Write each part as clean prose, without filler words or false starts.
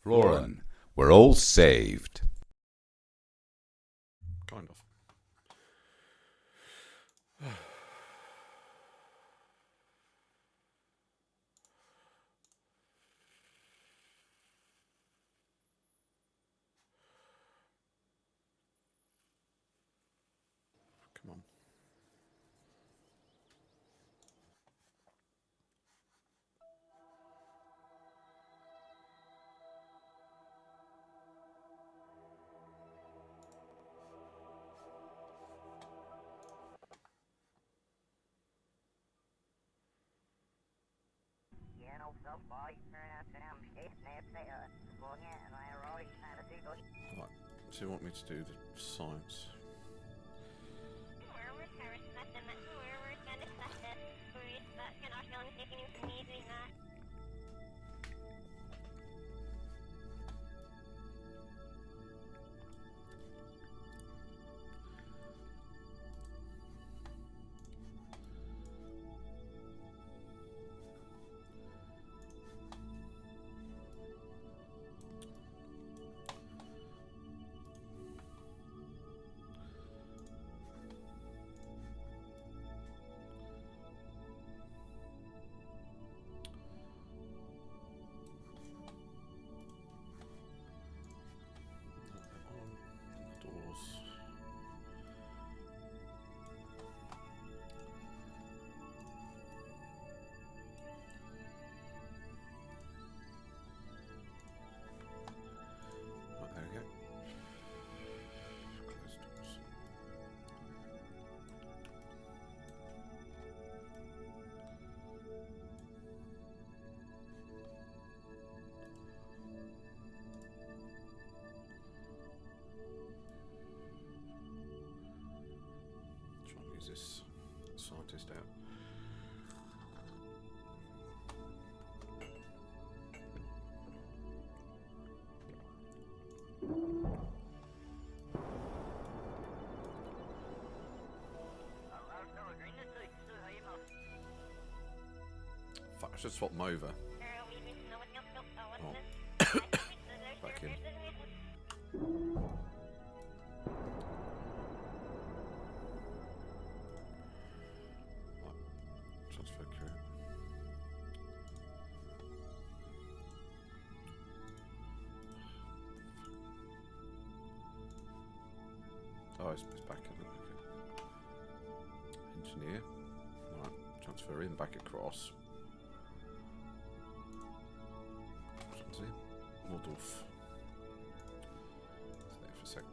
Lauren, we're all saved. Kind of. Come on. Right, so you want me to do the science? Doors. Right, there we go. Close doors. Try and use this scientist out. Fuck, I should swap them over. Oh. Back in. Right. Transfer crew. Oh, it's back in. Okay. Engineer. Right. Transfer in, back across. What's it? Modulf. Stay there for a sec.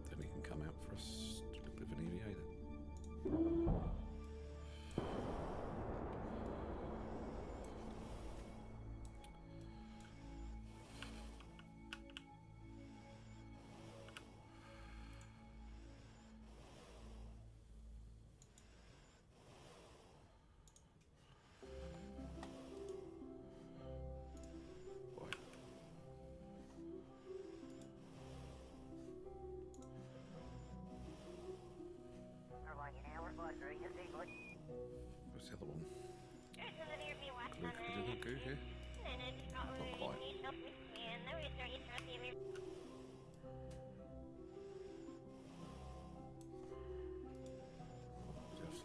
Then he can come out for us. Do a little bit of an EVA then. Where's the other one? Glue, can we do that glue here? Not quite. We have to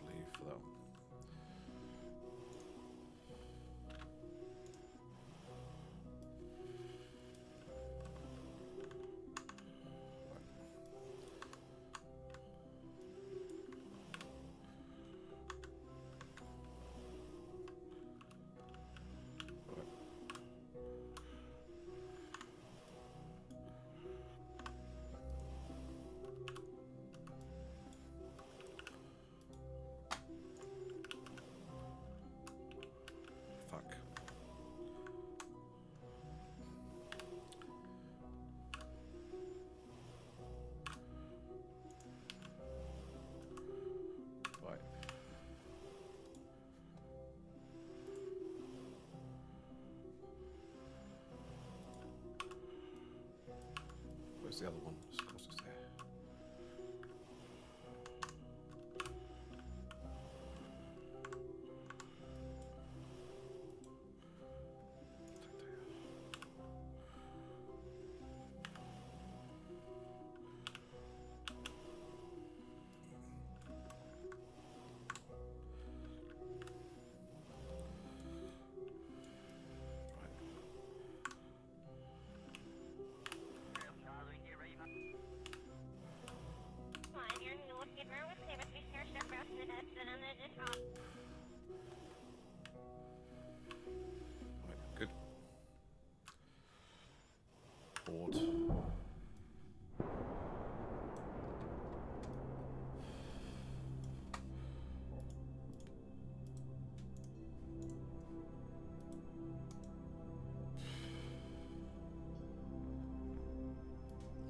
leave for that one. Fuck. Right. Where's the other one? Of course it's there. dashboard.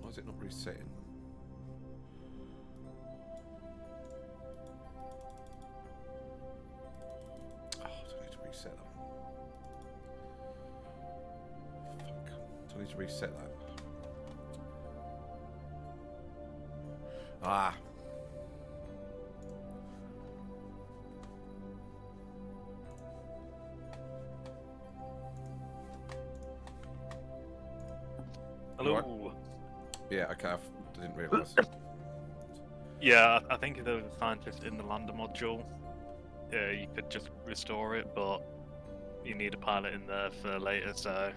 Why is it not resetting? Oh, I don't need to reset them. Fuck. Do I need to reset that? Ah. Hello. Right. Yeah, okay, I didn't realise. Yeah, I think if there was a scientist in the lander module, you could just restore it, but you need a pilot in there for later, so...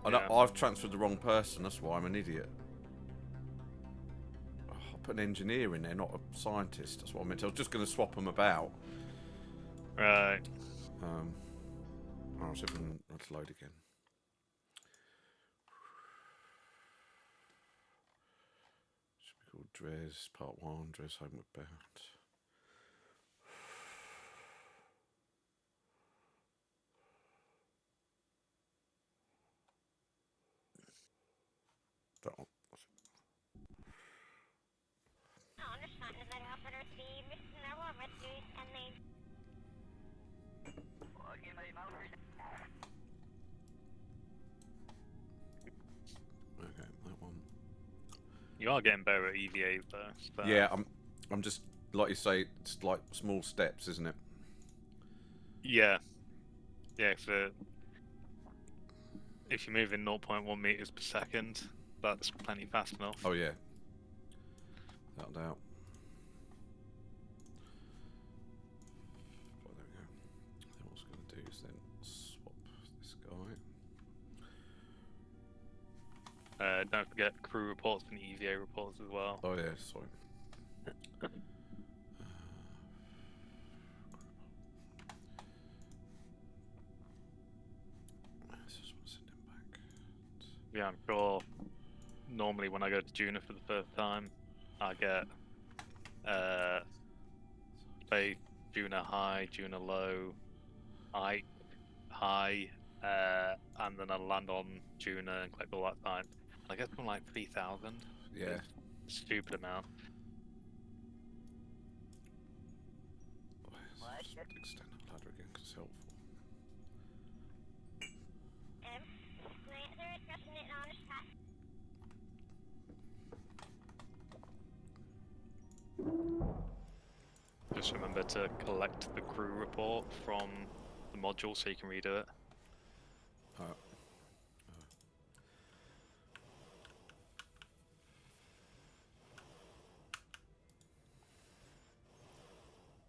Yeah. I've transferred the wrong person, that's why I'm an idiot. Oh, I put an engineer in there, not a scientist, that's what I meant. I was just going to swap them about. Right. I'll see if I can let's load again. Should be called Dres, Part 1, Dres Homeward Bound. That one. Okay, that one. You are getting better at EVA though. So. Yeah, I'm just, like you say, it's like small steps, isn't it? Yeah. Yeah, so if you're moving 0.1 meters per second, that's plenty fast enough. Oh yeah. Without doubt. Well, there we go. Then what I was going to do is then swap this guy. Don't forget crew reports and EVA reports as well. Oh yeah, sorry. Send him back. Yeah, I'm sure normally when I go to Juna for the first time, I get say Juna high, Juna low, Ike high, and then I land on Juna and collect all that time. I get from like 3,000. Yeah. Stupid amount. Just extend that ladder again because it's helpful. Just remember to collect the crew report from the module so you can redo it.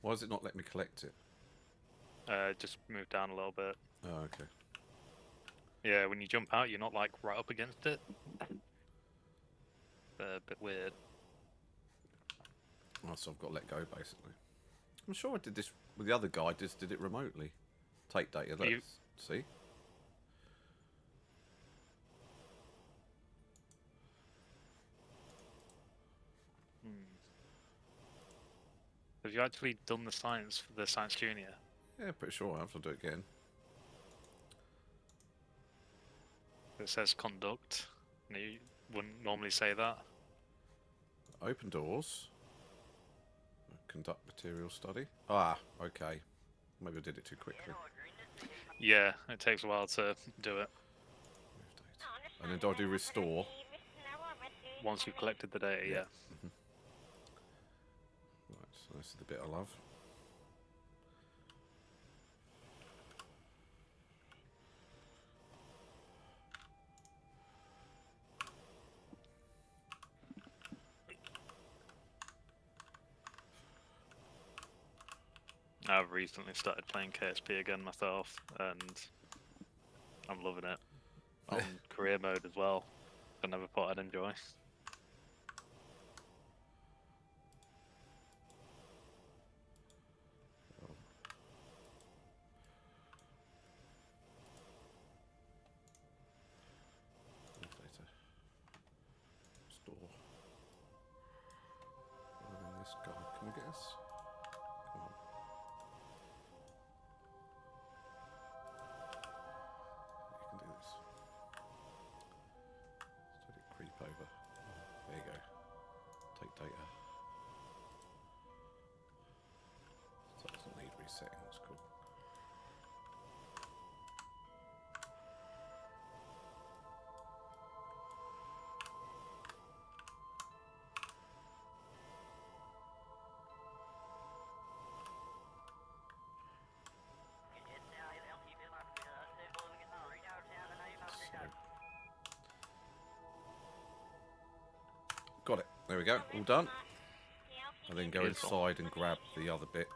Why does it not let me collect it? Just move down a little bit. Oh, okay. Yeah, when you jump out, you're not like right up against it. A bit weird. Oh, so I've got to let go, basically. I'm sure I did this with the other guy, just did it remotely. Take data, let's see. Have you actually done the science for the Science Junior? Yeah, pretty sure I have to do it again. It says conduct. And you wouldn't normally say that. Open doors. Conduct material study. Ah, okay. Maybe I did it too quickly. Yeah, it takes a while to do it. And then do I do restore? Once you've collected the data, yeah. Right, so this is the bit I love. I've recently started playing KSP again myself, and I'm loving it. On career mode as well. I never thought I'd enjoy. Can we get this? Come on. You can do this. Let's let it creep over. There you go. Take data. So it doesn't need resetting. That's cool. Got it. There we go. All done. And then go Beautiful. inside and grab the other bit.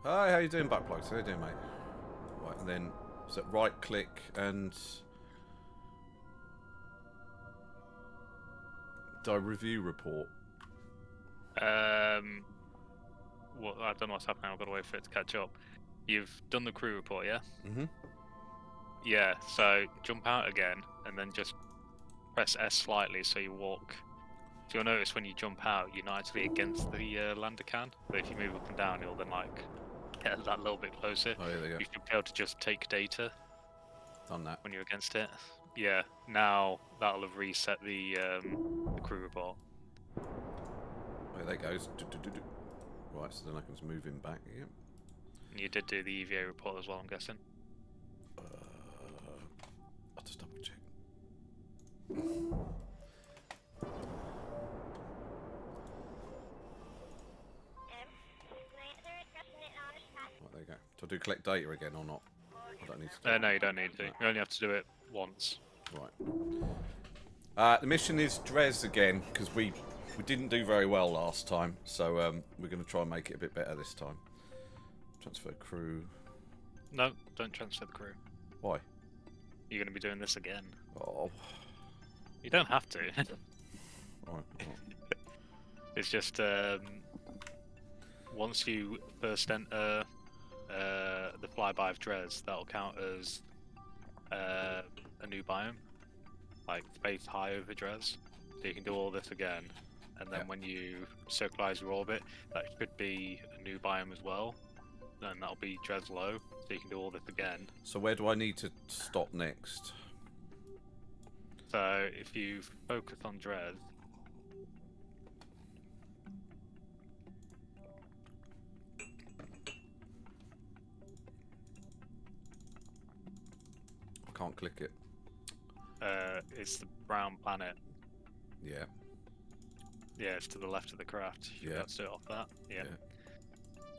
Hi, how you doing, Buttplugs? How you doing, mate? Right, and then is it right click and do I review report? Well, I don't know what's happening. I've got to wait for it to catch up. You've done the crew report, yeah? Mm-hmm. Yeah. So jump out again, and then just press S slightly so you walk. So you'll notice when you jump out, you're not actually against the lander can. But if you move up and down, you'll then like get that little bit closer. Oh, there you go. You should be able to just take data Done that. when you're against it. Yeah. Now that'll have reset the crew report. Oh, there it goes. Right, so then I can just move him back again. And you did do the EVA report as well, I'm guessing. I'll just double check. Right, there you go. Do I do collect data again or not? I don't need to do it. No, you don't need to. No. You only have to do it once. Right. The mission is Dres again, because we didn't do very well last time, so we're going to try and make it a bit better this time. Transfer crew. No, don't transfer the crew. Why? You're going to be doing this again. Oh. You don't have to. Right. It's just once you first enter the flyby of Dres, that'll count as a new biome, like space high over Dres. So you can do all this again, and then when you circularize your orbit, that should be a new biome as well. And that'll be Dres low, so you can do all this again. So where do I need to stop next? So if you focus on Dres, I can't click it. it's the brown planet. Yeah. Yeah, it's to the left of the craft. You Yeah. should do it off that. Yeah.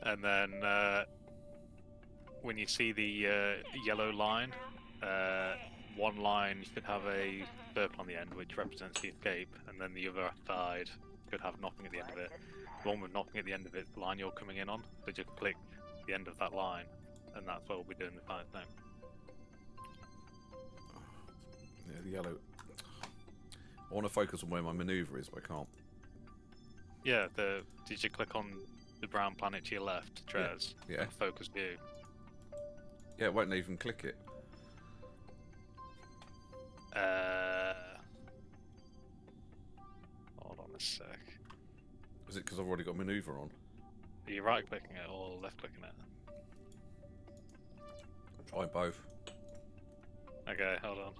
And then when you see the yellow line, one line should have a circle on the end, which represents the escape, and then the other side should have nothing at the end of it. The one with nothing at the end of it, the line you're coming in on. So just click the end of that line, and that's what we'll be doing the final thing. Yeah, the yellow. I want to focus on where my maneuver is, but I can't. Yeah, did you click on the brown planet to your left, Dres? Yeah. Focus view. Yeah, it won't even click it. Hold on a sec. Is it because I've already got maneuver on? Are you right clicking it or left clicking it? Try both. Okay, hold on.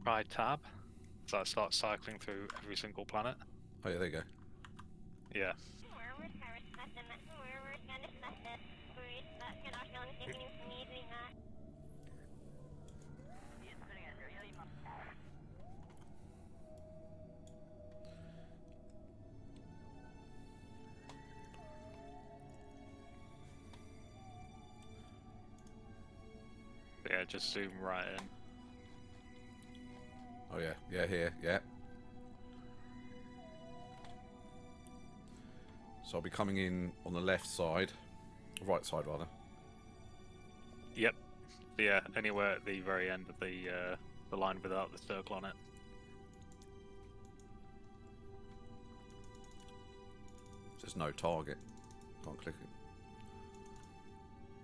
Try tab. So I start cycling through every single planet. Oh yeah, there you go. Yeah. Yeah, just zoom right in. Oh yeah, yeah, here, yeah. So I'll be coming in on the left side, right side rather. Yep. Yeah, anywhere at the very end of the the line without the circle on it. There's no target. Can't click it.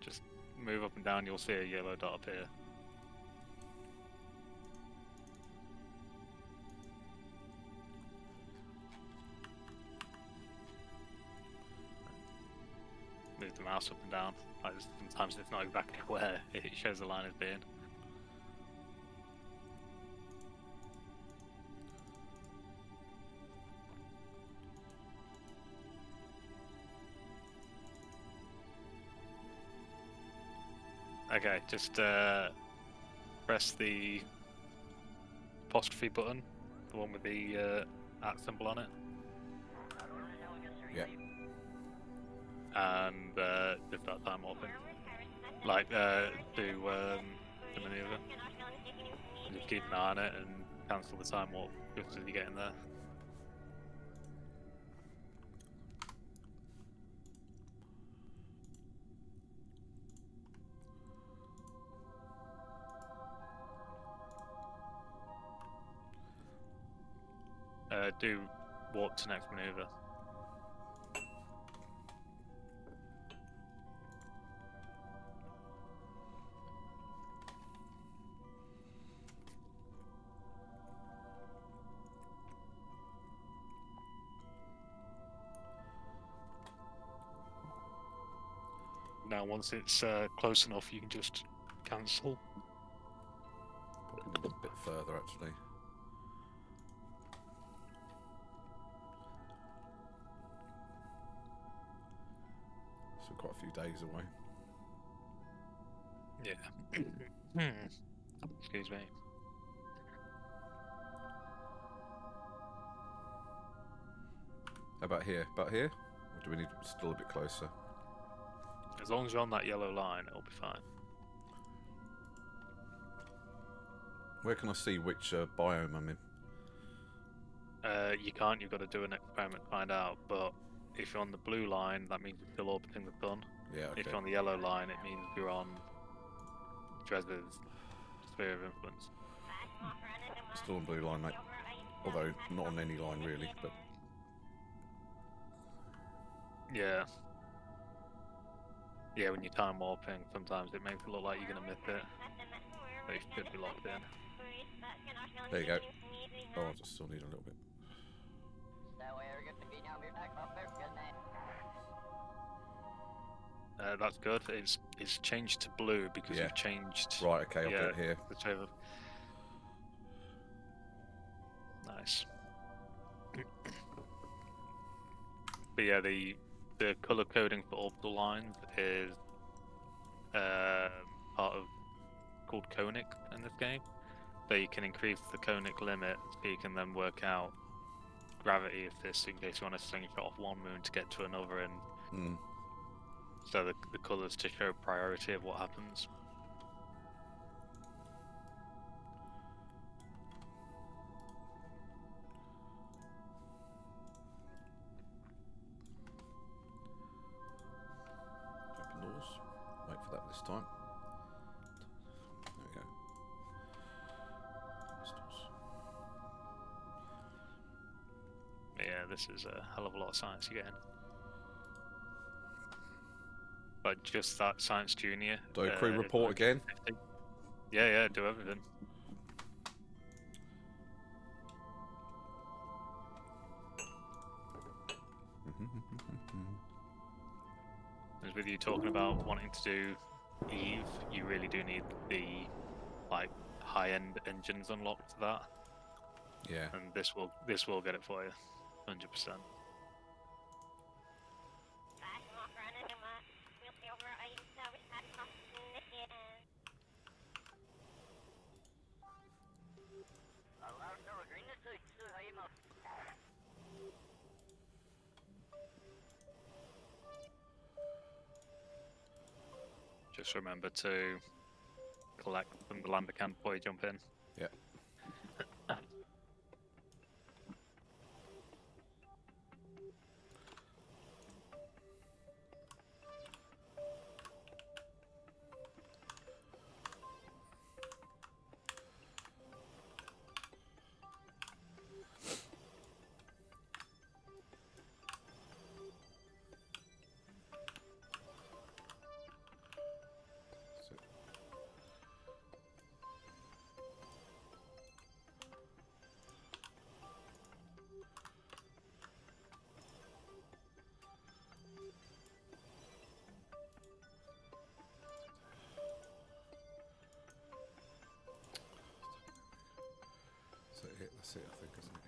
Just move up and down, you'll see a yellow dot appear. Move the mouse up and down. Like, sometimes it's not exactly where it shows the line as being. Okay, just press the apostrophe button, the one with the at symbol on it, Yeah. and just that time warping. Like, do the maneuver. And just keep an eye on it and cancel the time warp just as you get in there. Do warp to next maneuver. Now, once it's close enough, you can just cancel. Probably need a bit further actually. So quite a few days away. Yeah. Excuse me. How about here? About here? Or do we need still a bit closer? As long as you're on that yellow line, it'll be fine. Where can I see which biome I'm in? You can't, you've got to do an experiment to find out, but if you're on the blue line, that means you're still orbiting the sun. Yeah, okay. If you're on the yellow line, it means you're on Dres' sphere of influence. Still on blue line, mate. Although not on any line really, but Yeah. Yeah, when you're time warping, sometimes it makes it look like you're going to miss it, but you should be locked in. there you go. Oh, I just still need a little bit. That's good. It's changed to blue because Yeah. you've changed. Right, okay, I'll yeah, do it here. the table. Nice. But yeah, the color coding for orbital lines is part of called conic in this game. So you can increase the conic limit, so you can then work out gravity of this in case you want to slingshot off one moon to get to another, and Mm. so the colors to show priority of what happens. Open doors. Wait for that this time. There we go. Crystals. Yeah, this is a hell of a lot of science you're getting. But just that Science Junior. Do a crew report again? 50. Yeah, do everything. As with you talking about wanting to do Eve, you really do need the like high-end engines unlocked to that, Yeah. and this will get it for you, 100%. Just remember to collect from the lander can before you jump in. Yeah. That's it, I think, isn't it?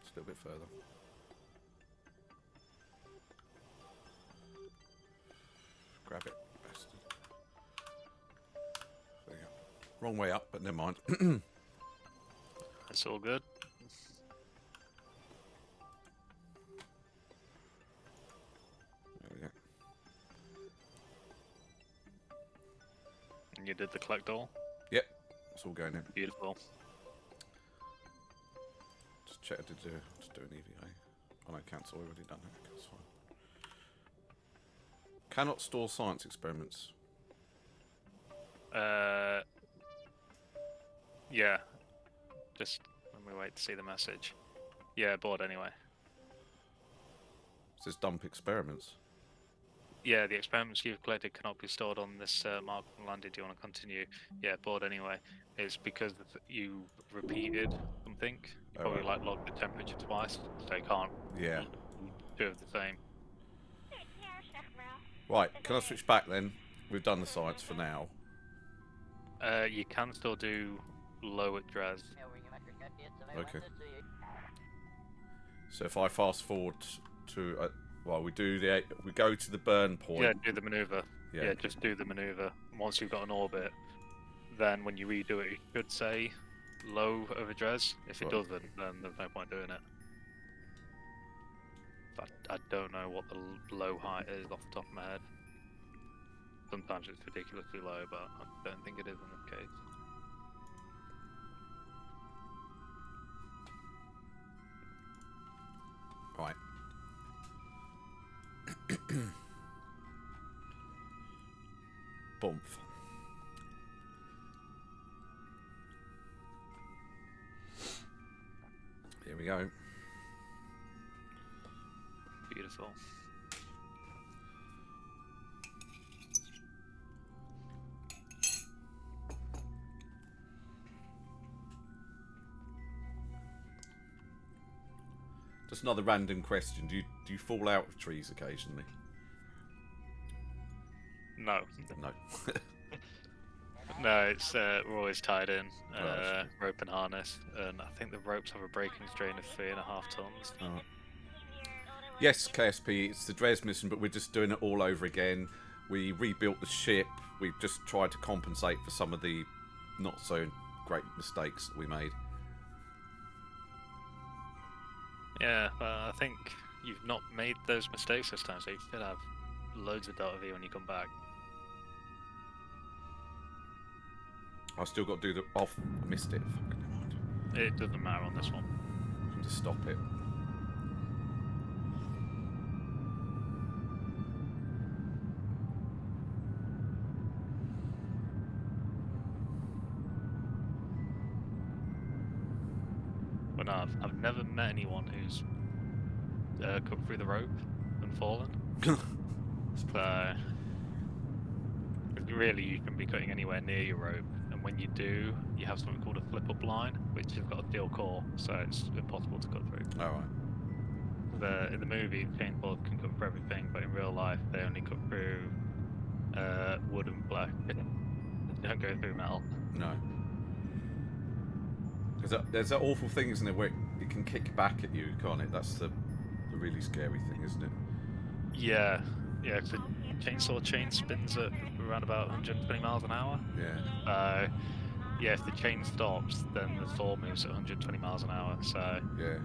Just a little bit further. Grab it, bastard. There you go. Wrong way up, but never mind. That's all good. There we go. And you did the collect all. Yep, it's all going in. Beautiful. Just check I did just do an EVA. Oh no, cancel, already done that. That's fine. Cannot store science experiments. Yeah. Just when we wait to see the message. Yeah, bored anyway. It says dump experiments. Yeah, the experiments you've collected cannot be stored on this mark and landed. Do you want to continue? Yeah, bored anyway. It's because you repeated something. You Oh, probably right. like logged the temperature twice, so you can't Yeah. do of the same. Right, can I switch back then? We've done the science for now. You can still do low at Dres. Okay. So if I fast forward to, well, we go to the burn point. Yeah, do the maneuver. Yeah. Yeah, just do the maneuver. Once you've got an orbit, then when you redo it, it should say low over Dres. If it Right. doesn't, then there's no point doing it. I don't know what the low height is off the top of my head. Sometimes it's ridiculously low, but I don't think it is in this case. Right. Boom. Here we go. Beautiful. Just another random question. Do you fall out of trees occasionally? No. No. No, it's we're always tied in, Right. rope and harness, and I think the ropes have a breaking strain of 3.5 tons. Alright. Yes, KSP, it's the Dres mission, but we're just doing it all over again. We rebuilt the ship. We've just tried to compensate for some of the not so great mistakes that we made. Yeah, I think you've not made those mistakes this time, so you should have loads of Delta V when you come back. I've still got to do the off. I missed it. Fucking never mind. It doesn't matter on this one. I can just stop it. But no, I've never met anyone who's cut through the rope and fallen. So really, you can be cutting anywhere near your rope, and when you do, you have something called a flip-up line, which has got a steel core, so it's impossible to cut through. All right. In the movie, chainsaws can cut through everything, but in real life, they only cut through wood and flesh. They don't go through metal. No. There's that awful thing, isn't it, where it can kick back at you, can't it? That's the really scary thing, isn't it? Yeah, the chainsaw chain spins at around about 120 miles an hour. Yeah. Yeah, if the chain stops, then the saw moves at 120 miles an hour. So Yeah.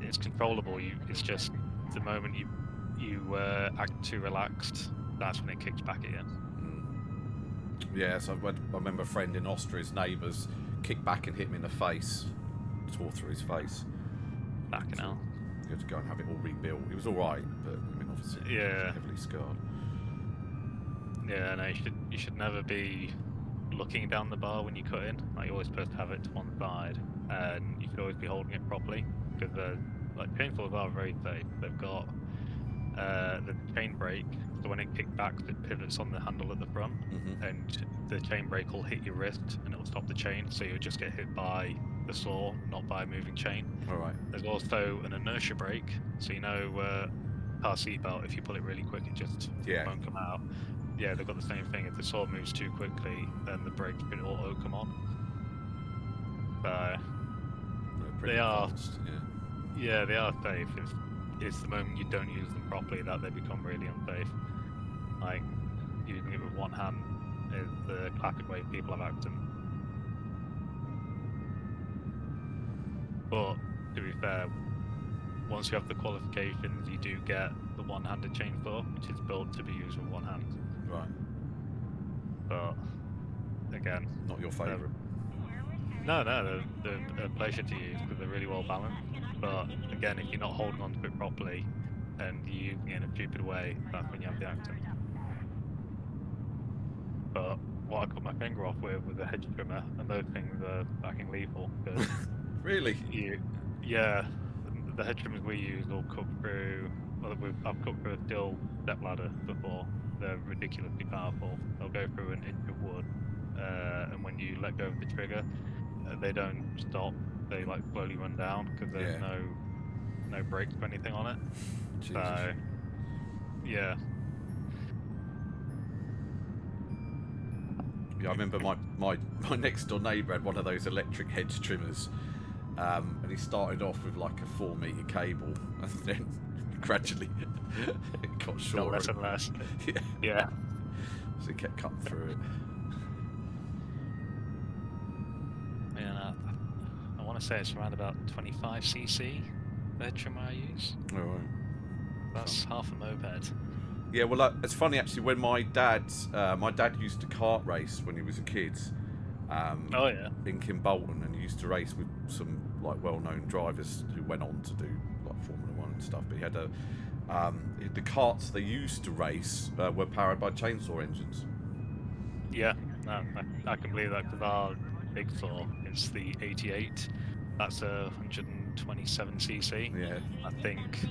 it's controllable. It's just the moment you act too relaxed, that's when it kicks back at you. Yeah, so I remember a friend in Austria's neighbours kicked back and hit him in the face, tore through his face. Fucking hell. You had to go and have it all rebuilt. It was all right, but I mean, obviously, Yeah. heavily scarred. Yeah, no, you should never be looking down the bar when you cut in. Like you're always supposed to have it to one side, and you should always be holding it properly because like chainsaws are very safe. They've got the chain brake, so when it kicks back, it pivots on the handle at the front, and the chain brake will hit your wrist and it'll stop the chain, so you'll just get hit by the saw, not by a moving chain. All right. There's also an inertia brake, so car seatbelt, if you pull it really quick, it just won't come out. Yeah, they've got the same thing. If the saw moves too quickly, then the brakes can auto come on. So Pretty they are, advanced, yeah, they are safe. It's the moment you don't use them properly that they become really unsafe. Like using it with one hand is the classic way people have accidents. But to be fair, once you have the qualifications, you do get the one-handed chainsaw, which is built to be used with one hand. Right. But again, Not your favourite. no, they're a pleasure to use because they're really well balanced. But again, if you're not holding onto it properly and you're using it in a stupid way, that's when you have the accident. But what I cut my finger off with was a hedge trimmer, and those things are fucking lethal. Cause Really? yeah, the hedge trimmers we use will cut through. Well, I've cut through a steel step ladder before. They're ridiculously powerful. They'll go through an inch of wood, and when you let go of the trigger, they don't stop. They like slowly run down because there's no brakes or anything on it. Jesus. So yeah. Yeah, I remember my next door neighbour had one of those electric hedge trimmers, and he started off with like a 4-metre cable, and then gradually it got shorter. Got less and less. Yeah. Yeah. So he kept cutting through it. Yeah, I want to say it's around about 25cc the trimmer I use. All right. That's half a moped. Yeah, well, it's funny actually. When my dad used to kart race when he was a kid. Oh yeah. In Kimbolton, and he used to race with some like well-known drivers who went on to do like Formula One and stuff. But he had the karts they used to race were powered by chainsaw engines. Yeah, no, I can believe that because our big saw is the 88. That's a 127cc. Yeah. I think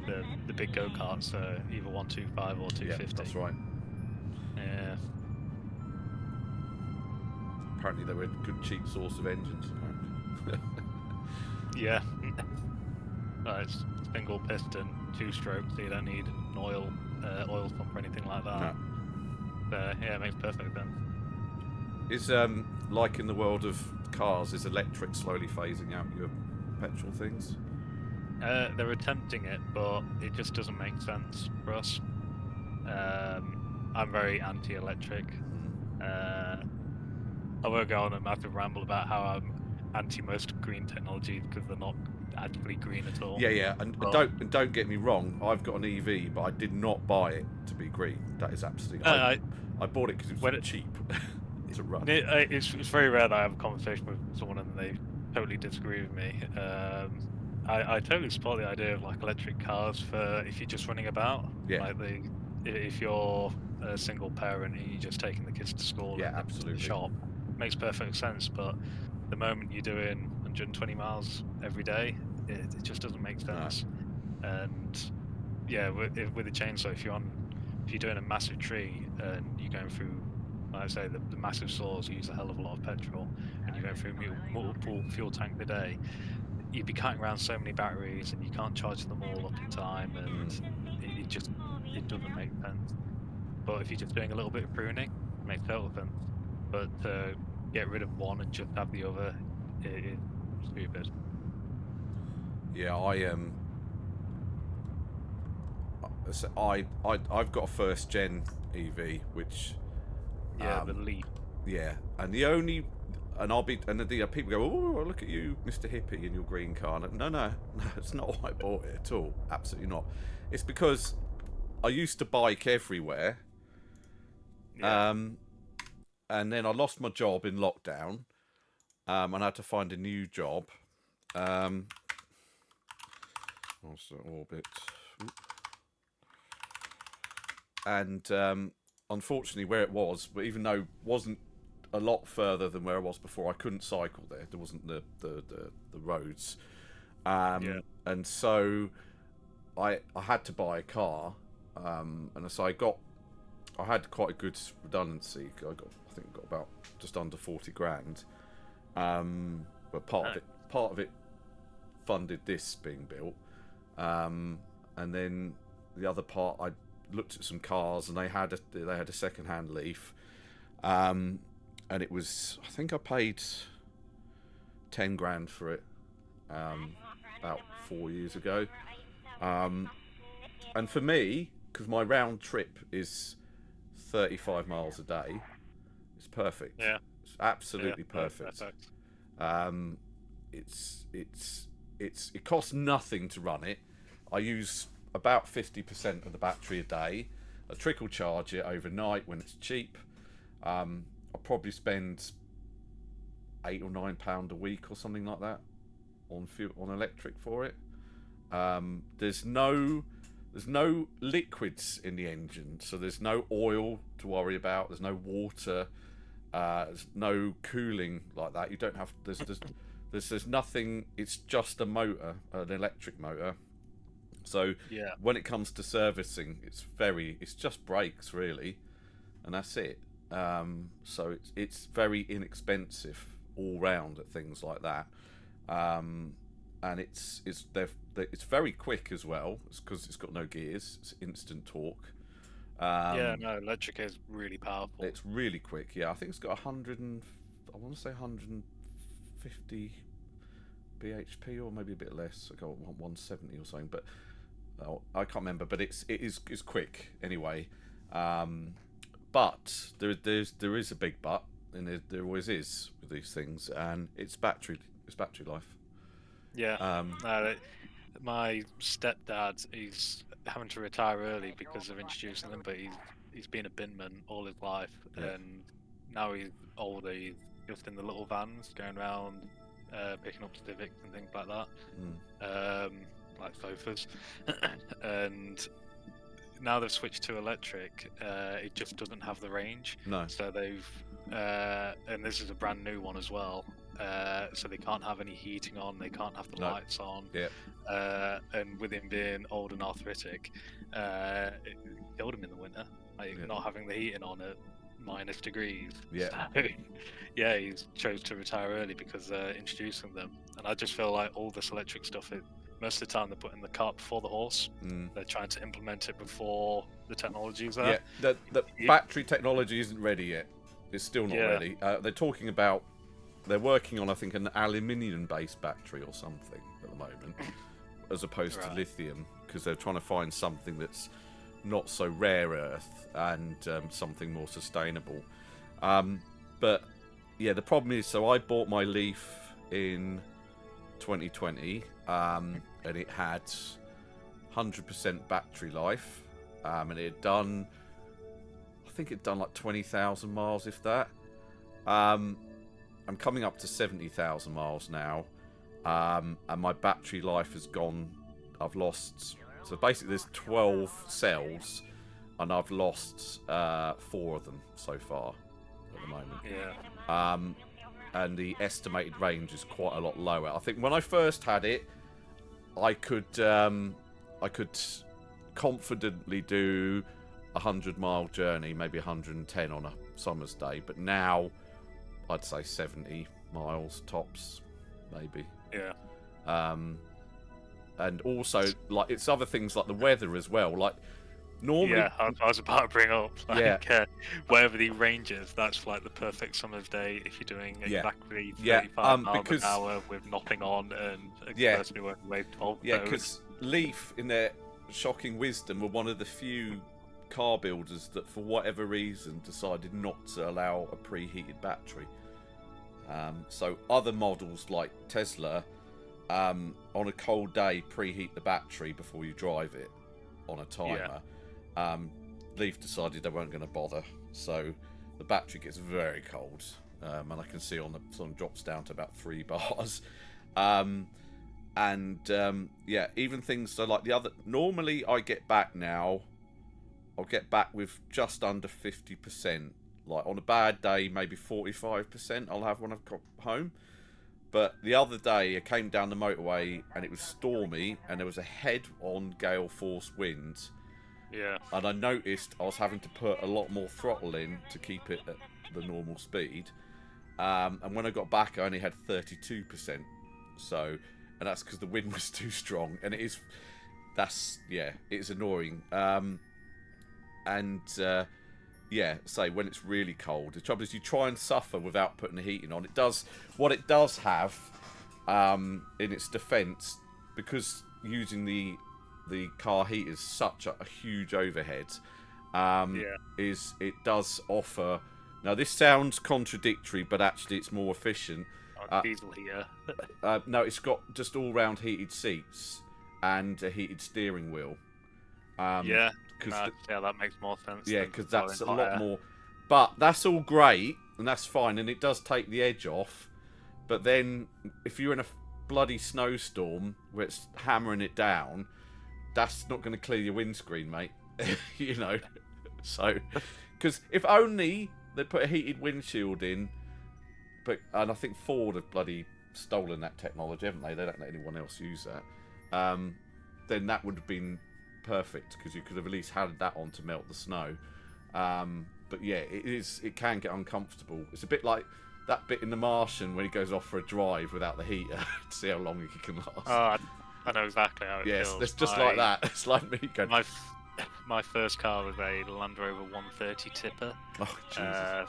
the big go-karts are either 125 or 250. Yeah, that's right. Yeah. Apparently they were a good cheap source of engines. Yeah. It's single piston, 2-stroke, so you don't need an oil pump or anything like that. No. Yeah, it makes perfect sense. Is like in the world of cars, is electric slowly phasing out your petrol things? They're attempting it, but it just doesn't make sense for us. I'm very anti-electric. I won't go on a massive ramble about how I'm anti most green technologies because they're not actually green at all. Yeah, and don't get me wrong. I've got an EV, but I did not buy it to be green. That is absolutely. I bought it because it was cheap to run. It's very rare that I have a conversation with someone and they totally disagree with me. I totally support the idea of like electric cars for if you're just running about. Yeah. Like if you're a single parent and you're just taking the kids to school and to the shop, makes perfect sense. But the moment you're doing 120 miles every day, it just doesn't make sense. No. And yeah, with the chainsaw, if you're doing a massive tree and you're going through, like I say, the massive saws use a hell of a lot of petrol, and you're going through multiple fuel tanks a day, you'd be cutting around so many batteries, and you can't charge them all up in time, and it doesn't make sense. But if you're just doing a little bit of pruning, it makes total sense. But to get rid of one and just have the other, it's stupid. Yeah, I've got a first gen EV, which the Leap. Yeah, and the people go, oh, look at you, Mr. Hippie, in your green car. No, it's not why I bought it at all. Absolutely not. It's because I used to bike everywhere. Yeah. And then I lost my job in lockdown, and I had to find a new job. Also orbit. And unfortunately, where it was, even though wasn't a lot further than where I was before. I couldn't cycle there. There wasn't the roads. And so I had to buy a car. And so I had quite a good redundancy. I think I got about just under 40 grand. But part of it funded this being built. And then the other part, I looked at some cars, and they had a second-hand Leaf, and it was, I think I paid 10 grand for it about 4 years ago. And for me, because my round trip is 35 miles a day, it's perfect. Yeah, it's absolutely perfect. Perfect. It costs nothing to run it. I use about 50% of the battery a day. I trickle charge it overnight when it's cheap. I probably spend £8 or £9 a week or something like that on electric for it. There's no liquids in the engine, so there's no oil to worry about. There's no water. There's no cooling like that. You don't have. There's nothing. It's just a motor, an electric motor. So when it comes to servicing, it's just brakes really, and that's it. So it's very inexpensive all round at things like that, and it's very quick as well. It's because it's got no gears. It's instant torque. Electric is really powerful. It's really quick. Yeah, I think it's got 150 bhp or maybe a bit less. I got 170 or something, but I can't remember. But it's quick anyway. But there is a big but, and there always is with these things, and it's battery life. Yeah. My stepdad, he's having to retire early because of introducing them, but he's been a binman all his life, and now he's older. He's just in the little vans going around picking up Civics and things like that, like sofas. And now they've switched to electric. It just doesn't have the range. No. So they've and this is a brand new one as well. So they can't have any heating on, they can't have the lights on. And with him being old and arthritic, it killed him in the winter, not having the heating on at -degrees. So, he chose to retire early because introducing them. And I just feel like all this electric stuff, most of the time they're putting the cart before the horse. They're trying to implement it before the technology is there. The battery technology isn't ready yet. It's still not ready. They're working on, I think, an aluminium-based battery or something at the moment, as opposed to lithium, because they're trying to find something that's not so rare earth and something more sustainable. But the problem is, so I bought my Leaf in 2020, and it had 100% battery life, and it had done, I think it'd done like 20,000 miles, if that. I'm coming up to 70,000 miles now, and my battery life has gone. I've lost. So basically, there's 12 cells, and I've lost 4 of them so far at the moment. And the estimated range is quite a lot lower. I think when I first had it, I could confidently do a 100-mile journey, maybe 110 on a summer's day. But now, I'd say 70 miles tops, maybe. And also, like, it's other things like the weather as well. Like, normally, I was about to bring up, wherever the range is, that's like the perfect summer's day if you're doing exactly 35 miles an hour with nothing on and a person who working away 12 because Leaf, in their shocking wisdom, were one of the few car builders that, for whatever reason, decided not to allow a preheated battery. So other models like Tesla, on a cold day, preheat the battery before you drive it on a timer. Leaf decided they weren't going to bother, so the battery gets very cold, and I can see on the sort drops down to about 3 bars. Even things so like the other. Normally, I get back now. I'll get back with just under 50% Like on a bad day, maybe 45% I'll have when I've got home. But the other day, I came down the motorway and it was stormy and there was a head-on gale force wind. Yeah. And I noticed I was having to put a lot more throttle in to keep it at the normal speed. And when I got back, I only had 32%. So, and that's because the wind was too strong. And it's annoying. Say when it's really cold. The trouble is you try and suffer without putting the heating on. What it does have, in its defence, because using the car heat is such a huge overhead, is it does offer. Now this sounds contradictory, but actually it's more efficient. Diesel heater. No, it's got just all-round heated seats and a heated steering wheel. That makes more sense. Yeah, because that's a lot more. But that's all great, and that's fine, and it does take the edge off. But then, if you're in a bloody snowstorm where it's hammering it down, that's not going to clear your windscreen, mate. You know? So, because if only they put a heated windshield in, and I think Ford have bloody stolen that technology, haven't they? They don't let anyone else use that. Then that would have been perfect, because you could have at least had that on to melt the snow. But yeah, it can get uncomfortable. It's a bit like that bit in The Martian when he goes off for a drive without the heater to see how long he can last. Oh, I know exactly how it feels. Yes, it's just like that. It's like me going. My first car was a Land Rover 130 tipper. Oh, Jesus.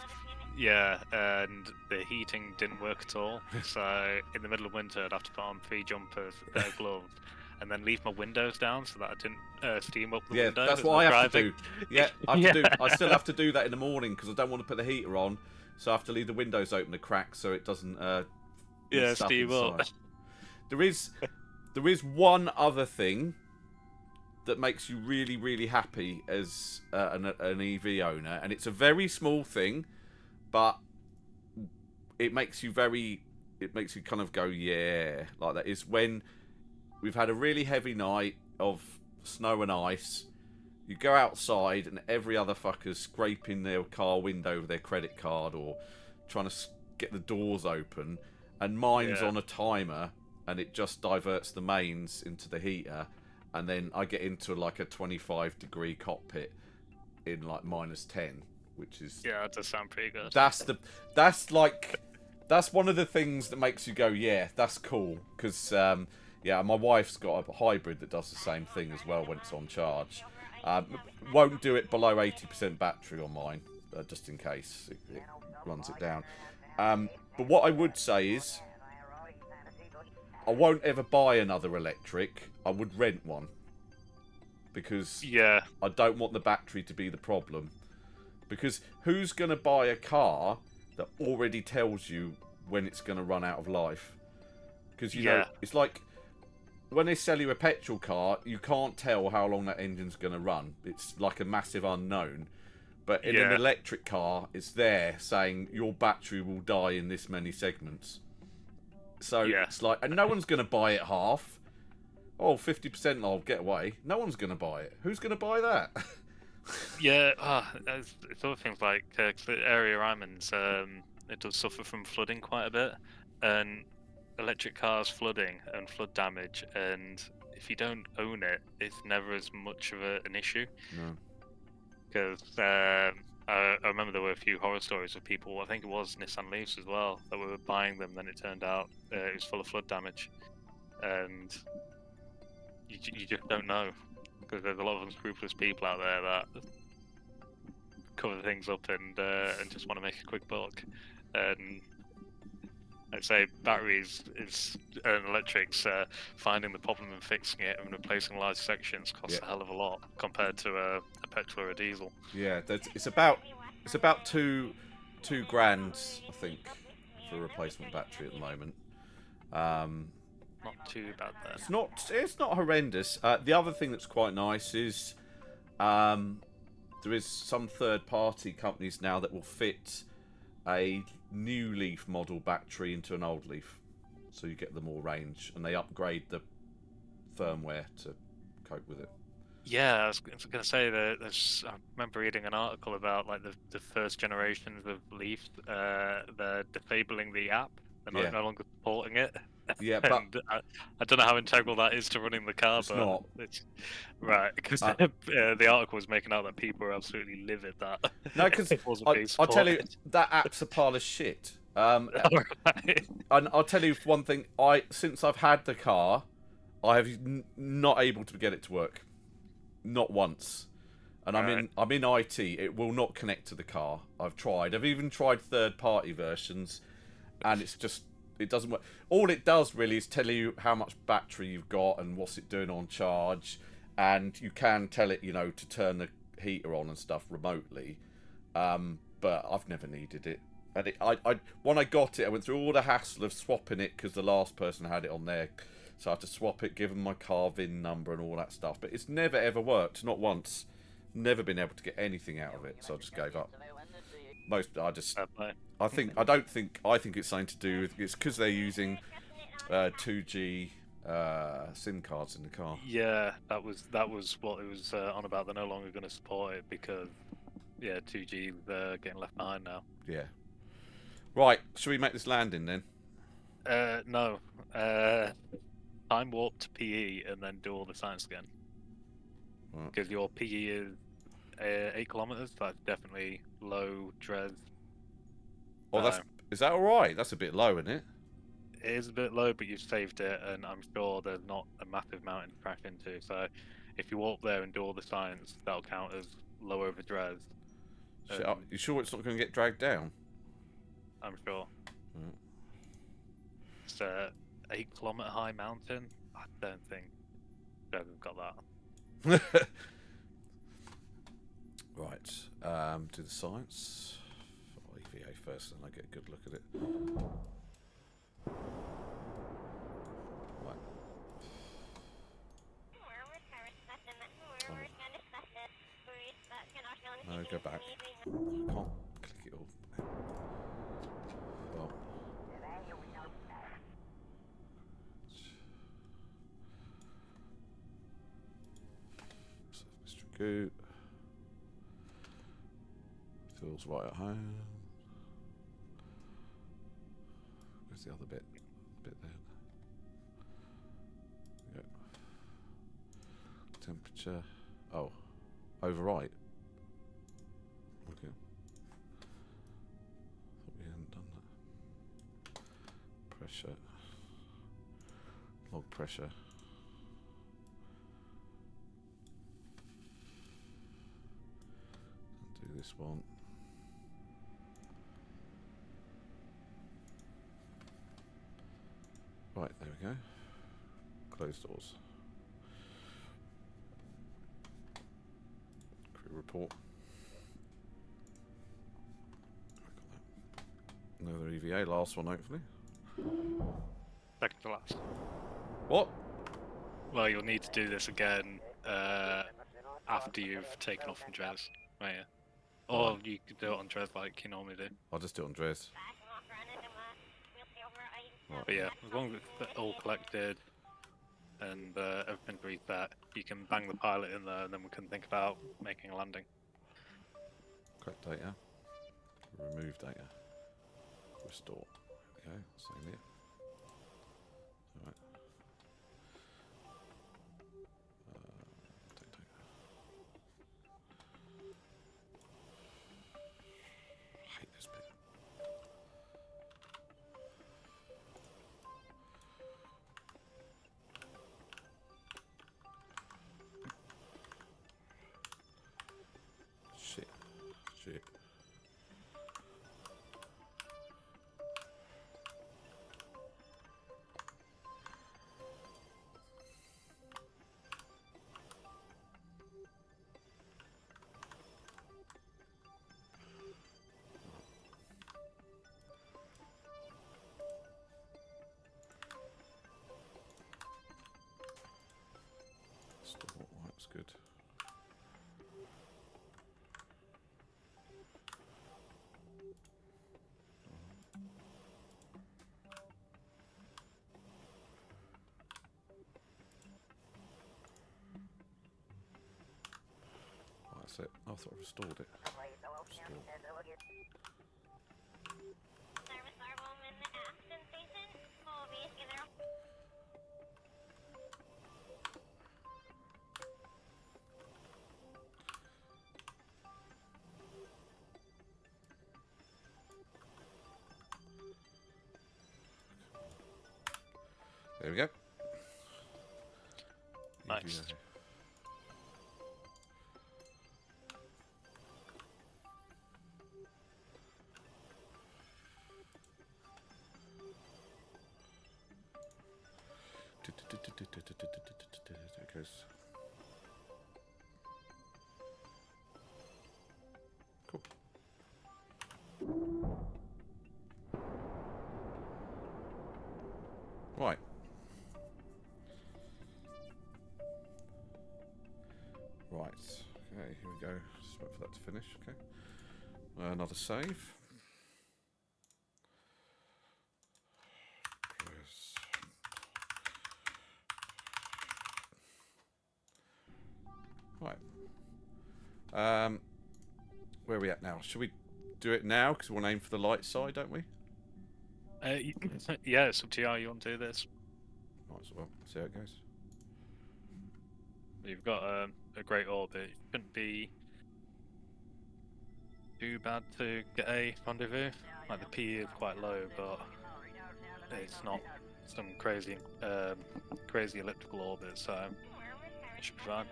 Yeah, and the heating didn't work at all. So in the middle of winter, I'd have to put on 3 jumpers, a pair of gloves, and then leave my windows down so that I didn't steam up the window. Yeah, that's what I have to do. Yeah, I still have to do that in the morning because I don't want to put the heater on, so I have to leave the windows open a crack so it doesn't. Steam up. There is one other thing that makes you really, really happy as an EV owner, and it's a very small thing, but it makes you kind of go, yeah, like that. Is when we've had a really heavy night of snow and ice, you go outside and every other fucker's scraping their car window with their credit card or trying to get the doors open, and mine's on a timer and it just diverts the mains into the heater, and then I get into like a 25-degree cockpit in like -10, which is that does sound pretty good. That's one of the things that makes you go, yeah, that's cool, because my wife's got a hybrid that does the same thing as well when it's on charge. Won't do it below 80% battery on mine, just in case it runs it down. But what I would say is, I won't ever buy another electric. I would rent one, because I don't want the battery to be the problem. Because who's going to buy a car that already tells you when it's going to run out of life? Because, you know, it's like when they sell you a petrol car, you can't tell how long that engine's going to run. It's like a massive unknown. But in an electric car, it's there saying your battery will die in this many segments. So it's like, and no one's going to buy it half. Oh, 50% I'll get away. No one's going to buy it. Who's going to buy that? It's other things like the area I'm in, it does suffer from flooding quite a bit, and electric cars flooding and flood damage, and if you don't own it, it's never as much of an issue. No. Because I remember there were a few horror stories of people, I think it was Nissan Leafs as well, that were buying them, then it turned out it was full of flood damage, and you just don't know, because there's a lot of unscrupulous people out there that cover things up and just want to make a quick buck. And I'd say batteries and electrics, finding the problem and fixing it and replacing large sections costs a hell of a lot compared to a petrol or a diesel. Yeah, it's about $2,000, I think, for a replacement battery at the moment. Not too bad there. It's not horrendous. The other thing that's quite nice is there is some third-party companies now that will fit a new Leaf model battery into an old Leaf, so you get the more range, and they upgrade the firmware to cope with it. Yeah, I was going to say that I remember reading an article about like the first generations of Leaf. They're disabling the app. They're Yeah, no longer supporting it, yeah, but and I don't know how integral that is to running the car, it's but not. it's right because Uh, the article was making out that people are absolutely livid that no, because it wasn't being I'll tell you supported. that app's a pile of shit. Alright. And I'll tell you one thing. Since I've had the car, I have not able to get it to work, not once. And Right. I'm in IT. It will not connect to the car. I've tried. I've even tried third party versions, and it doesn't work. All it does really is tell you how much battery you've got and what's it doing on charge, and you can tell it, to turn the heater on and stuff remotely. But I've never needed it. And when I got it, I went through all the hassle of swapping it because the last person had it on there. So I had to swap it, give them my car VIN number and all that stuff. But it's never ever worked, not once. Never been able to get anything out of it, so I just gave up. I think it's something to do with it's because they're using 2G SIM cards in the car. Yeah, that was what it was on about. They're no longer going to support it because 2G they're getting left behind now. Yeah. Right, should we make this landing then? No. Time warp to PE and then do all the science again. Because your PE is 8 kilometers. That's definitely low, Dres. Oh, is that all right? That's a bit low, isn't it? It is a bit low, but you've saved it, and I'm sure there's not a massive mountain to crash into. So, if you walk there and do all the science, that'll count as low over Dres. You sure it's not going to get dragged down? I'm sure. It's a 8-kilometer high mountain. I don't think Dres has got that. Right, do the science. EVA first, and I get a good look at it. Right. No, go back. I can't click it all. Well. Mr. Goot. Feels right at home. Where's the other bit? Bit there. Yep. Temperature. Oh, overwrite. Okay. Thought we hadn't done that. Pressure. Log pressure. Do this one. Right, there we go. Close doors. Crew report. Another EVA, last one hopefully. Second to last. What? Well, you'll need to do this again after you've taken off from Dres, won't you? Or you could do it on Dres like you normally do. I'll just do it on Dres. Right. But yeah, as long as it's all collected and everything's reset, you can bang the pilot in there and then we can think about making a landing. Correct data. Remove data. Restore. There we go. Same here. Alright. Take data. I hate this bit. Shit. that's it. I thought I restored it. Restore. There we go. Nice. There it goes. Cool. Right. Right. Okay, here we go. Just wait for that to finish. Okay. Another save. Dres. Right. Where are we at now? Should we do it now? Because we want to aim for the light side, don't we? Yeah, it's up to you how you want to do this. Might as well see how it goes. You've got a great orbit. It shouldn't be too bad to get a rendezvous. Like the PE is quite low, but it's not some crazy elliptical orbit, so it should be fine.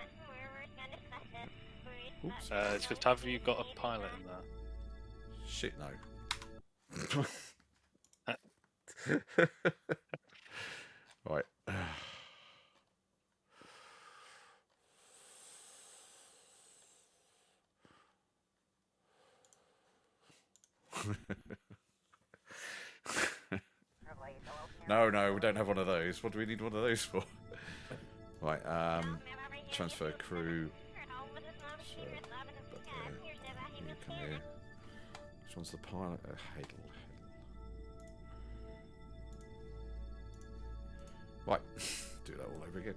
Oops. It's just, have you got a pilot in there? Shit, no. Right. No, we don't have one of those. What do we need one of those for? Right, transfer crew. So, but you come here. Which one's the pilot? Hadel. Right, do that all over again.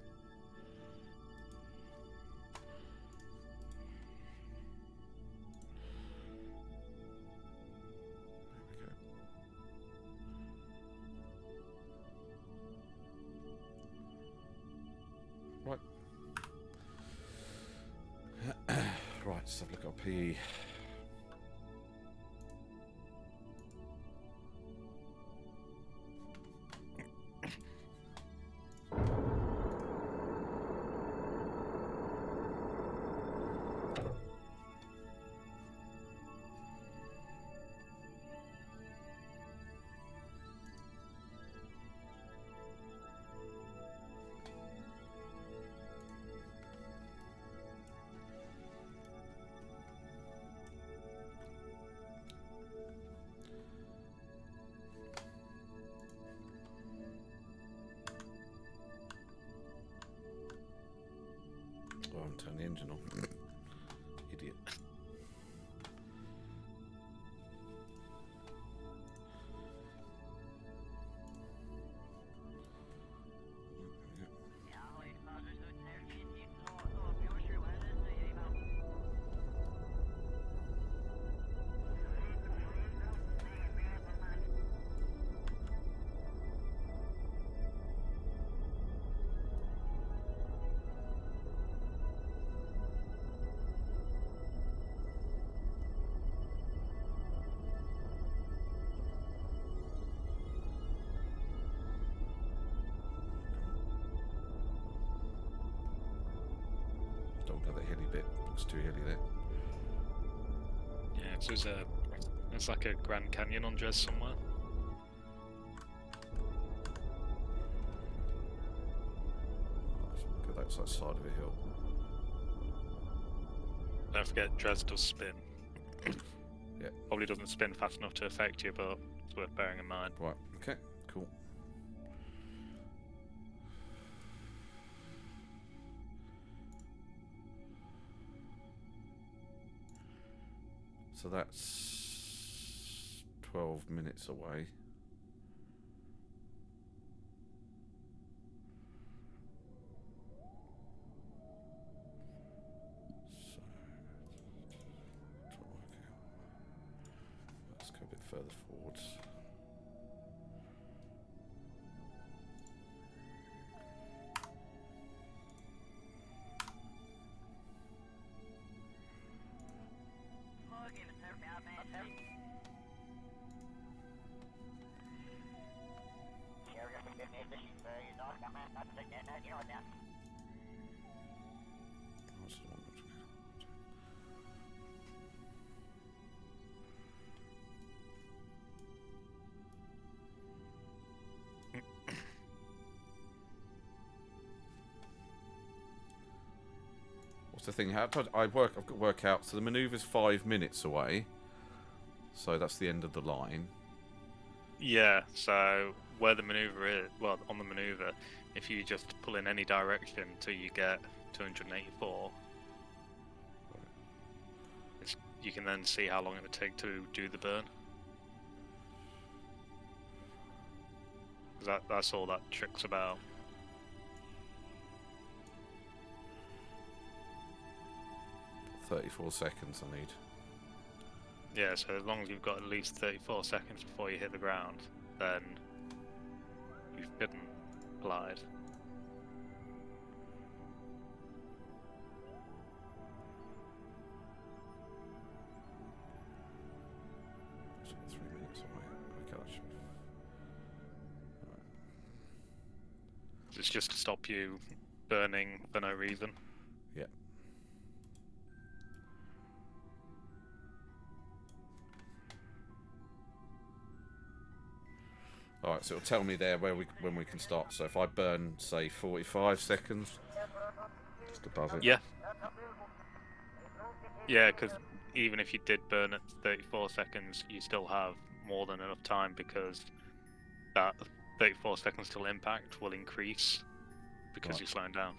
Right. Right, let's have a look at PE. Oh, I haven't turned the engine on. Idiot. Don't go that hilly bit. Looks too hilly there. Yeah, so there's like a Grand Canyon on Dres somewhere. Go that side of a hill. Don't forget, Dres does spin. Yeah. Probably doesn't spin fast enough to affect you, but it's worth bearing in mind. Right, okay, cool. So that's 12 minutes away. So What's the thing? I've got to work out. So the manoeuvre's 5 minutes away. So that's the end of the line. Yeah, so where the maneuver is, well, on the maneuver, if you just pull in any direction till you get 284, you can then see how long it would take to do the burn. That's all that trick's about. "34 seconds I need." Yeah, so as long as you've got at least 34 seconds before you hit the ground, then you shouldn't glide. So 3 minutes away. Okay, that should be... Right. It's just to stop you burning for no reason. Yeah. Alright, so it'll tell me there when we can start. So if I burn, say, 45 seconds, just above it. Yeah. Yeah, because even if you did burn at 34 seconds, you still have more than enough time, because that 34 seconds till impact will increase because Right. you're slowing down.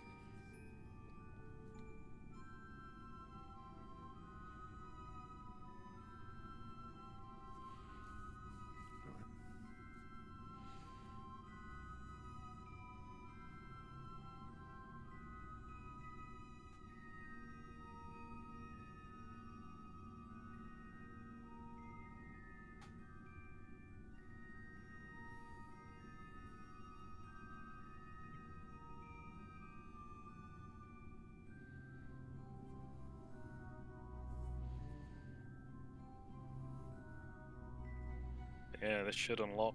Yeah, this should unlock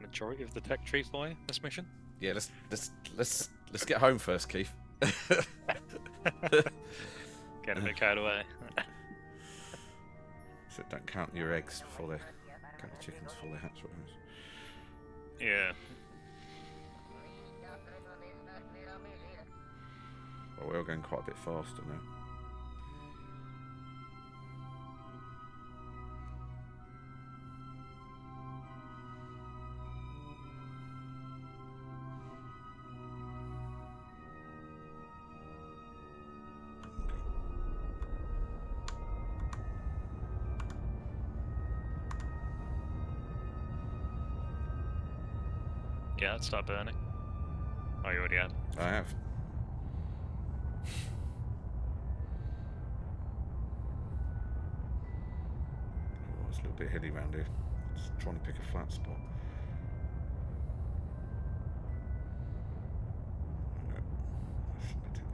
majority of the tech tree for you, this mission. Yeah, let's get home first, Keith. Get a bit carried away. So don't count your eggs before they count your chickens before they hatch. Yeah. Well, we're going quite a bit faster now. Yeah, let's start burning. Oh, you already had. I have. Oh, it's a little bit hilly round here. Just trying to pick a flat spot. No, I shouldn't have done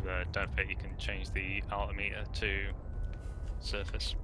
that. Don't forget you can change the altimeter to surface.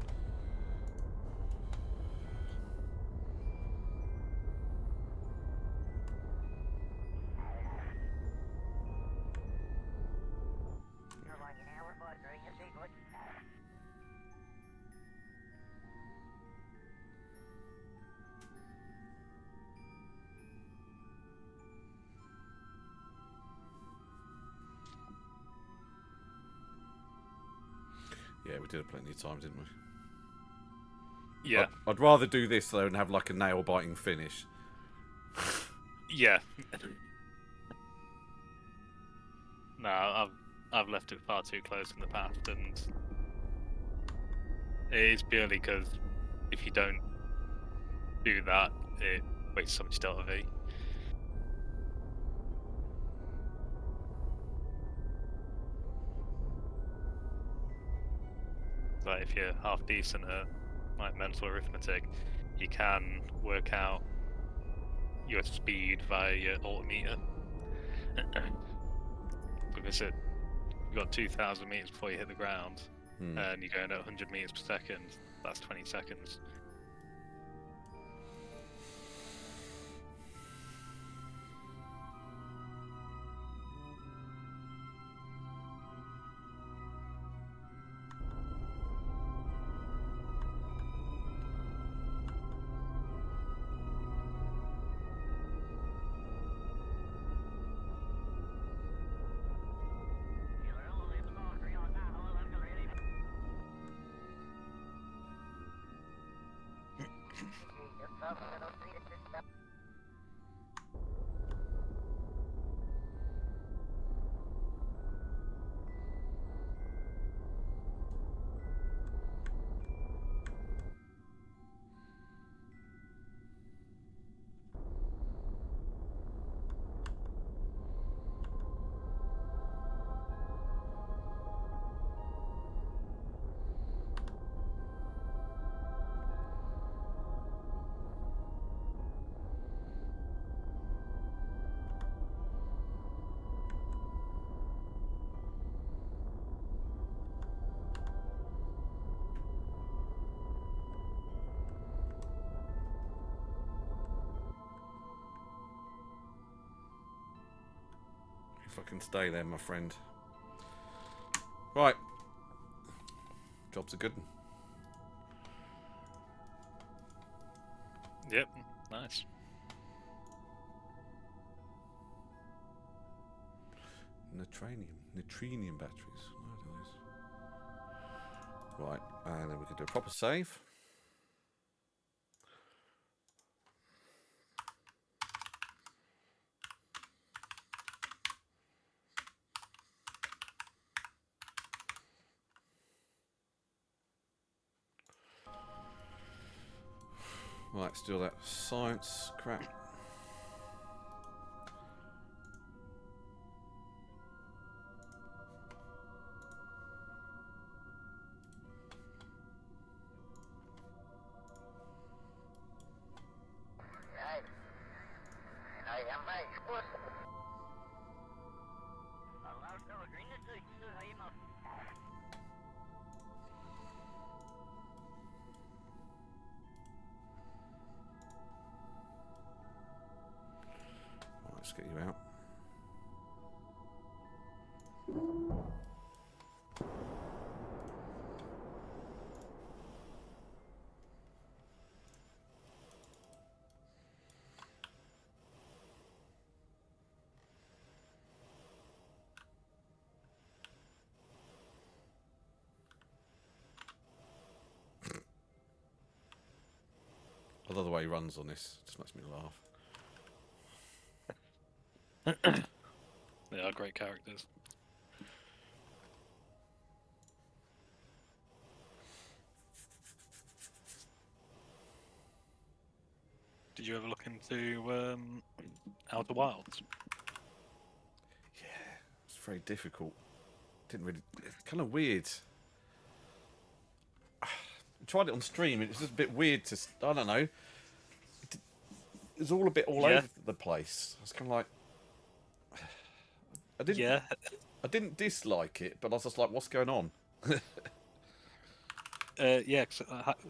Yeah, we did it plenty of times, didn't we? Yeah. I'd rather do this though and have like a nail-biting finish. Yeah. No, I've left it far too close in the past, and it is purely because if you don't do that, it wastes so much delta V. Like if you're half decent at like mental arithmetic, you can work out your speed via your altimeter. Because you've got 2,000 meters before you hit the ground, and you're going at 100 meters per second. That's 20 seconds. can stay there, my friend. Right. Job's a good one. Yep, nice. Neutrinium batteries. Right, and then we can do a proper save. Right, let's do all that science crap. Let's get you out. I love the way he runs on this. It just makes me laugh. They are great characters. Did you ever look into Outer Wilds? Yeah, it's very difficult. Didn't really. It's kind of weird. I tried it on stream. It's just a bit weird to. I don't know. It was all a bit all over the place. I was kind of like. I didn't. Yeah. I didn't dislike it, but I was just like, "What's going on?" Yeah.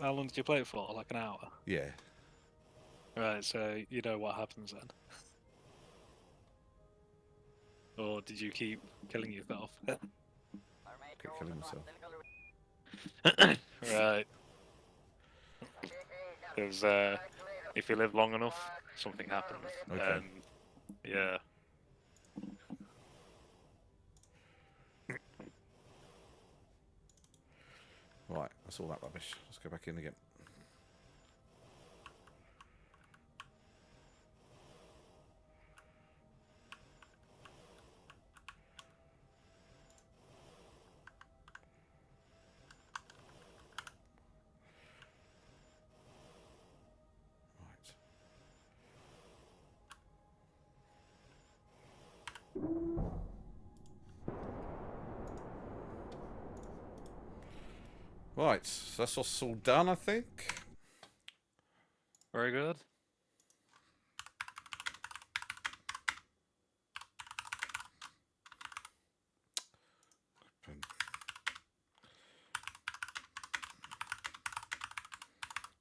How long did you play it for? Like an hour. Yeah. Right. So you know what happens then. Or did you keep killing yourself? Keep killing myself. Right. Because if you live long enough, something happens. Okay. And yeah. Right, that's all that rubbish. Let's go back in again. Right, so that's us all done, I think. Very good.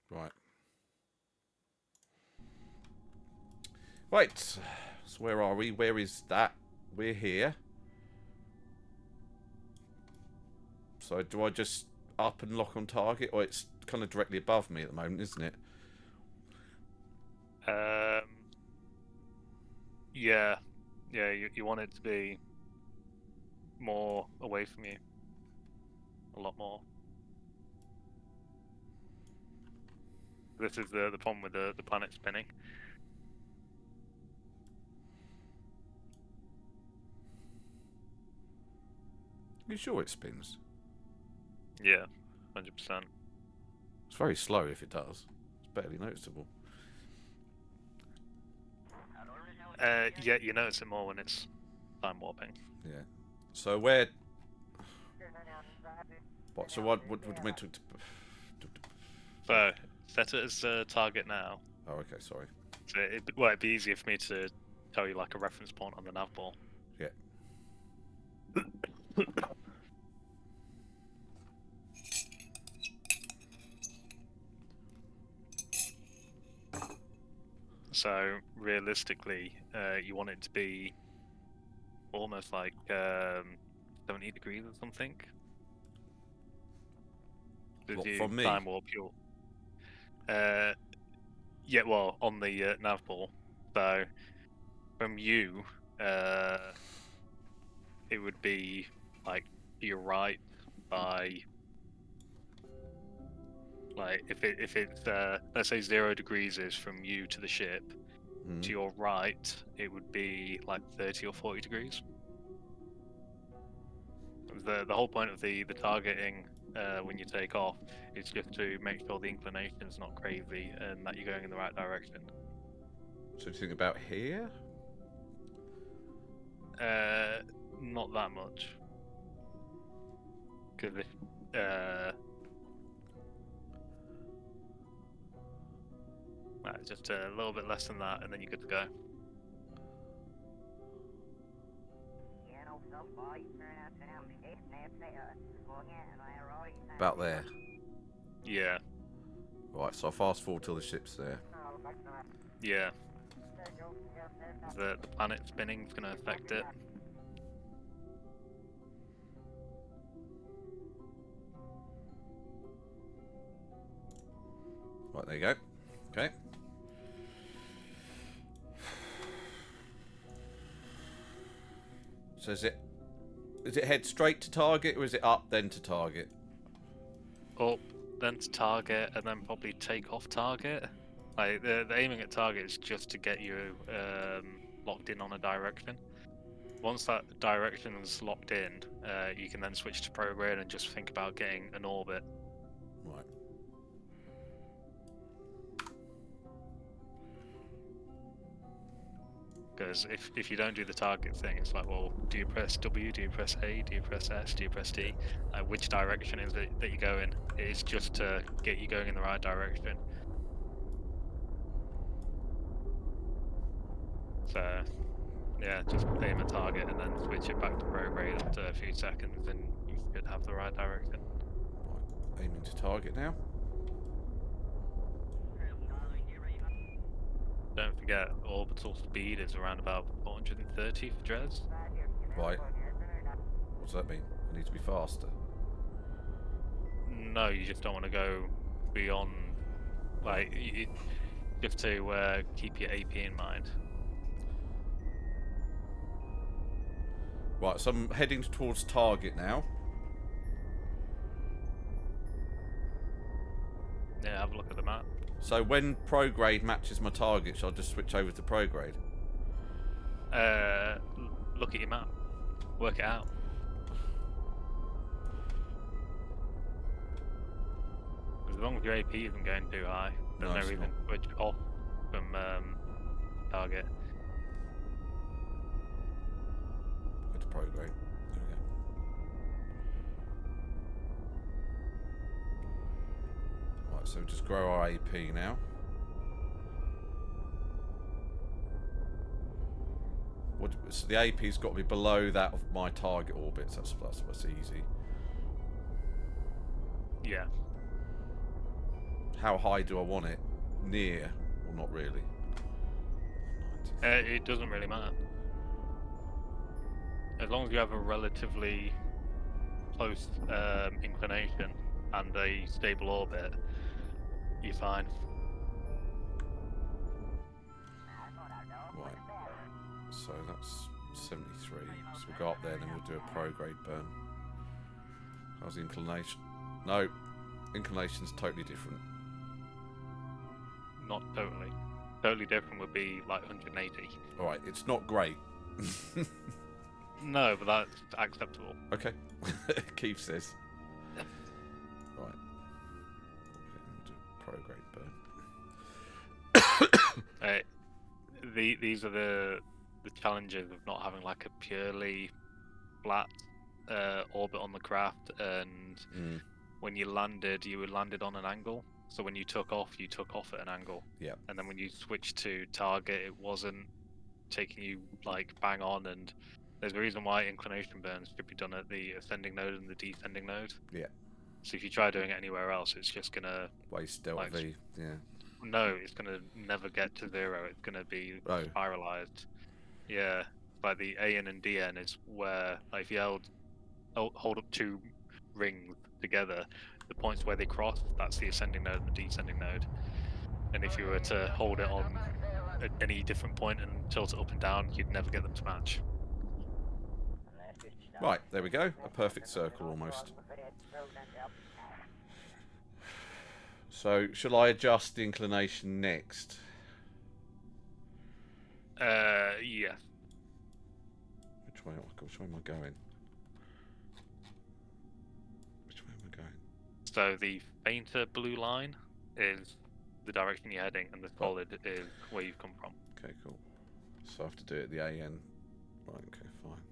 Right. Right, so where are we? Where is that? We're here. So do I just up and lock on target, or it's kind of directly above me at the moment, isn't it? Yeah. Yeah, you want it to be more away from you. A lot more. This is the problem with the planet spinning. You sure it spins? Yeah, 100%. It's very slow if it does. It's barely noticeable. Yeah, you notice it more when it's time warping. Yeah. So where? What? So what would we to? So set it as a target now. Oh, okay. Sorry. So it'd be easier for me to tell you like a reference point on the nav ball. Yeah. So realistically, you want it to be almost like 70 degrees or something. What, You from me? time warp your yeah, well, on the nav ball. So from you, it would be like to your right by like if it's let's say 0 degrees is from you to the ship. To your right, it would be like 30 or 40 degrees. The whole point of the targeting when you take off is just to make sure the inclination's not crazy and that you're going in the right direction. So you think about here? Not that much. Because if just a little bit less than that, and then you're good to go. About there. Yeah, Right, so I'll fast forward till the ship's there. yeah. The planet spinning is going to affect it. Right, there you go. Okay. So is it head straight to target, or is it up then to target? Up, then to target, and then probably take off target. Like the aiming at target is just to get you locked in on a direction. Once that direction's locked in, you can then switch to prograde and just think about getting an orbit. Right. Because if you don't do the target thing, it's like, well, do you press W, do you press A, do you press S, do you press D? Which direction is it that you go in? It's just to get you going in the right direction. So, yeah, just aim a target and then switch it back to prograde after a few seconds and you should have the right direction. Right. Aiming to target now. Don't forget, orbital speed is around about 430 for Dres. Right. What does that mean? I need to be faster. No, you just don't want to go beyond, like, you have to keep your AP in mind. Right, so I'm heading towards target now. Yeah, have a look at the map. So when prograde matches my target, shall I just switch over to prograde? Look at your map. Work it out. As long as your AP isn't going too high, there's No, no it's reason to switch off from target. Go to prograde. There we go. Right, so just grow our AP now. So the AP's got to be below that of my target orbits. That's easy. Yeah. How high do I want it? Near or not really? It doesn't really matter. As long as you have a relatively close inclination and a stable orbit, you're fine. Right. So that's 73. So we'll go up there and then we'll do a prograde burn. How's the inclination? No. Inclination's totally different. Not totally. Totally different would be like 180. Alright, it's not great. No, but that's acceptable. Okay. Keith says. Right. Okay, we'll do prograde burn. These are the challenges of not having like a purely flat orbit on the craft, and when you landed, you were landed on an angle. So when you took off at an angle. Yeah. And then when you switched to target, it wasn't taking you like bang on. And there's a reason why inclination burns should be done at the ascending node and the descending node. Yeah. So if you try doing it anywhere else, it's just gonna Waste delta like, V. Yeah. No, it's gonna never get to 0. It's gonna be spiralized. Yeah, like the AN and DN is where, like, if you hold up two rings together, the points where they cross, that's the ascending node and the descending node. And if you were to hold it on at any different point and tilt it up and down, you'd never get them to match. Right, there we go. A perfect circle almost. So, shall I adjust the inclination next? Yeah. Which way am I going? Which way am I going? So the fainter blue line is the direction you're heading, and the solid is where you've come from. Okay, cool. So I have to do it at the AN. Right, okay, fine.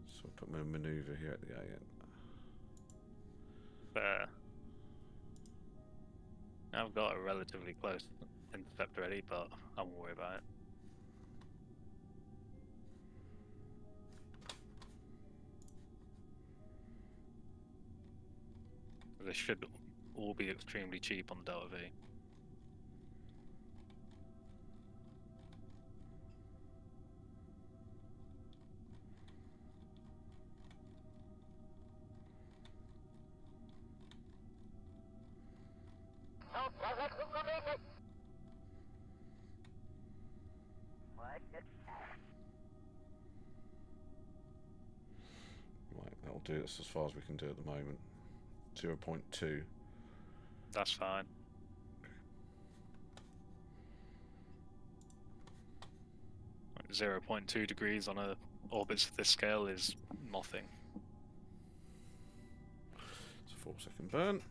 So I'll put my manoeuvre here at the AN. There. I've got a relatively close intercept already, but I won't worry about it. This should all be extremely cheap on the Delta V. Right, that'll do. That's as far as we can do at the moment. 0.2. That's fine. Like 0.2 degrees on a orbits of this scale is nothing. It's a 4-second burn.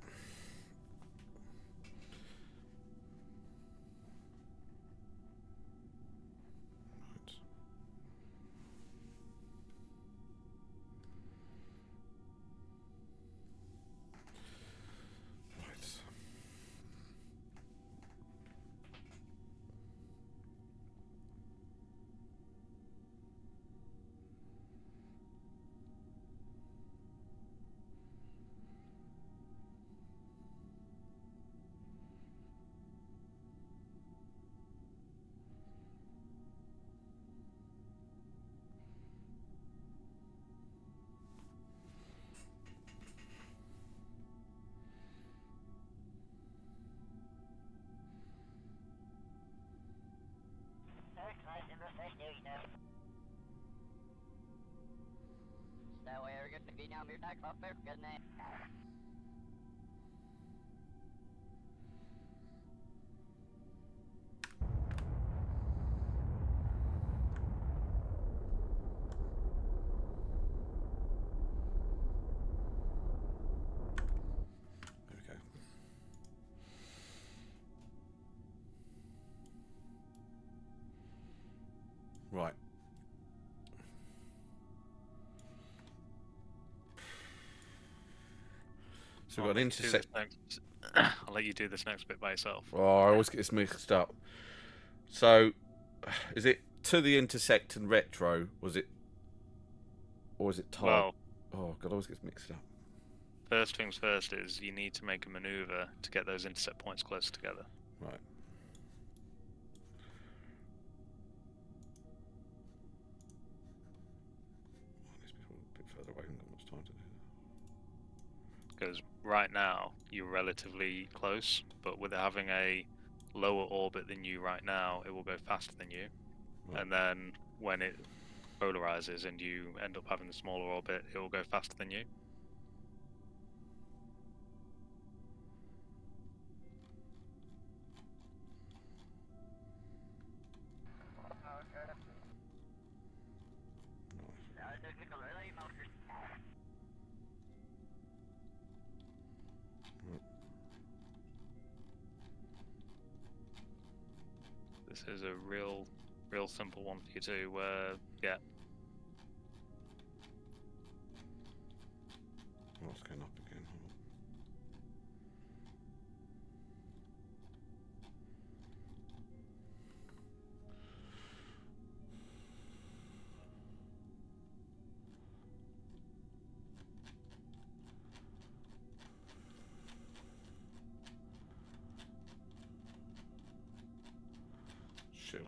Right. So we've got an intersect. I'll let you do this next bit by yourself. Oh, I always get this mixed up. So, is it to the intersect and retro? Was it, or was it target? Well, Oh god, I always gets mixed up. First things first is you need to make a maneuver to get those intercept points closer together. Right. These people are a bit further away. Haven't got much time to do that. Because right now you're relatively close, but with it having a lower orbit than you right now, it will go faster than you. Right. And then when it polarizes and you end up having a smaller orbit, it will go faster than you. This is a real simple one for you to get. What's going up again? Shit.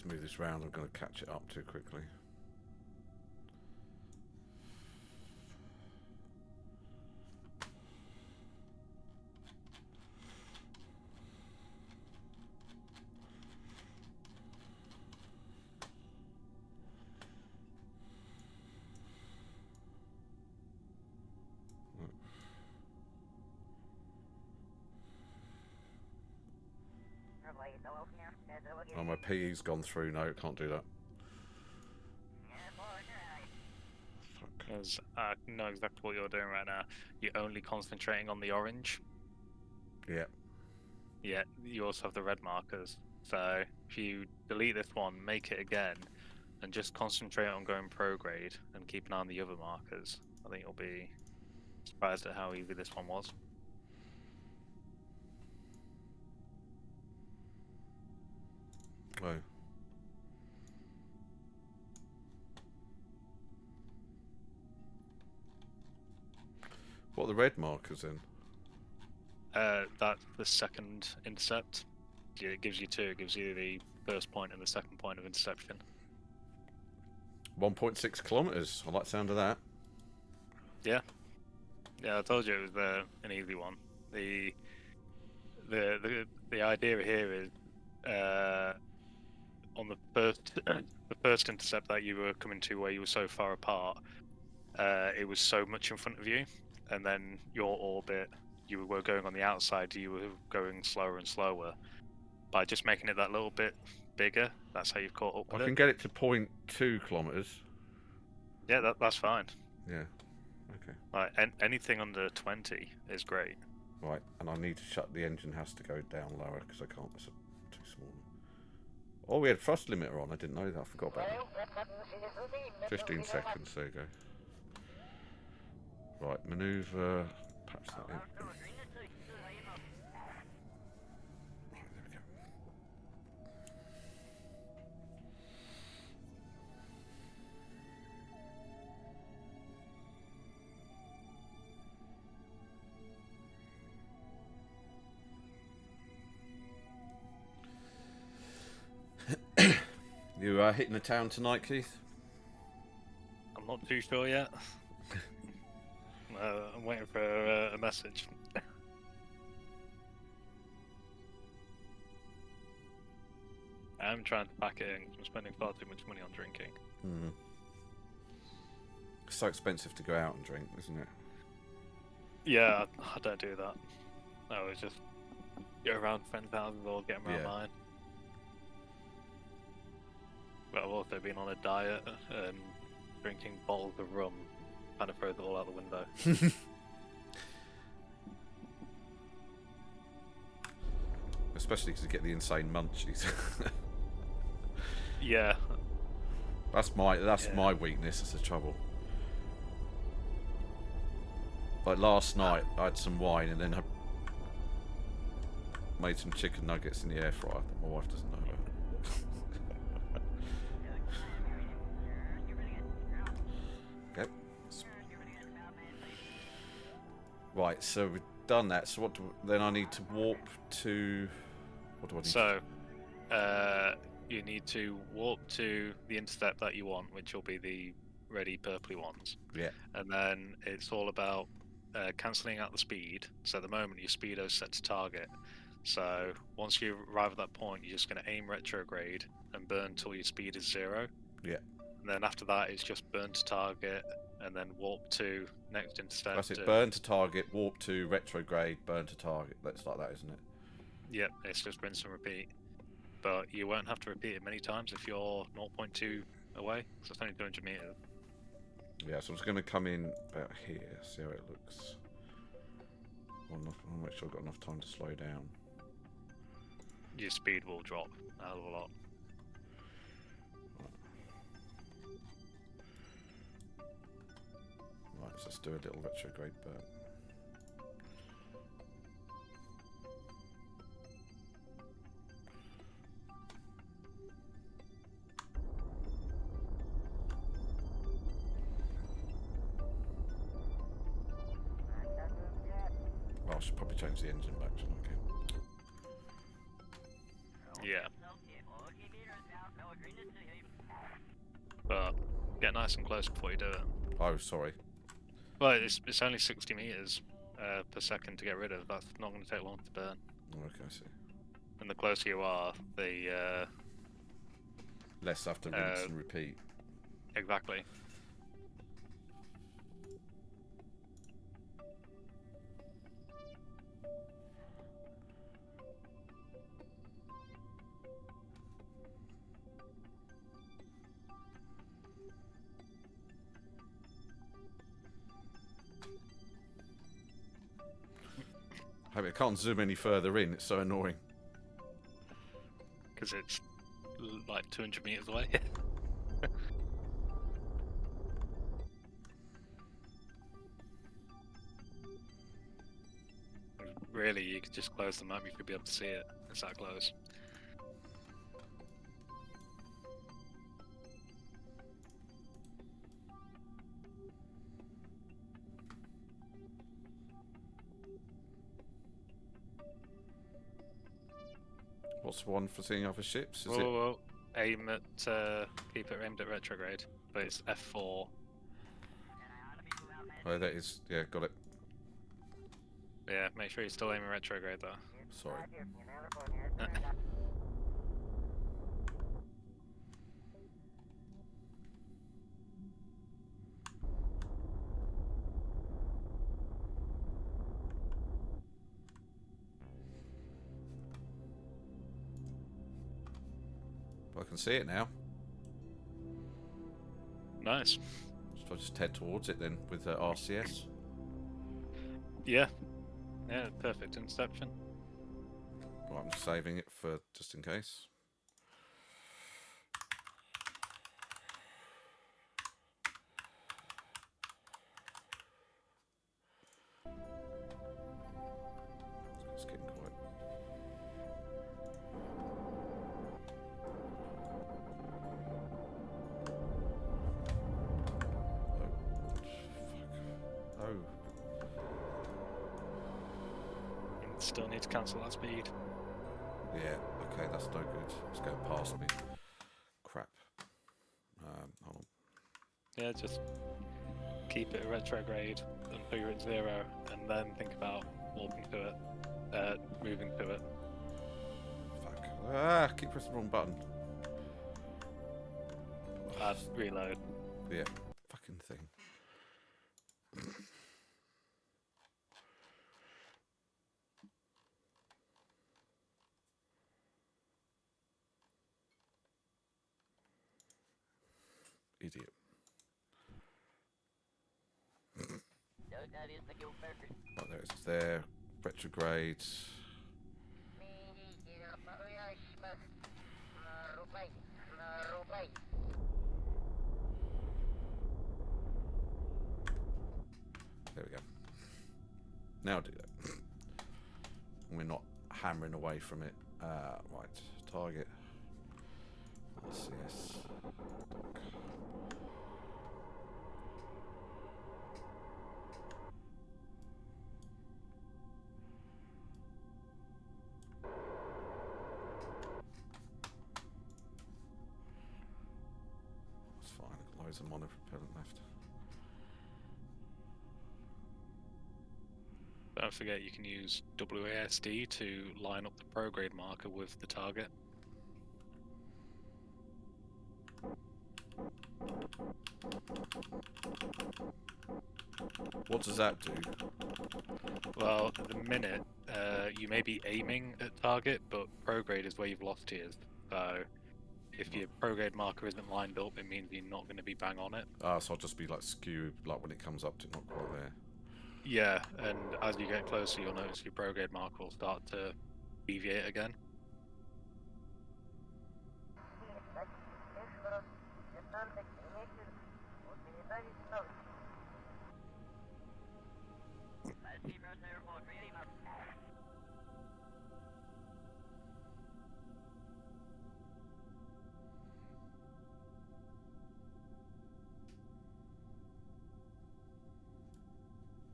to move this round. I'm going to catch it up too quickly. Oh, my PE's gone through. No, can't do that. Because I know exactly what you're doing right now. You're only concentrating on the orange. Yeah. Yeah, you also have the red markers. So if you delete this one, make it again, and just concentrate on going prograde and keep an eye on the other markers, I think you'll be surprised at how easy this one was. Oh. What are the red markers then? That's the second intercept. Yeah, it gives you two. It gives you the first point and the second point of interception. 1.6 kilometers. I like the sound of that. Yeah. Yeah, I told you it was an easy one. The idea here is on the first the first intercept that you were coming to where you were so far apart, it was so much in front of you, and then your orbit, you were going on the outside, you were going slower and slower. By just making it that little bit bigger, that's how you've caught up with I it. can get it to 0.2 kilometers. Yeah, that's fine. Yeah. Okay. Like anything under 20 is great. Right, and I need to shut the engine. Has to go down lower because I can't. It's too small. Oh, we had thrust limiter on. I didn't know that. I forgot about that. 15 seconds. There you go. Right, manoeuvre. Patch that in. Right, there we go. You hitting the town tonight, Keith? I'm not too sure yet. I'm waiting for a message. I'm trying to pack it in 'cause I'm spending far too much money on drinking. Mm. It's so expensive to go out and drink, isn't it? Yeah, I don't do that. I always just go around friends' houses or get them around Yeah. mine. But I've also been on a diet and drinking bottles of rum kind of throws it all out the window. Especially because you get the insane munchies. Yeah. That's my weakness. That's the trouble. Like last night, I had some wine and then I made some chicken nuggets in the air fryer. My wife doesn't know about it. Okay. Right, so we've done that. So then I need to warp to. What do I need? So, you need to warp to the intercept that you want, which will be the ready purpley ones. Yeah. And then it's all about cancelling out the speed. So at the moment your speedo is set to target. So once you arrive at that point, you're just going to aim retrograde and burn until your speed is 0. Yeah. And then after that, it's just burn to target and then warp to next intercept. That's it. Burn to target, warp to retrograde, burn to target. That's like that, isn't it? Yep, it's just rinse and repeat. But you won't have to repeat it many times if you're 0.2 away, because it's only 200 meters. Yeah, so I'm just going to come in about here, see how it looks. I'll make sure I've got enough time to slow down. Your speed will drop a hell of a lot. Right, so let's do a little retrograde burn. Oh, I should probably change the engine back to like it. Yeah. but get nice and close before you do it. Oh, sorry. Well, it's only 60 meters per second to get rid of. That's not going to take long to burn. Okay, I see. And the closer you are, the Less have to rinse and repeat. exactly. I can't zoom any further in. It's so annoying. Because it's like 200 meters away. Really, you could just close the map, you could be able to see it. It's that close. What's one for seeing other ships? Is Whoa, it? whoa, whoa. Aim at, keep it aimed at retrograde, but it's F4. Oh, that is. Yeah, got it. Yeah, make sure you're still aiming retrograde though. Sorry. I can see it now. Nice. So I'll just head towards it then with RCS. Yeah. Yeah, perfect interception. Right, I'm saving it for just in case. It's getting quite. Oh, fuck. You still need to cancel that speed. Yeah, okay, that's no good. It's going past me. Crap. Hold on. Yeah, just keep it at retrograde until you're at 0, and then think about walking to it, moving to it. Fuck. Ah, keep pressing the wrong button. Reload. Yeah, fucking thing. Idiot. Oh, there it is. There. Retrograde. There we go. Now do that. We're not hammering away from it. Right. Target. RCS. Dock. It's fine. I've got loads of monopropellant left. Don't forget you can use WASD to line up the prograde marker with the target. What does that do? Well, at the minute, you may be aiming at target, but prograde is where you've lost tiers. So if your prograde marker isn't lined up, it means you're not going to be bang on it. So I'll just be like skewed, like when it comes up to not quite there. Yeah, and as you get closer, you'll notice your prograde marker will start to deviate again.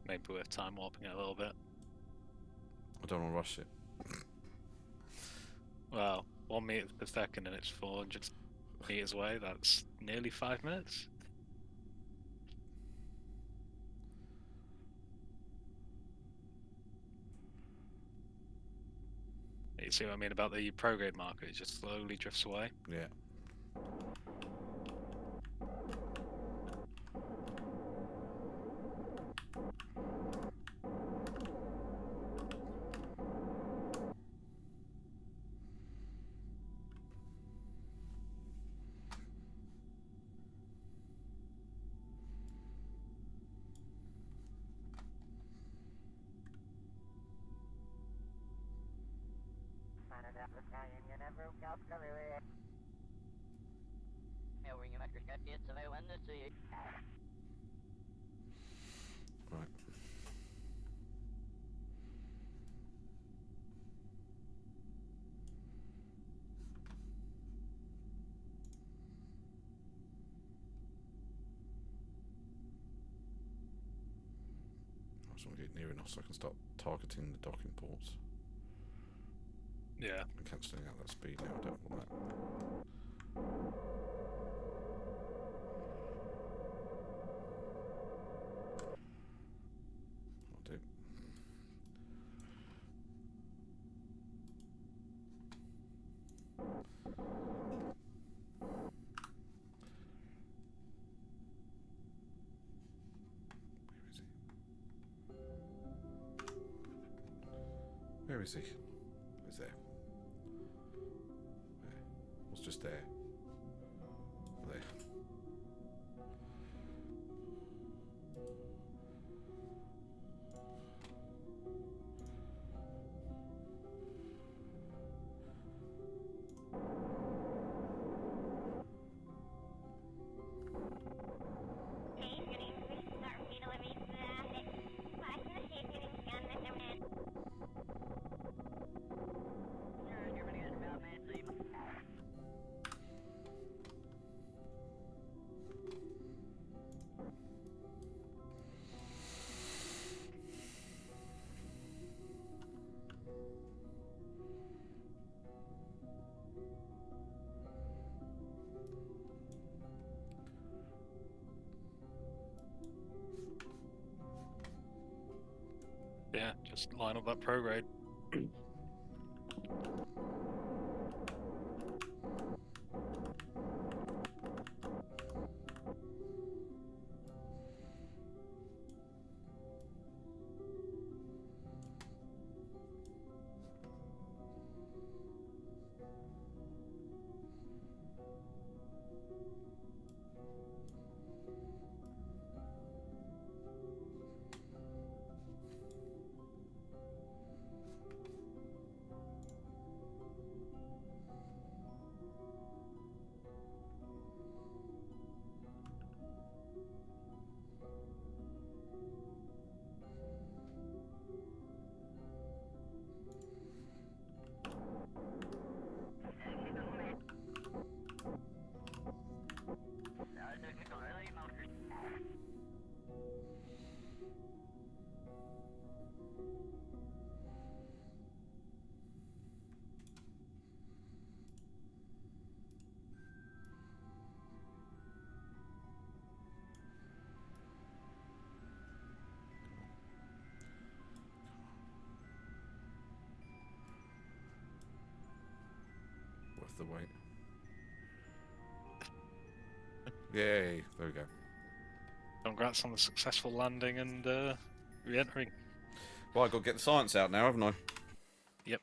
Maybe worth time warping it a little bit. I don't want to rush it. Well, 1 meter per second and it's 400. meters away. That's nearly 5 minutes. You see what I mean about the prograde marker? It just slowly drifts away. Yeah. Right. I just want to get near enough so I can start targeting the docking ports. Yeah. I'm cancelling out that speed now. I don't want that. I'll do. Where is he? Where's there? Where? What's just there? There. Yeah, just line up that prograde. Worth the wait. Yay! There we go. Congrats on the successful landing and re-entering. Well, I've got to get the science out now, haven't I? Yep.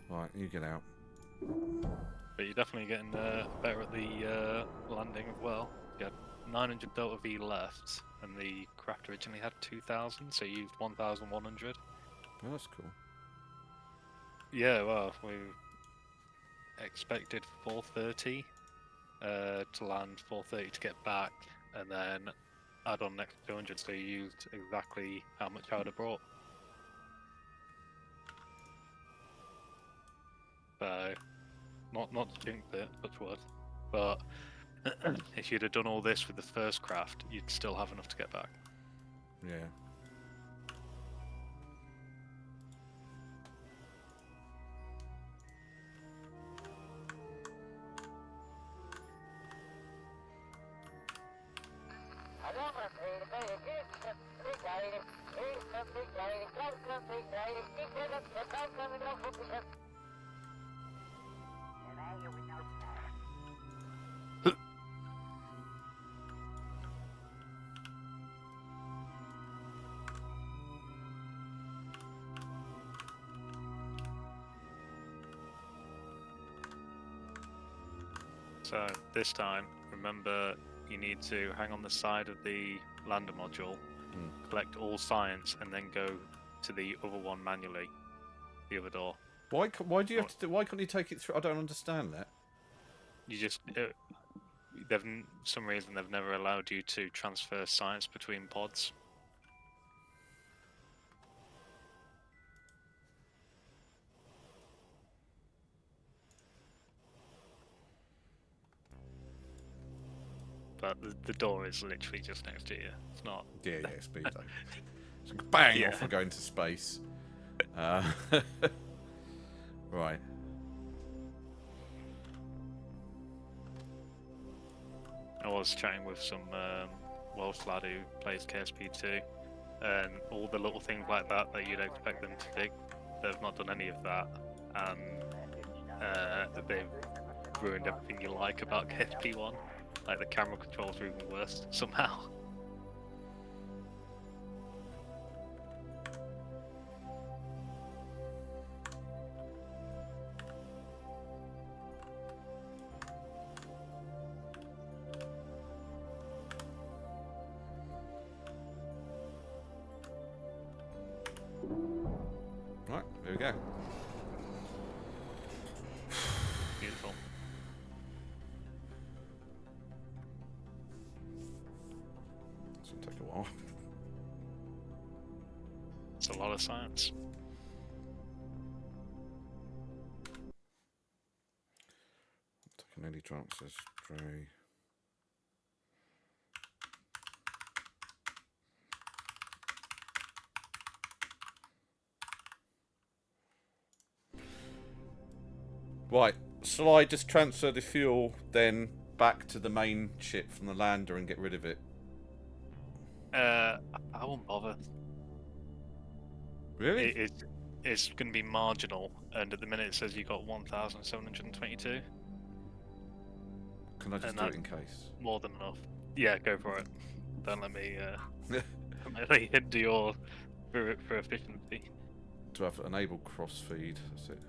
Right, you get out. But you're definitely getting better at the landing as well. You had 900 Delta V left, and the craft originally had 2,000, so you used 1,100. Oh, that's cool. Yeah, well, we expected 430 to land, 430 to get back, and then add on next 200, so you used exactly how much I would have brought. So, not to jinx it, touch wood, but If you'd have done all this with the first craft, you'd still have enough to get back. Yeah. So this time, remember, you need to hang on the side of the lander module, collect all science, and then go to the other one manually, the other door. Why do you have to? Why can't you take it through? I don't understand that. You just some reason they've never allowed you to transfer science between pods. But the door is literally just next to you. It's not. Yeah, speedo. Just bang Yeah. off and go into space. Right. I was chatting with some Welsh lad who plays KSP2, and all the little things like that you'd expect them to do, they've not done any of that, and they've ruined everything you like about KSP1. Like the camera controls are even worse somehow. Right, here we go. Beautiful. This will take a while. It's a lot of science. Taking any chances, Dre. Right, shall I just transfer the fuel then back to the main ship from the lander and get rid of it? I won't bother. Really? It's going to be marginal, and at the minute it says you got 1,722. Can I just and do that- it in case? More than enough. Yeah, go for it. Don't let me hinder your for efficiency. To have enable cross feed, that's it.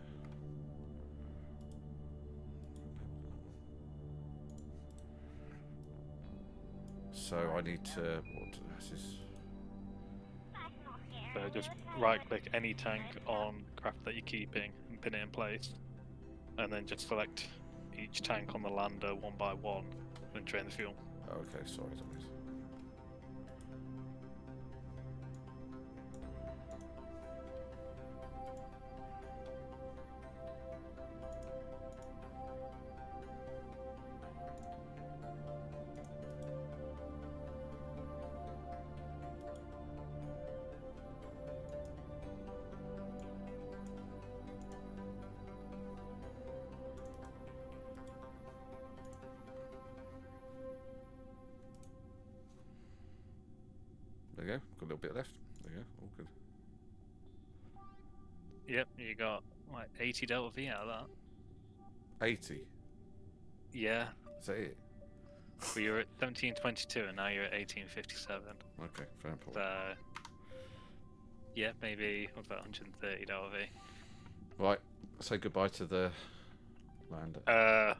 So I need to this is So just right click any tank on craft that you're keeping and pin it in place, and then just select each tank on the lander one by one and drain the fuel. okay, sorry, Thomas. There you go, got a little bit left. There you go, all good. Yep, you got like 80 Delta V out of that. 80? Yeah, Is that it? but you're at 1722 and now you're at 1857. Okay, fair point. So yeah, maybe what's that, 130 Delta V. Right, say goodbye to the lander.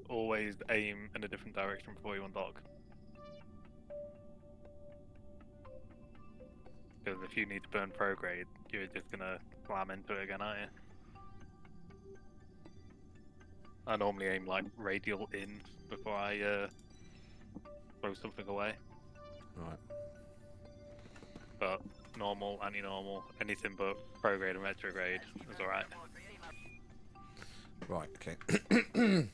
Always aim in a different direction before you undock. Because if you need to burn prograde, you're just gonna slam into it again, aren't you? I normally aim like radial in before I throw something away. Right. But normal, anti-normal, anything but prograde and retrograde is alright. Right, okay.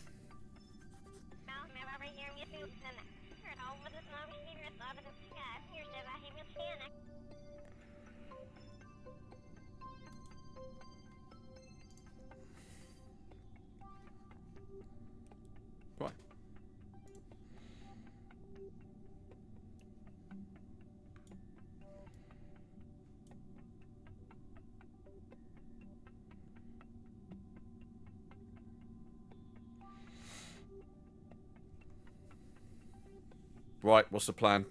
Right, what's the plan?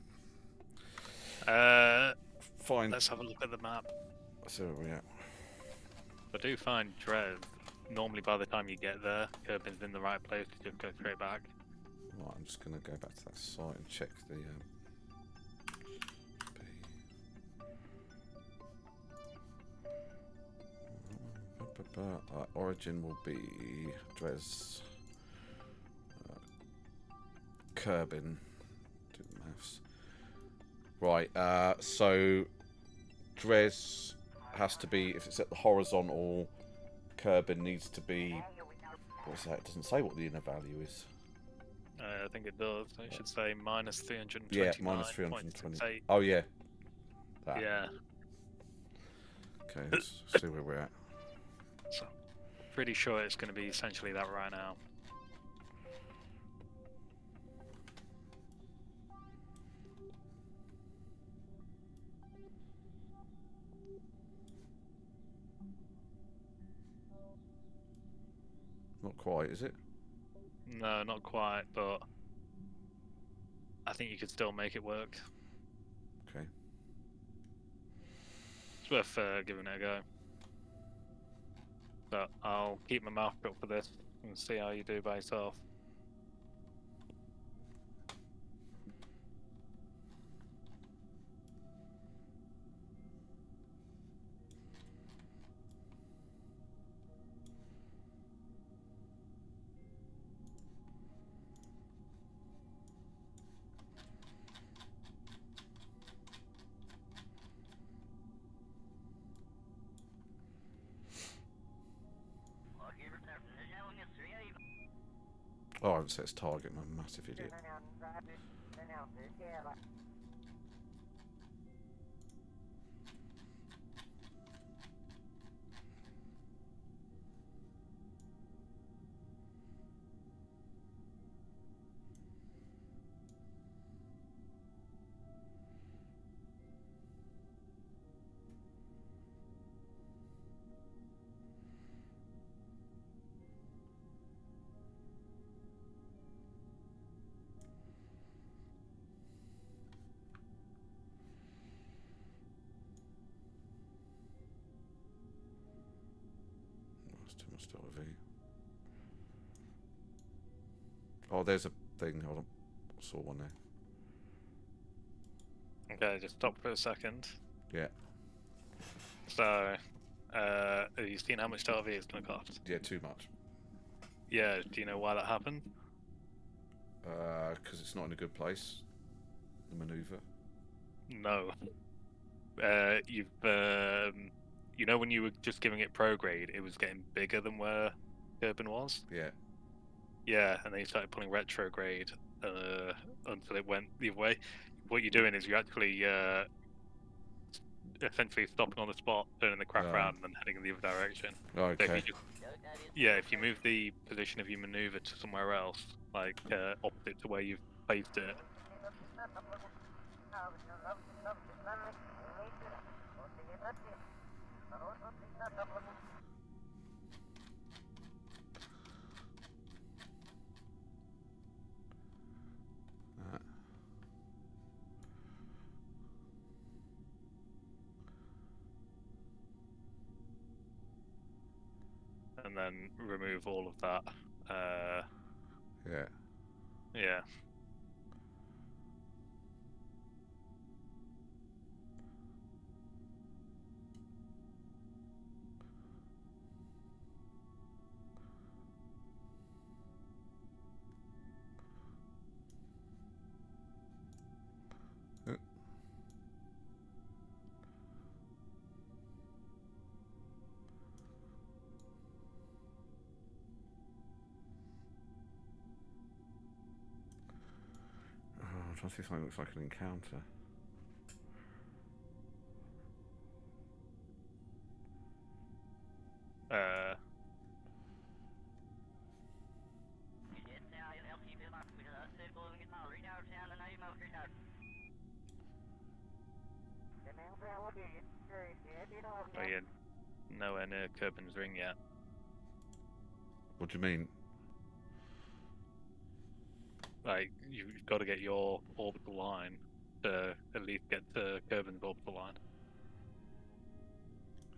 Fine. Let's have a look at the map. Let's see where we're at. I do find Dres. Normally, by the time you get there, Kerbin's in the right place to just go straight back. Right, I'm just going to go back to that site and check the... origin will be Dres, Kerbin. Do the maths. Right. So Dres has to be, if it's at the horizontal. Kerbin needs to be. What's that? It doesn't say what the inner value is. I think it does. It should say minus 329. Yeah, minus 320. 0.68. Oh yeah. That. Yeah. Okay, let's see where we're at. So, pretty sure it's going to be essentially that right now. Not quite, is it? No, not quite, but I think you could still make it work. Okay. It's worth giving it a go. But I'll keep my mouth shut for this and see how you do by yourself. Oh, I haven't set its target. I'm a massive idiot. That's too much delta V. Oh, there's a thing. Hold on. I saw one there. Okay, just stop for a second. Yeah. So, have you seen how much Delta V is going to cost? Yeah, too much. Yeah, do you know why that happened? Because it's not in a good place. The maneuver. No. You know when you were just giving it prograde, it was getting bigger than where Kerbin was? Yeah. Yeah, and then you started pulling retrograde until it went the other way. What you're doing is you're actually essentially stopping on the spot, turning the craft around, and then heading in the other direction. Okay. So if you move the position of your maneuver to somewhere else, like opposite to where you've placed it. And then remove all of that. Yeah. Yeah. I'm trying to see if something looks like an encounter. Oh, yeah. Nowhere near Kerbin's ring yet. What do you mean? Like you've got to get your orbital line to at least get to Kerbin's orbital line.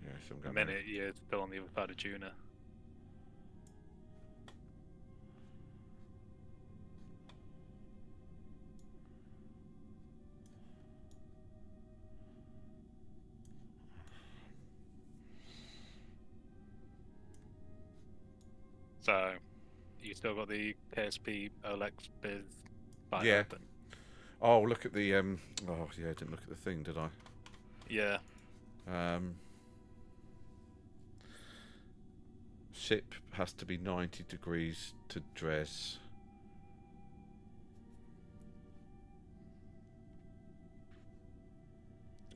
Yeah, so I'm The going minute you're still on the other side of Juna. So you still got the KSP OLEX biz site Yeah. open. Oh, look at the Oh, yeah, I didn't look at the thing, did I? Yeah. Ship has to be 90 degrees to Dres.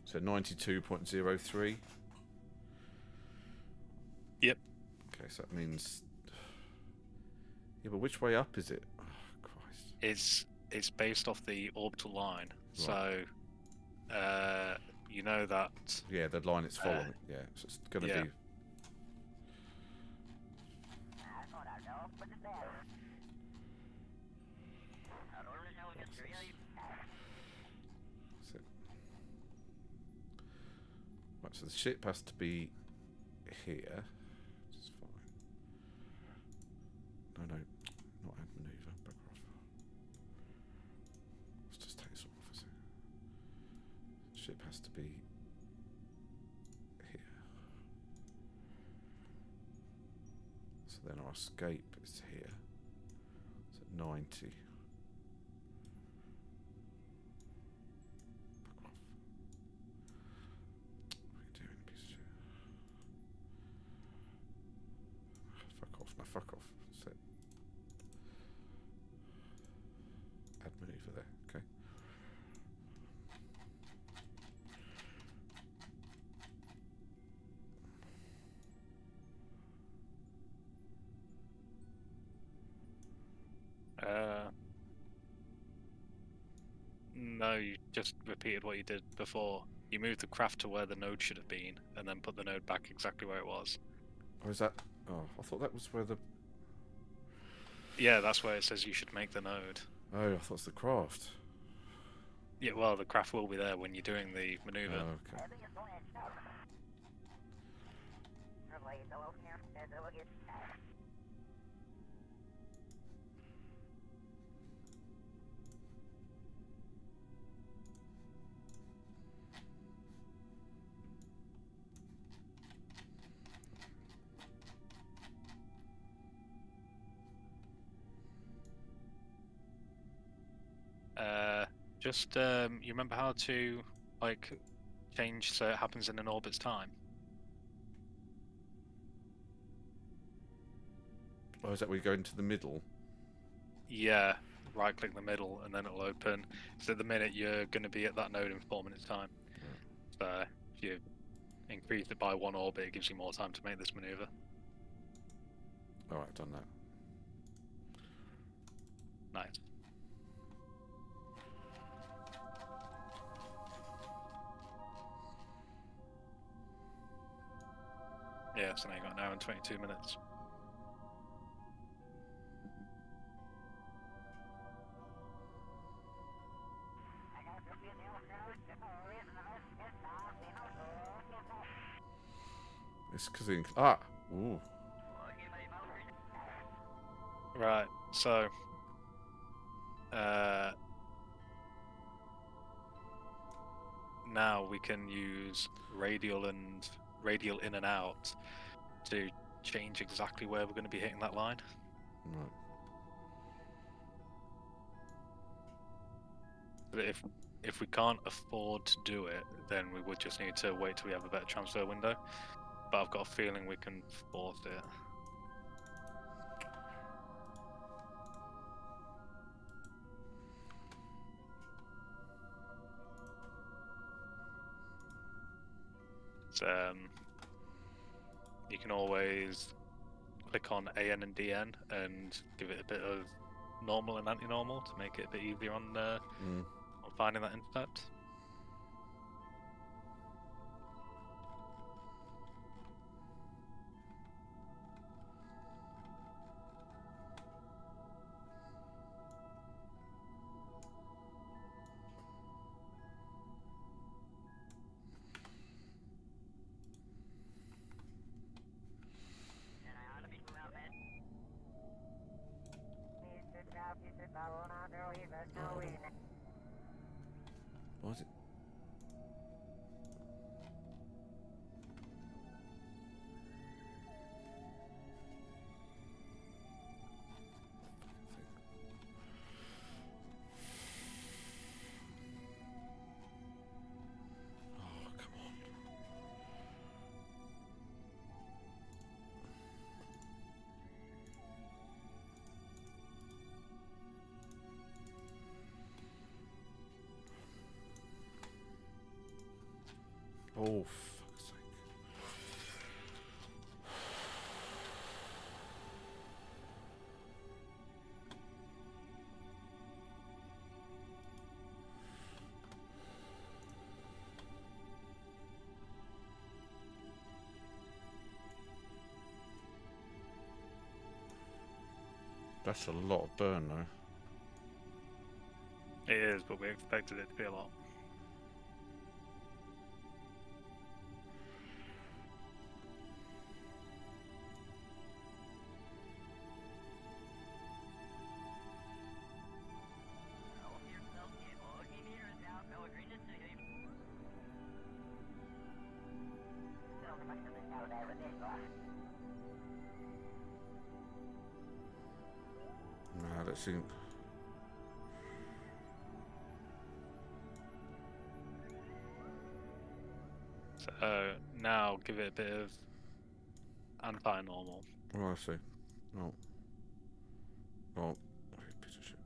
So 92.03. Yep. Okay, so that means. Yeah, but which way up is it? Oh, Christ. It's based off the orbital line. Right. So you know that. Yeah, the line it's following. Yeah, so it's going to yeah. be. Right, so the ship has to be here. Which is fine. No, not add maneuver. Back off. Let's just take this off a second. The ship has to be here. So then our escape is here. It's at 90. Fuck off. Set. Add maneuver there, okay. No, you just repeated what you did before. You moved the craft to where the node should have been, and then put the node back exactly where it was. Oh, is that? Oh, I thought that was where the. Yeah, that's where it says you should make the node. Oh, I thought it was the craft. Yeah, well, the craft will be there when you're doing the maneuver. Oh, okay. You remember how to like change so it happens in an orbit's time? Oh, is that where you go into the middle? Yeah, right click the middle and then it'll open. So at the minute you're going to be at that node in 4 minutes time. So if you increase it by 1 orbit, it gives you more time to make this maneuver. Alright, I've done that. Nice. Yeah, so now you've got an hour and 22 minutes. It's because ooh. Right, so now we can use radial in and out to change exactly where we're going to be hitting that line. Right. But if we can't afford to do it, then we would just need to wait till we have a better transfer window. But I've got a feeling we can force it. You can always click on AN and DN and give it a bit of normal and anti-normal to make it a bit easier on finding that intercept. Oh, fuck's sake. That's a lot of burn, though. It is, but we expected it to be a lot. Nah, let's see. So now give it a bit of anti-normal. Oh, I see. Oh. Oh. Piece of shit.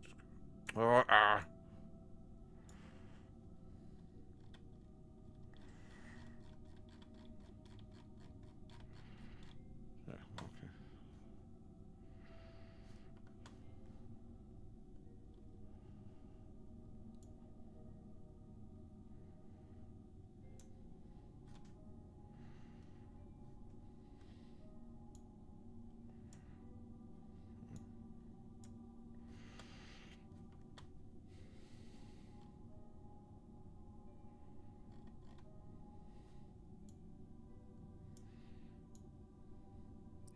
Oh, ah! Yeah, okay.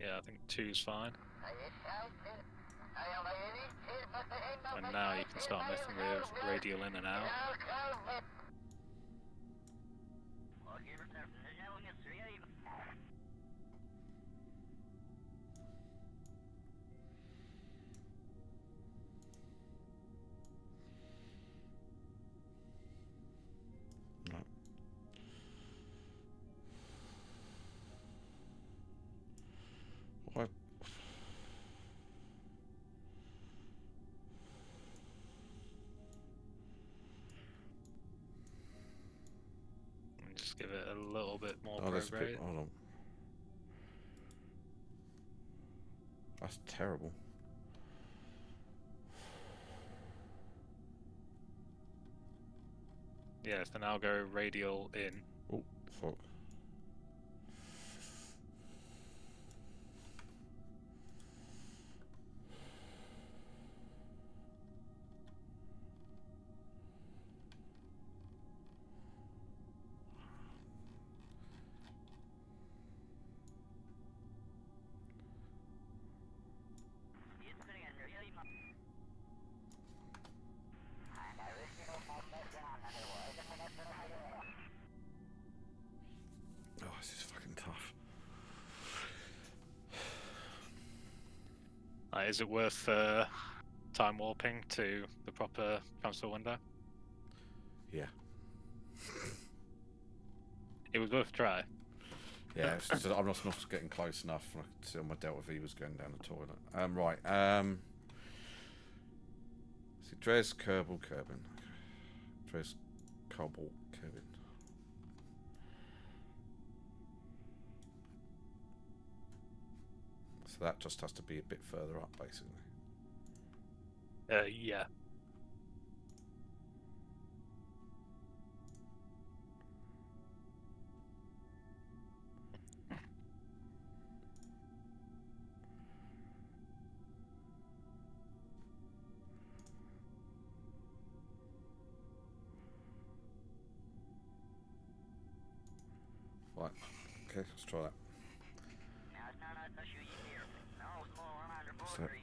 Yeah, I think 2's fine. And now you can start messing with radial in and out. No. What? And just give it a little bit more Oh, that's a bit. prograde. Hold on. That's terrible. Yeah, so now go radial in. Oh, fuck. Oh, this is fucking tough. Is it worth time warping to the proper transfer window? Yeah. It was worth a try. Yeah, it's just, I'm not getting close enough. I could see my Delta V was going down the toilet. Right. See, Dres, Kerbal, Kerbin. Dres, Kerbal, Kerbin. So that just has to be a bit further up, basically. Yeah. Right. Okay, let's try that. So, maybe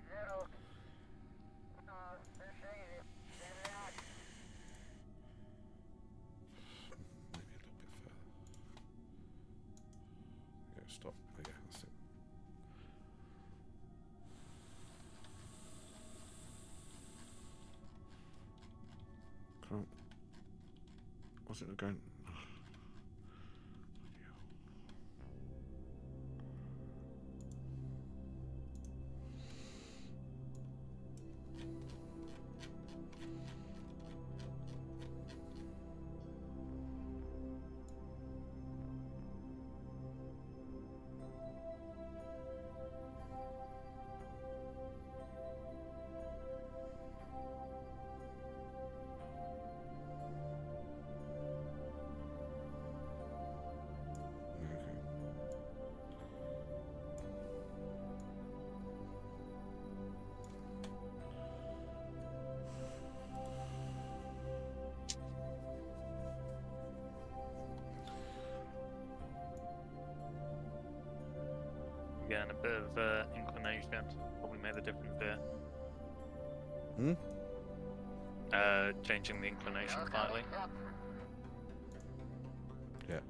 a little bit further. Yeah, stop. Oh, yeah, that's it. Can't. What's it going? getting a bit of inclination. Probably make the difference there. Hmm? Changing the inclination slightly. Yeah.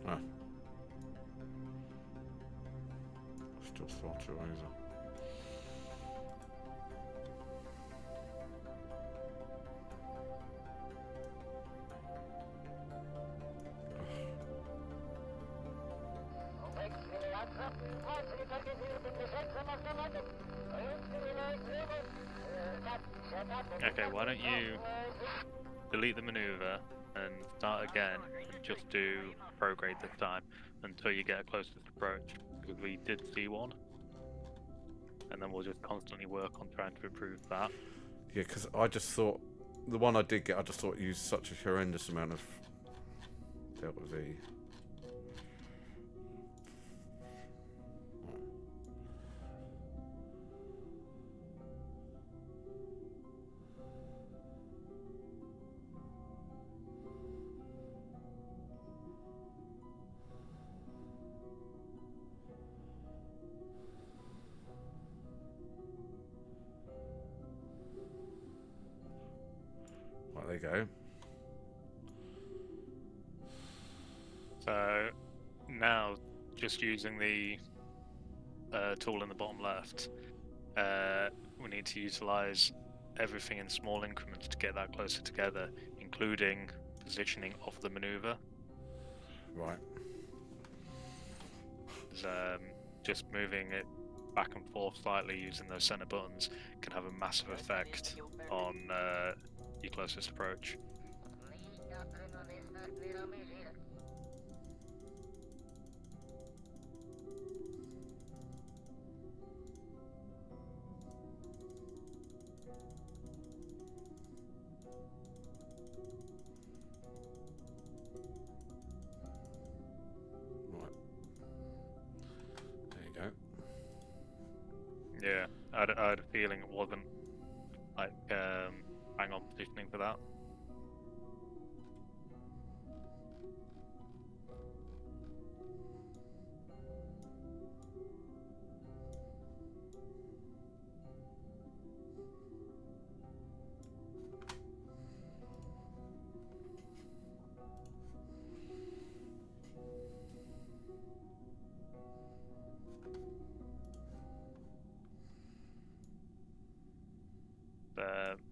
Ah. Still far too easy. Okay, why don't you delete the maneuver and start again and just do prograde this time until you get a closest approach, because we did see one, and then we'll just constantly work on trying to improve that. Yeah, because I just thought the one I did get, I just thought it used such a horrendous amount of Delta V. Right, there you go. So now, just using the tool in the bottom left, we need to utilize everything in small increments to get that closer together, including positioning of the maneuver. Right. Just moving it back and forth slightly using those center buttons can have a massive effect on your closest approach. Right. There you go. Yeah, I had a feeling it wasn't like bang on positioning for that.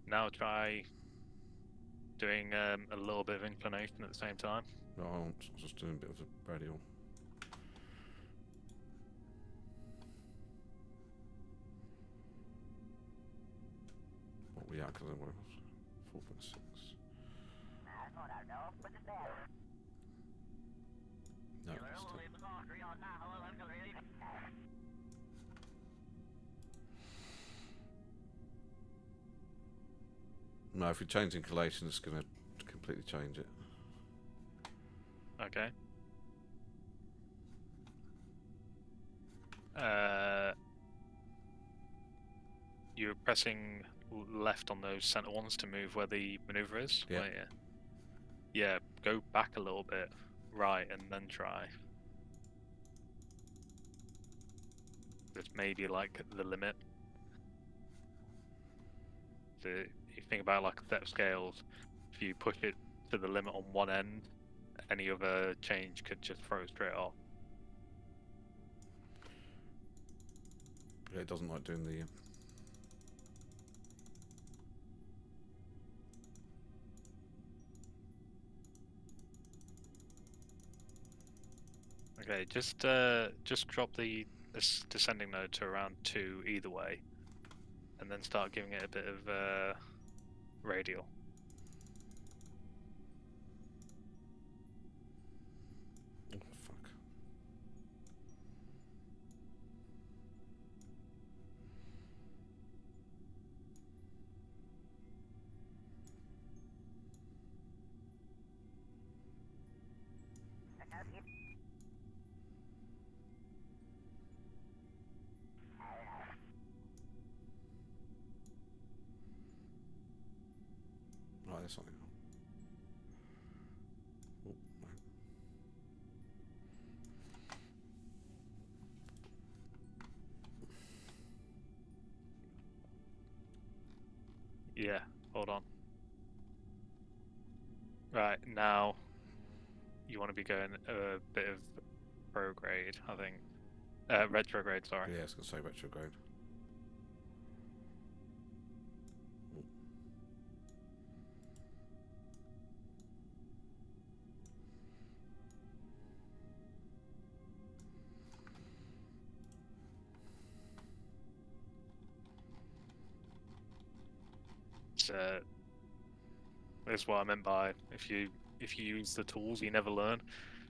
Now try doing a little bit of inclination at the same time. No, I'm just doing a bit of a radial. What we at? Because I was 4.6. No, it's still. No, if we change inclination, it's going to completely change it. Okay. You're pressing left on those center ones to move where the maneuver is. Yeah. Right, yeah. Go back a little bit, right, and then try. This may be like the limit. If you think about like depth scales, if you push it to the limit on one end, any other change could just throw straight off. Yeah, it doesn't like doing the. Okay, just drop the descending node to around 2 either way, and then start giving it a bit of radial. Oh, fuck. Right, there's something. Oh, no. Yeah, hold on. Right, now you want to be going a bit of prograde, I think. Retrograde, sorry. Yeah, it's gonna say retrograde. That's what I meant by if you use the tools, you never learn,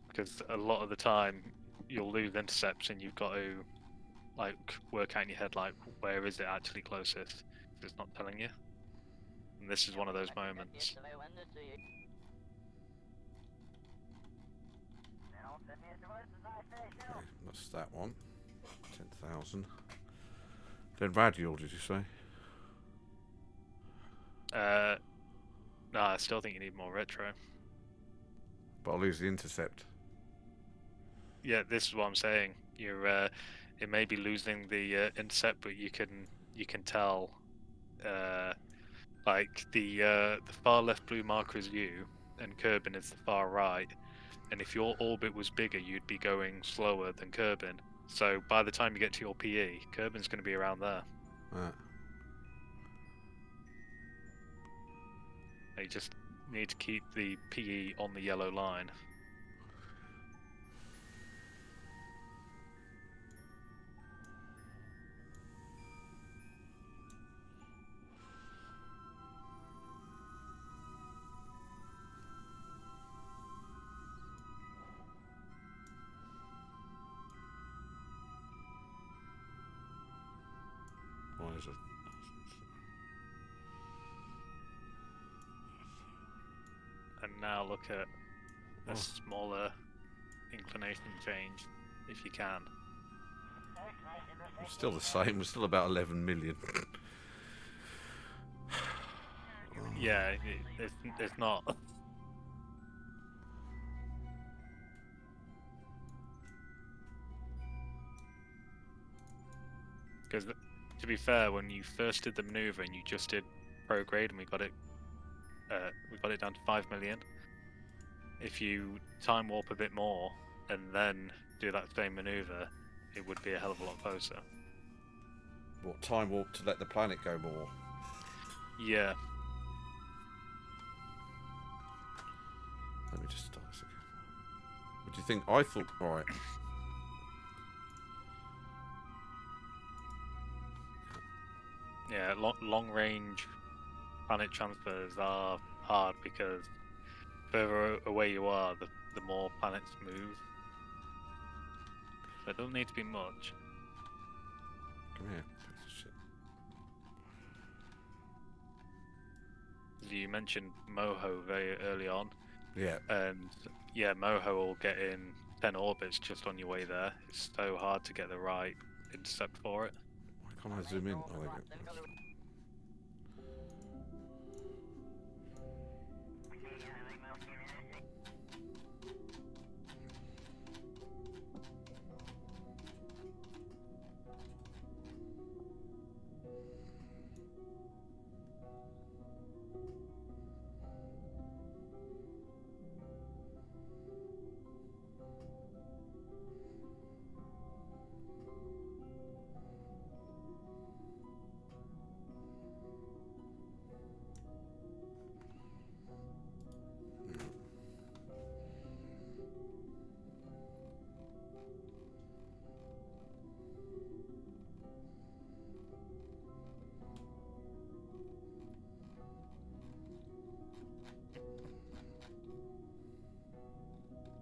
because a lot of the time you'll lose intercepts and you've got to like work out in your head like where is it actually closest. It's not telling you, and this is one of those moments. Okay, that's that one. 10,000. Then radial, did you say? No, I still think you need more retro. But I'll lose the intercept. Yeah, this is what I'm saying. You're it may be losing the intercept, but you can tell like the far left blue marker is you, and Kerbin is the far right. And if your orbit was bigger, you'd be going slower than Kerbin. So by the time you get to your PE, Kerbin's going to be around there. You just need to keep the PE on the yellow line. Why is it? And now look at a smaller inclination change, if you can. It's still the same. We're still about 11 million. Yeah, it's not. Because to be fair, when you first did the maneuver and you just did prograde and we got it down to 5 million. If you time warp a bit more and then do that same maneuver, it would be a hell of a lot closer. What, time warp to let the planet go more? Yeah. Let me just start this again. What do you think? I thought. Alright. Yeah, long range planet transfers are hard because further away you are, the more planets move. So it doesn't need to be much. Come here. Shit. You mentioned Moho very early on, Yeah. and yeah, Moho will get in 10 orbits just on your way there. It's so hard to get the right intercept for it. Why can't I zoom in? Oh, there you go.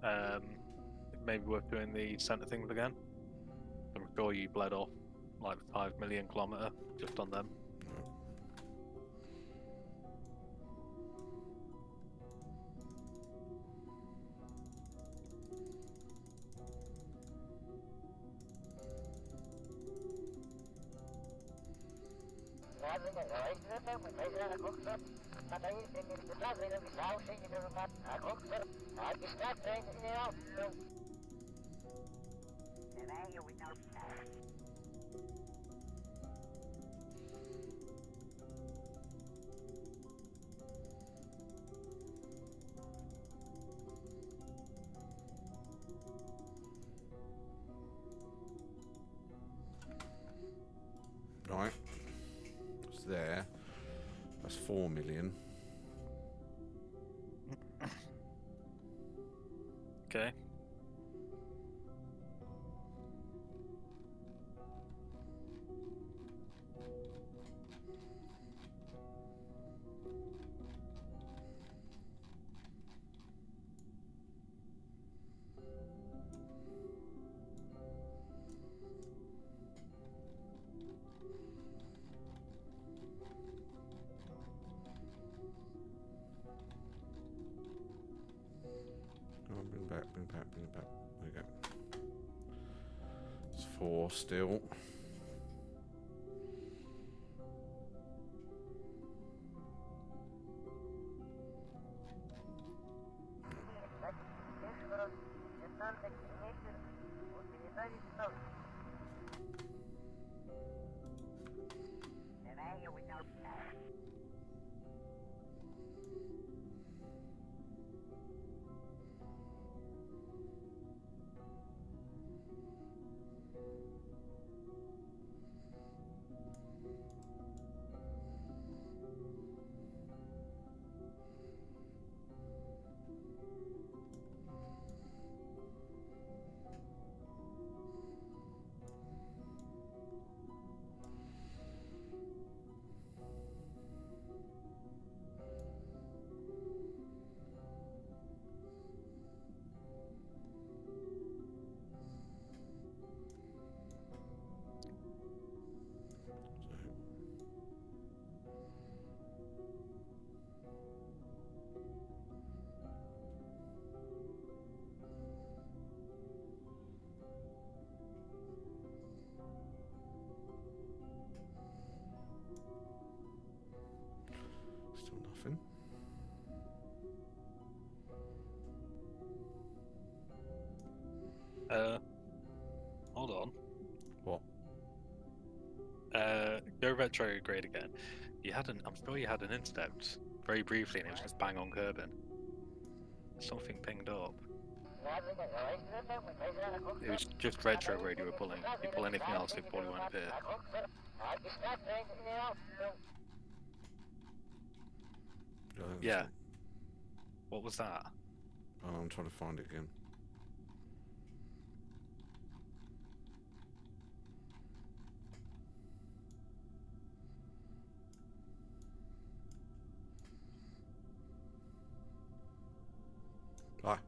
It may be worth doing the centre things again. I'm sure you bled off like 5 million kilometre just on them. Right. It's there. That's 4 million. Okay. Oh, bring it back. There we go. It's 4 still. Still nothing. Hold on. What? Go retrograde again. I'm sure you had an intercept very briefly, and it was just bang on Kerbin. Something pinged up. It was just retrograde you were pulling. If you pull anything else, it probably won't appear. Yeah. What was that? Oh, I'm trying to find it again. Ah.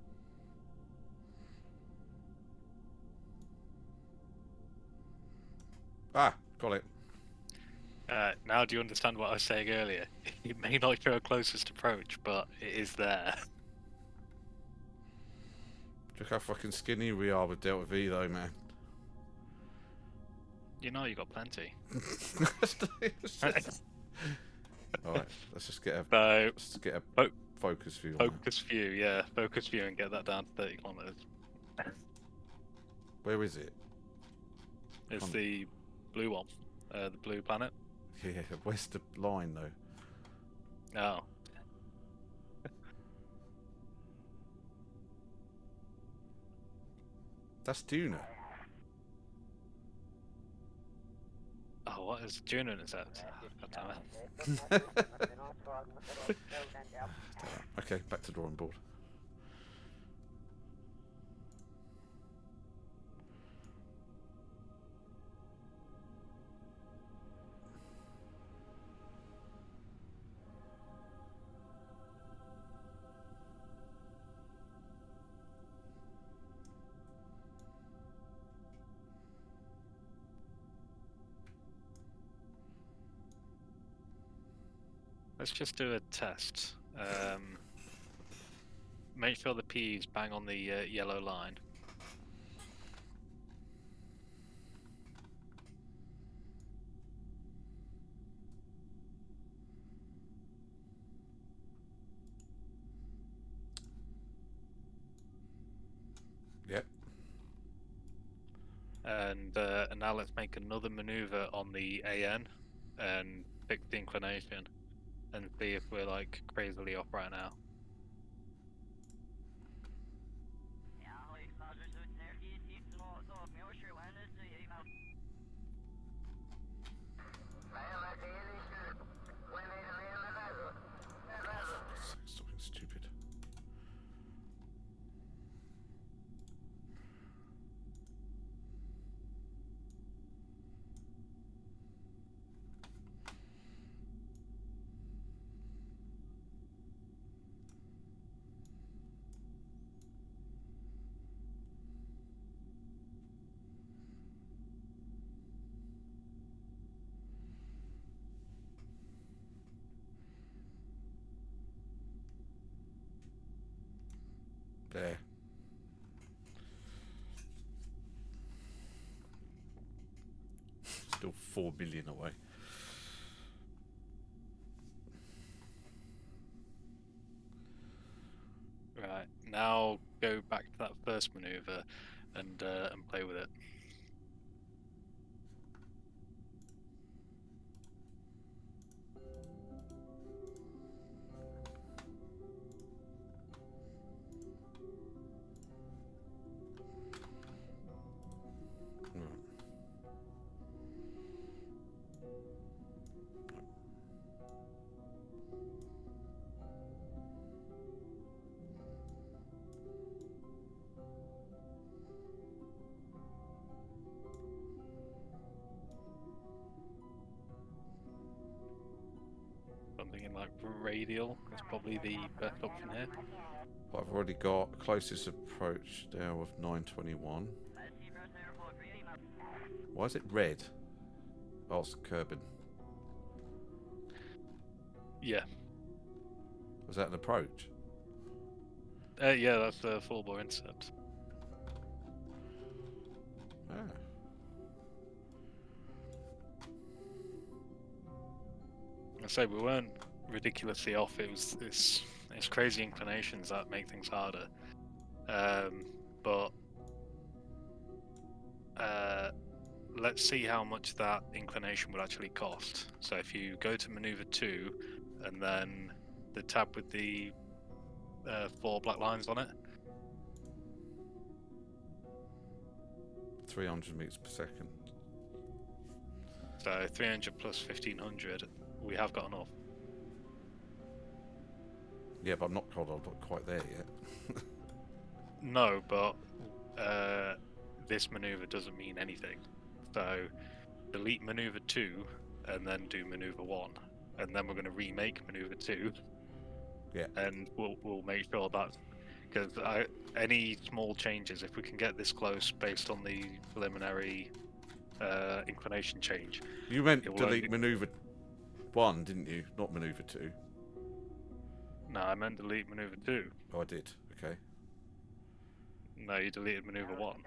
Ah, got it. Now do you understand what I was saying earlier? It may not show a closest approach, but it is there. Look how fucking skinny we are with Delta V, though, man. You know you got plenty. Alright, let's just get a focus view on Focus view, yeah. Focus view and get that down to 30 kilometers. that. Where is it? It's the blue one. The blue planet. Yeah, where's the line, though? Oh. That's Duna. Oh, what is Juno intercept? God damn it. Okay, back to drawing board. Let's just do a test. Make sure the P is bang on the yellow line. Yep. And now let's make another maneuver on the AN and fix the inclination and see if we're like crazily off right now. It's fucking stupid. There. Still 4 million away. Right, now go back to that first maneuver and play with it. Something in like radial is probably the best option here. I've already got closest approach now of 921. Why is it red? Oh, it's Kerbal. Yeah. Was that an approach? Yeah, that's the full bore intercept. Ah. I say we weren't ridiculously off. It was it's crazy inclinations that make things harder. But let's see how much that inclination would actually cost. So if you go to maneuver 2 and then the tab with the 4 black lines on it. 300 meters per second. So 300 plus 1500, we have got enough. Yeah, but I'm not quite there yet. No, but this maneuver doesn't mean anything. So delete maneuver 2 and then do maneuver 1, and then we're going to remake maneuver 2. Yeah. And we'll make sure that, because any small changes, if we can get this close based on the preliminary inclination change. You meant it will delete only- maneuver 1, didn't you? Not maneuver 2. No, I meant delete maneuver 2. Oh, I did. Okay. No, you deleted maneuver 1.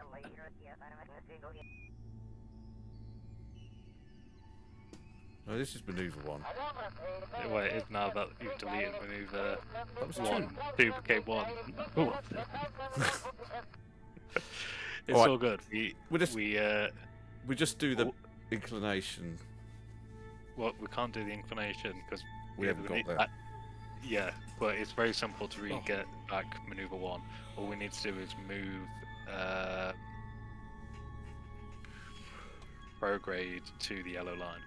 No, this is maneuver 1. Well, it is now that you've deleted maneuver That was 1. 2 became 1. Ooh. It's Alright. all good. We just do the inclination. Well, we can't do the inclination because We haven't got that. Yeah, but it's very simple to get back maneuver 1. All we need to do is move prograde to the yellow line.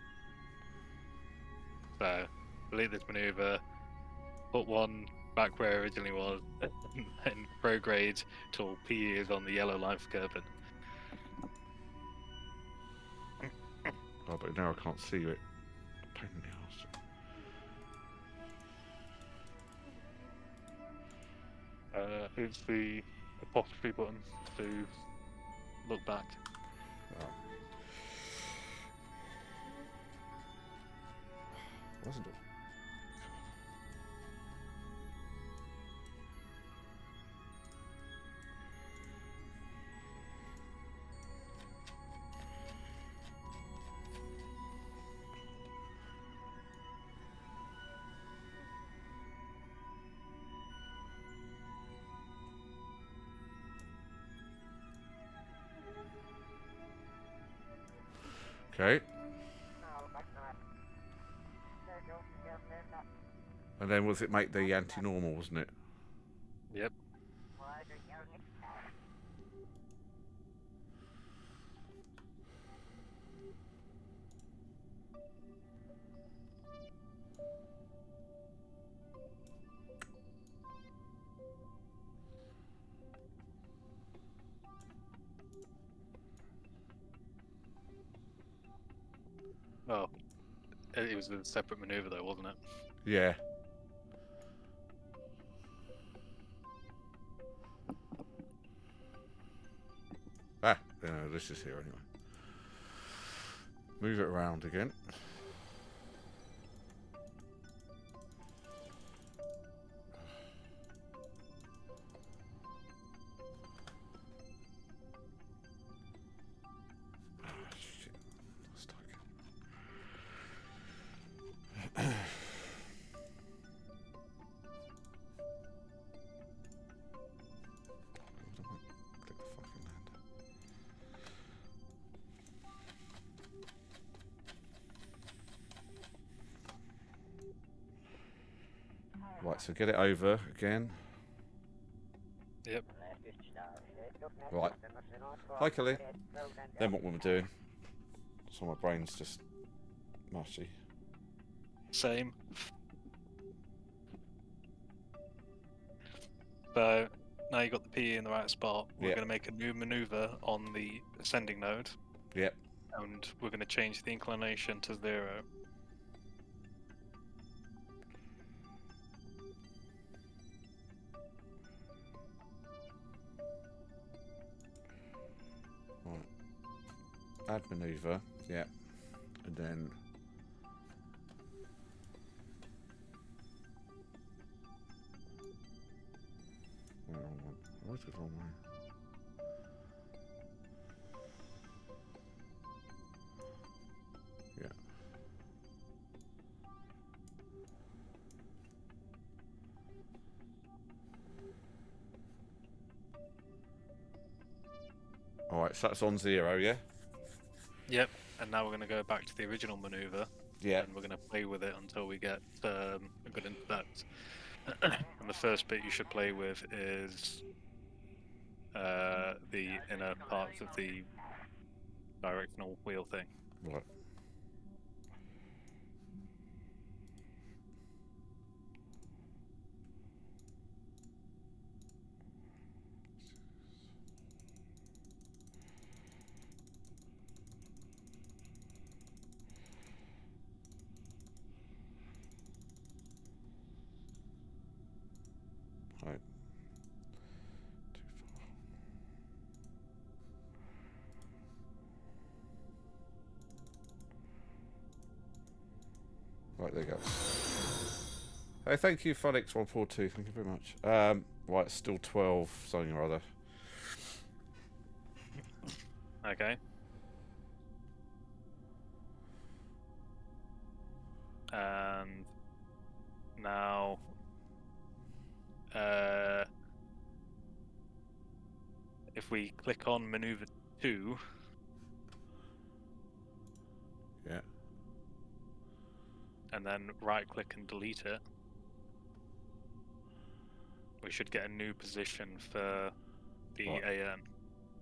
So delete this maneuver, put 1 back where it originally was, and prograde till P is on the yellow line for Kerbal. Oh, but now I can't see it. Pain in the arse. It's the apostrophe button to look back. Oh. Wasn't it? Okay. And then was it make the anti-normal, wasn't it? Yep. Well, it was a separate maneuver though, wasn't it? Yeah. Ah, no, this is here anyway. Move it around again. Ah, shit. Stuck. Click the fucking land. Right, so get it over again. Yep. Right. Hi, Kelly. Then what we're doing. So my brain's just mushy. Same. So now you got the PE in the right spot. We're Yep. going to make a new maneuver on the ascending node, Yep. and we're going to change the inclination to 0. Right. Add maneuver. Yep. And then. Wrong one. What's the wrong way? Yeah. Alright, so that's on 0, yeah? Yep. And now we're going to go back to the original maneuver, Yeah. and we're going to play with it until we get a good intercept. And the first bit you should play with is the inner parts of the directional wheel thing. Right. Right. Too far. Right, there you go. Hey, thank you, Phonics142. Thank you very much. Right, it's still 12, something or other. Okay. And now if we click on maneuver 2, Yeah. and then right click and delete it, we should get a new position for the Right. AN.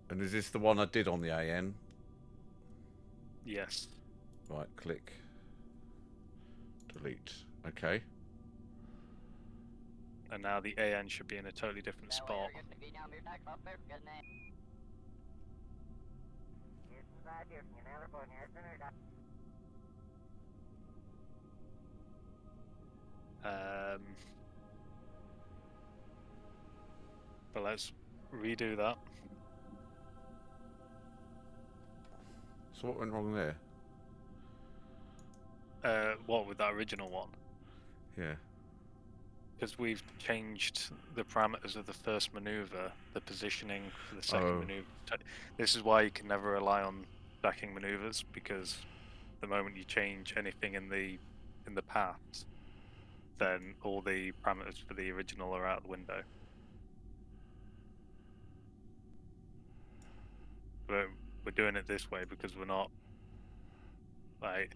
And is this the one I did on the AN? Yes. Right, click. Delete. Okay. And now the AN should be in a totally different spot. But let's redo that. So what went wrong there? What with that original one? Yeah. Because we've changed the parameters of the first maneuver, the positioning for the second maneuver. This is why you can never rely on stacking maneuvers, because the moment you change anything in the path, then all the parameters for the original are out the window. But we're doing it this way because we're not Like,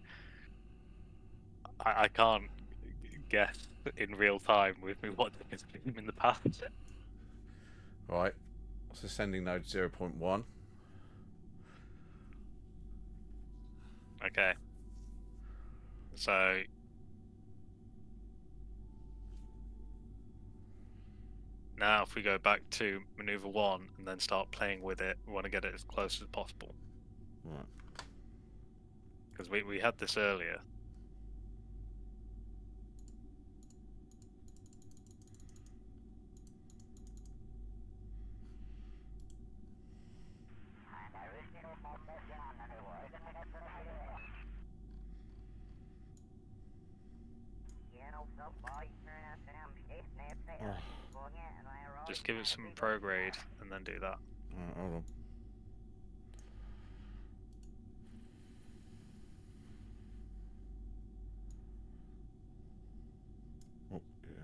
I can't guess in real time with me what has been in the past. Right. So sending node 0.1. Okay. So now if we go back to maneuver 1 and then start playing with it, we want to get it as close as possible. Right. Because we had this earlier. Just give it some prograde and then do that. Alright, hold on. Oh, yeah.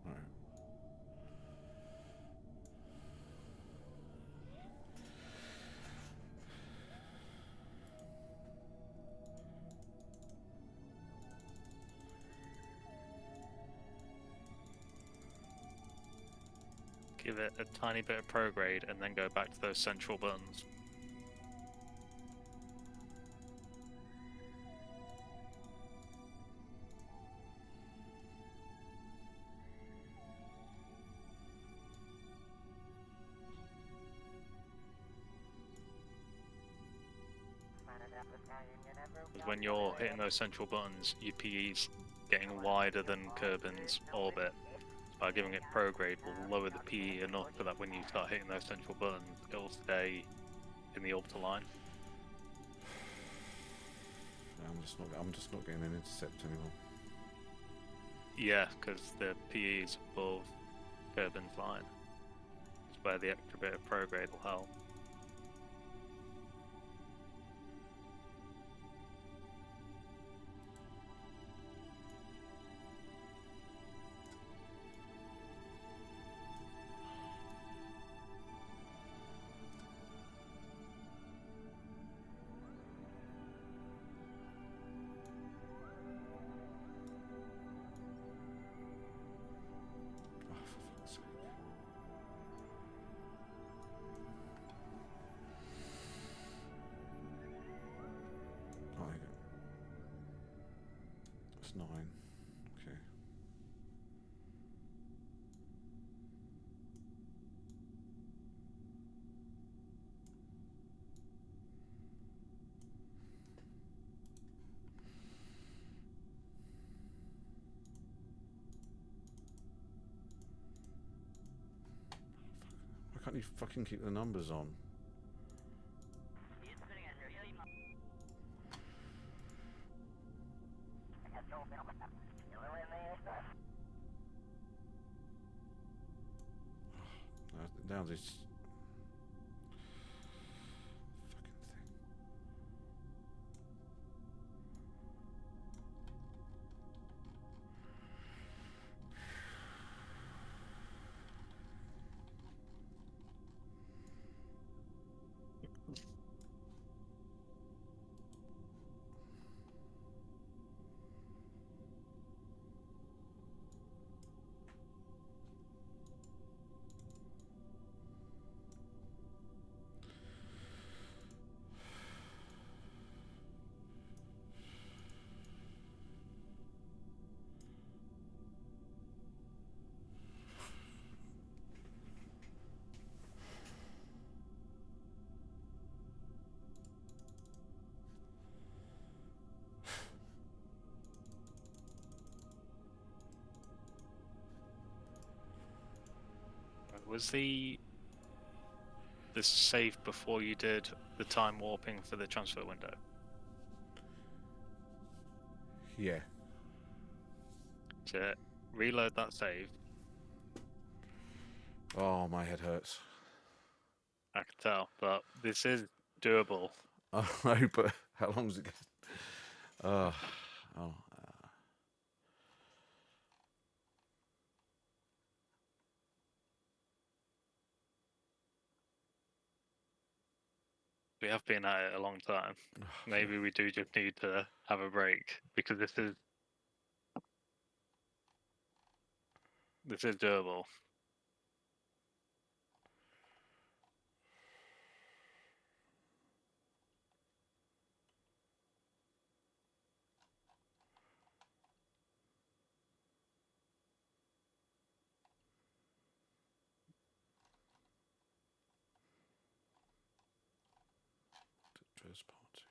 Alright. Give it a tiny bit of prograde and then go back to those central buttons. Because when you're hitting those central buttons, your PE's getting wider than Kerbin's orbit. By giving it prograde will lower the PE enough so that when you start hitting those central buttons, it will stay in the orbital line. I'm just not getting an intercept anymore. Yeah, because the PE is above Kerbin's line. It's where the extra bit of prograde will help. Oh, for fuck's sake. Oh, there you go. That's 9. Okay. Why can't you fucking keep the numbers on? Now this fucking thing. Was the save before you did the time warping for the transfer window? Yeah. To reload that save, Oh, my head hurts. I can tell, but this is doable. I know, but how long is it? Oh, oh. We have been at it a long time. Maybe we do just need to have a break because this is doable. Dres party.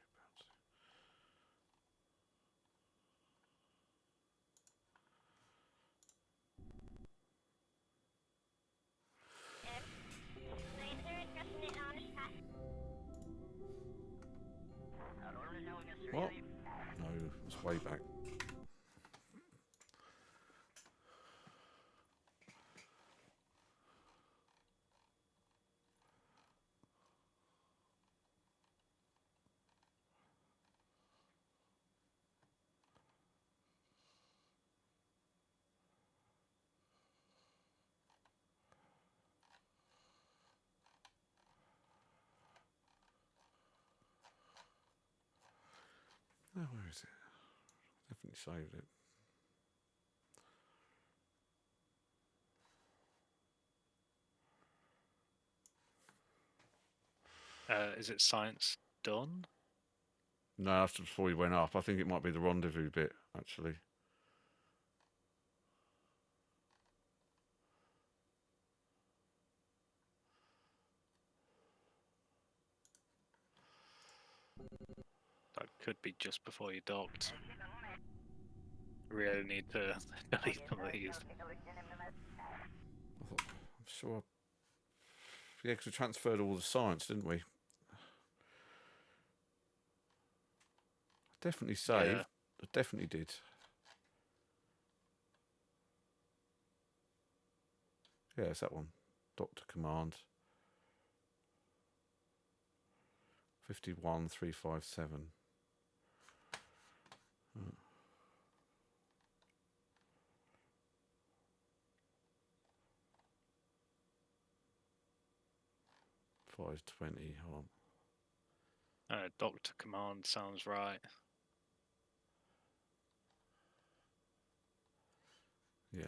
What? No, it's way back. Oh, where is it? Definitely saved it. Is it science done? No, that's before we went up. I think it might be the rendezvous bit, actually. That could be just before you docked. Really need to delete some of these. I'm sure. Yeah, because we transferred all the science, didn't we? Definitely saved. Yeah. I definitely did. Yeah, it's that one. Doctor Command. 51357. 520. Hold on. Doctor Command sounds right. Yeah.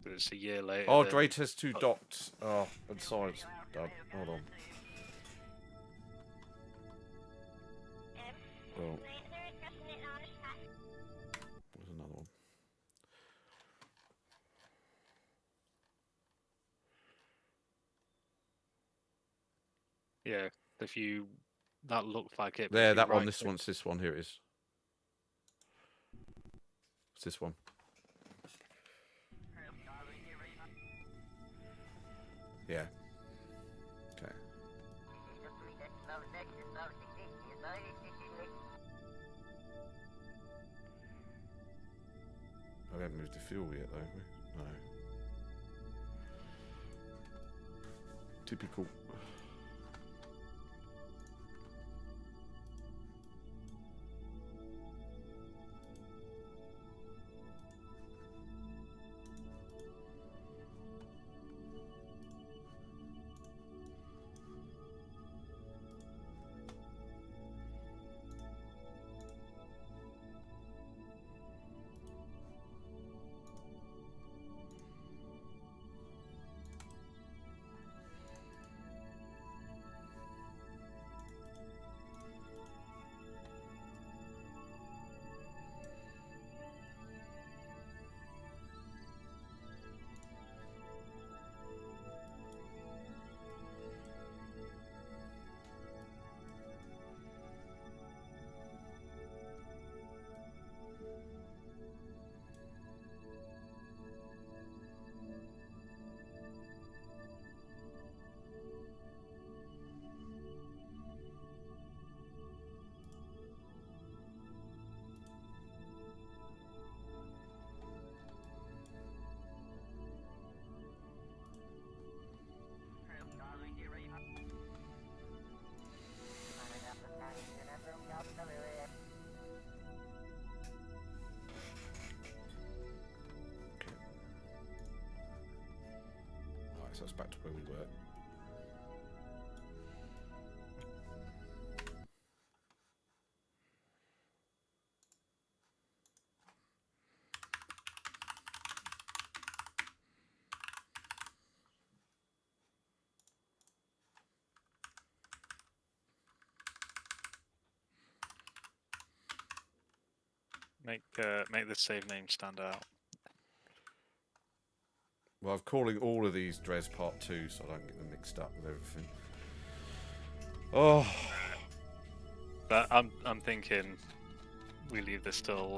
It's a year later. Oh, than- Dres has 2 dots. Oh, and sides. Done. Hold on. Well, there's another one. Yeah, if you... That looked like it. but There, if you that one. right This click- one's this one. Here it is. It's this one. Yeah. Okay. I haven't moved the fuel yet, though, have we? No. Typical. us back to where we were. Make the save name stand out. Well, I'm calling all of these Dres Part 2 so I don't get them mixed up with everything. Oh, But I'm thinking we leave this till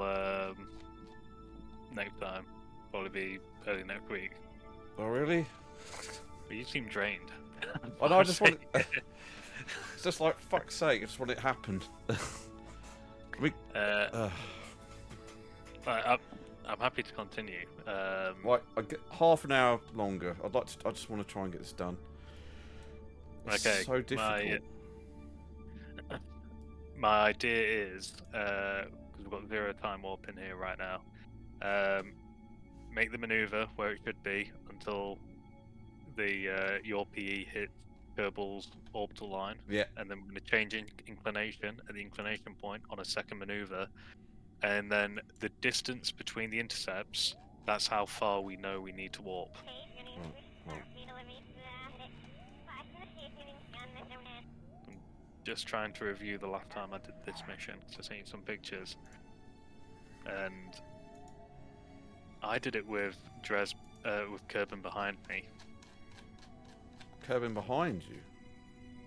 next time. Probably be early next week. oh really? But you seem drained. I know, I just want it... It's just like, fuck's sake, I just want it happened. I'm happy to continue. Like, I get half an hour longer. I just want to try and get this done. It's Okay, so difficult. My idea is, because we've got 0 time warp in here right now, make the maneuver where it should be until the your PE hits Kerbal's orbital line. Yeah. And then we're going to change inclination at the inclination point on a second maneuver. And then the distance between the intercepts, that's how far we know we need to warp. Well. I'm just trying to review the last time I did this mission, so I've seen some pictures. And I did it with Dres, with Kerbal behind me. Kerbal behind you?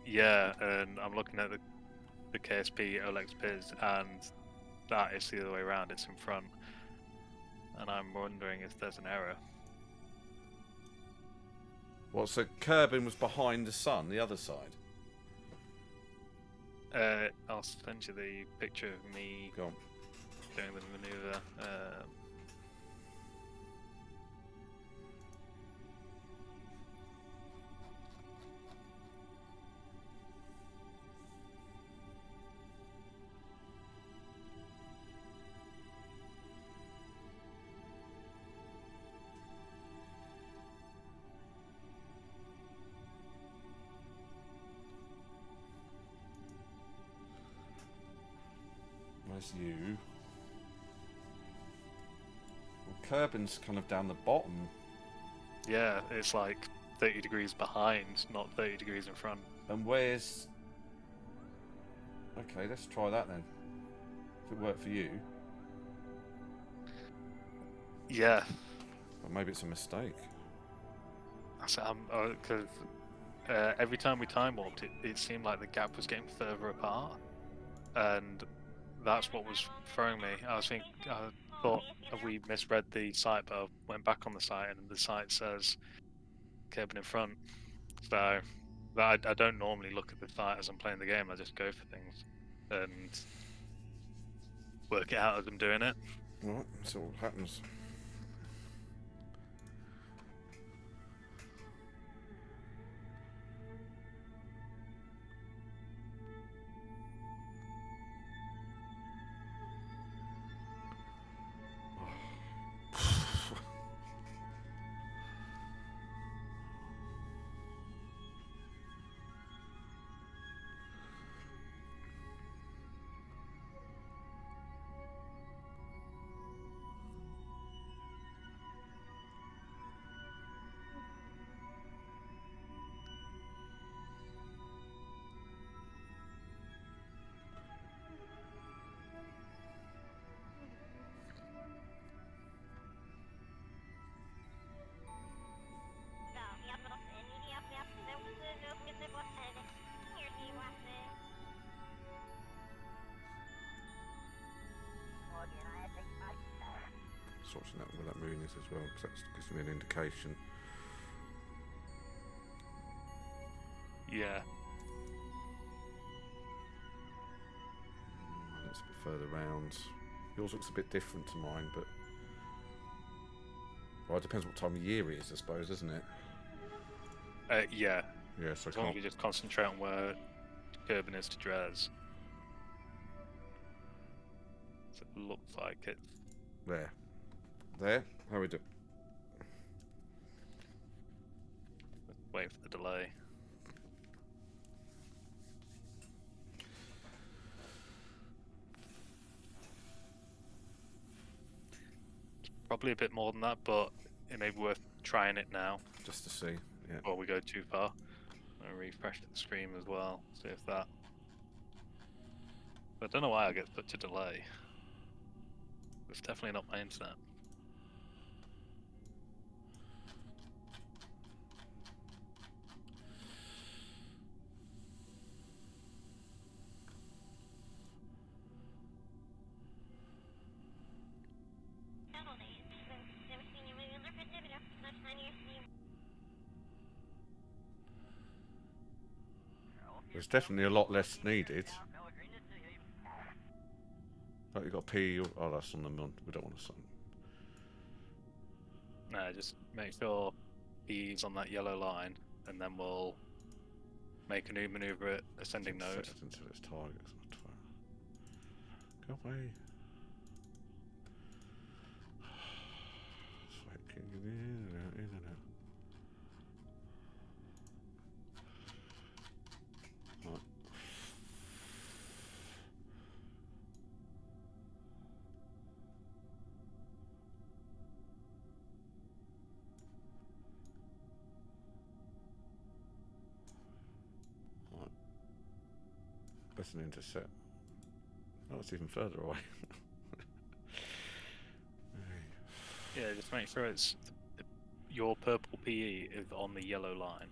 Yeah, and I'm looking at the KSP Olex Piz, and that is the other way around, it's in front. And I'm wondering if there's an error. Well, so Kerbal was behind the sun, the other side? I'll send you the picture of me Go on. doing the maneuver. Where's you? Well, Kerbal's kind of down the bottom. Yeah, it's like 30 degrees behind, not 30 degrees in front. And where's... Okay, let's try that then. If it worked for you. Yeah. Or maybe it's a mistake. Because every time we time warped, it seemed like the gap was getting further apart. And that's what was throwing me. I thought, have we misread the site? But I went back on the site, and the site says Kerbal in front. So I don't normally look at the site as I'm playing the game. I just go for things and work it out as I'm doing it. Right, that's all that happens. Sorting out where that moon is as well, because that gives me an indication. Yeah. It's a bit further round. Yours looks a bit different to mine, but... Well, it depends what time of year it is, I suppose, isn't it? Yeah. Yeah, so I As long as can't... we just concentrate on where Kerbal is to Dres. So it looks like it's... There. There? How we do? wait for the delay. Probably a bit more than that, but it may be worth trying it now Just to see. Yeah. before we go too far. I'll refresh the stream as well, see if that. I don't know why I get such a delay. It's definitely not my internet. There's definitely a lot less needed. Oh, you got P. Oh, that's on the mon. We don't want to sign. No, just make sure he's on that yellow line, and then we'll make a new maneuver at ascending node. Set it until its target. Go away. In and out, in and out. Right. Right. That's an intercept. Oh, it's even further away. Yeah, just make sure it's your purple PE is on the yellow line.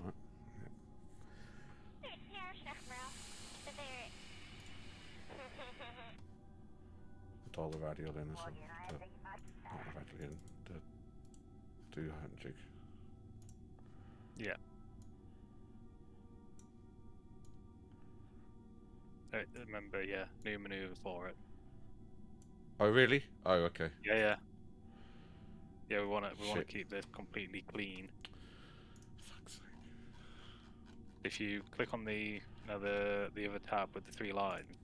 Right. Dial the radial in as well. Not the radial in. Do your hand jig. Yeah. Remember, yeah, new maneuver for it. Oh really? Oh okay. Yeah, yeah. Yeah, we want to Shit. keep this completely clean. Fuck's sake. If you click on the the other tab with the 3 lines,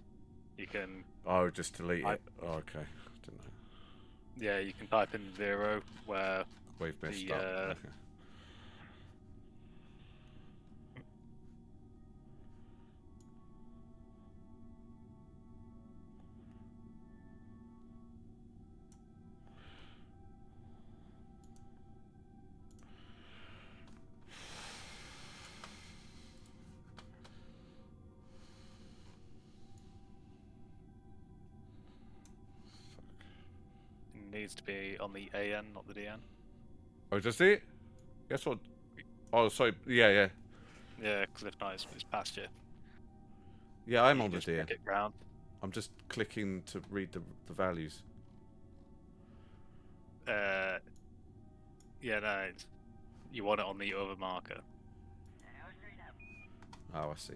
you can Oh, just delete it. Oh, okay. Didn't know. yeah, you can type in 0 where We've messed the up. Okay. it needs to be on the AN, not the DN. Oh, does it? Guess what? Oh, sorry. Yeah, yeah. Yeah, because if not, it's past you. Yeah, I'm You on the just deer. drag it round. I'm just clicking to read the values. Yeah, no, you want it on the other marker. Oh, I see.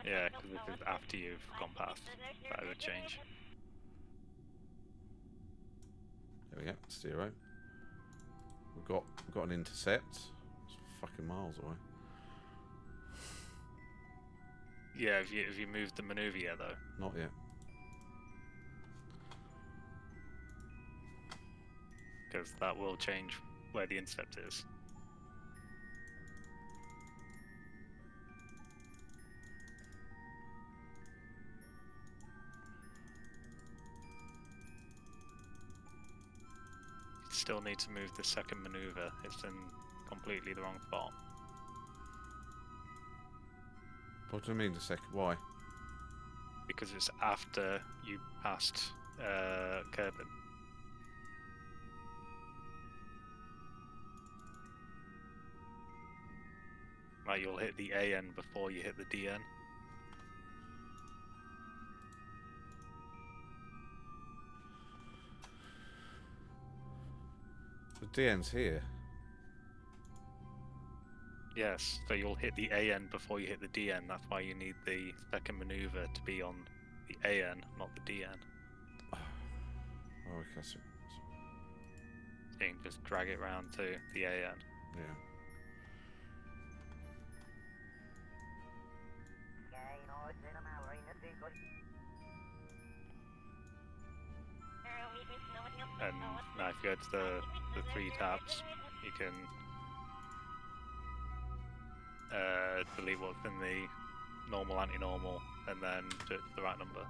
Yeah, because this is after you've gone past that other change. There we go. 0. We've got an intercept. It's fucking miles away. Yeah, if you moved the maneuver yet though. Not yet. Because that will change where the intercept is. You still need to move the second maneuver. It's in completely the wrong spot. What do you mean the second? Why? Because it's after you passed Kerbal. Like you'll hit the AN before you hit the DN. The DN's here. Yes, so you'll hit the AN before you hit the DN. That's why you need the second maneuver to be on the AN, not the DN. Oh, okay. So So you can just drag it round to the AN. yeah. And now if you go to the 3 tabs, you can delete what's in the normal, anti-normal, and then do it to the right number.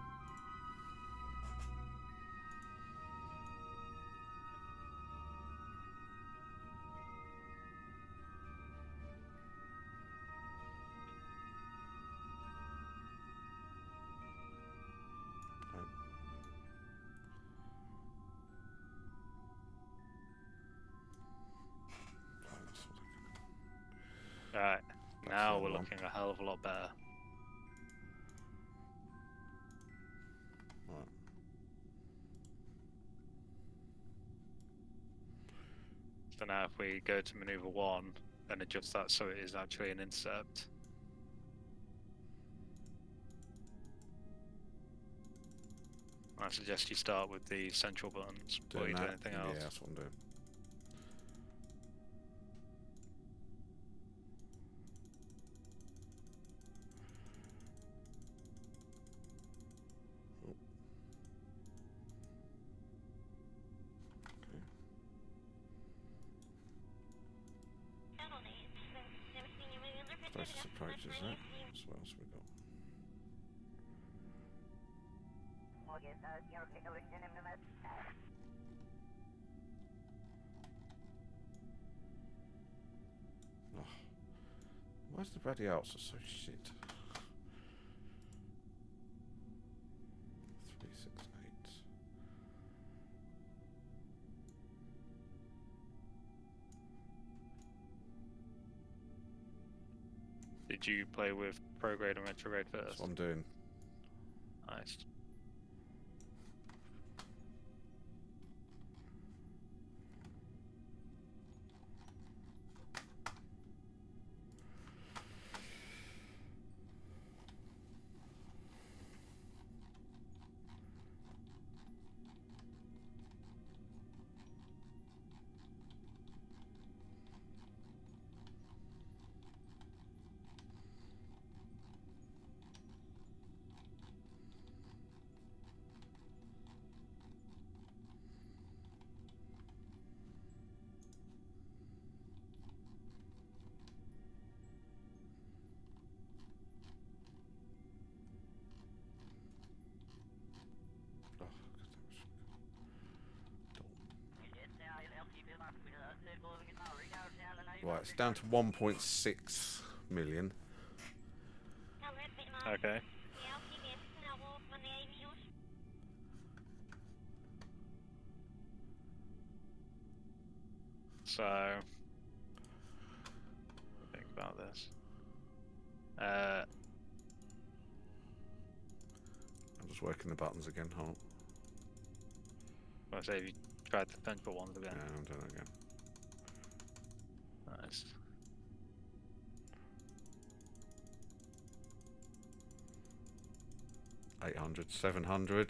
Alright, now we're looking a hell of a lot better. Right. So now if we go to maneuver 1 and adjust that so it is actually an intercept. I suggest you start with the central buttons before you do anything else. Yeah, that's what I'm doing. Closest approach, is it? So what else have we got? Oh. Why's the bloody outs are so shit? 368. Did you play with prograde and retrograde first? That's what I'm doing. Nice. Right, it's down to 1.6 million. Okay. So, think about this. I'm just working the buttons again, hold on. I say if you tried the central ones again. Yeah, I'm doing it again. Nice. $800, $700,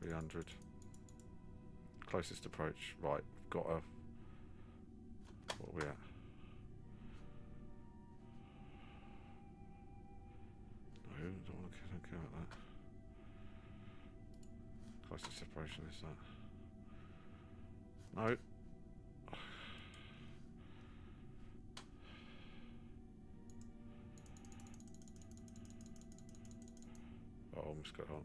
$300. Closest approach. Right, we've got a. What are we at? No, don't care about that. Closest approach is that. No. Oh, almost got on.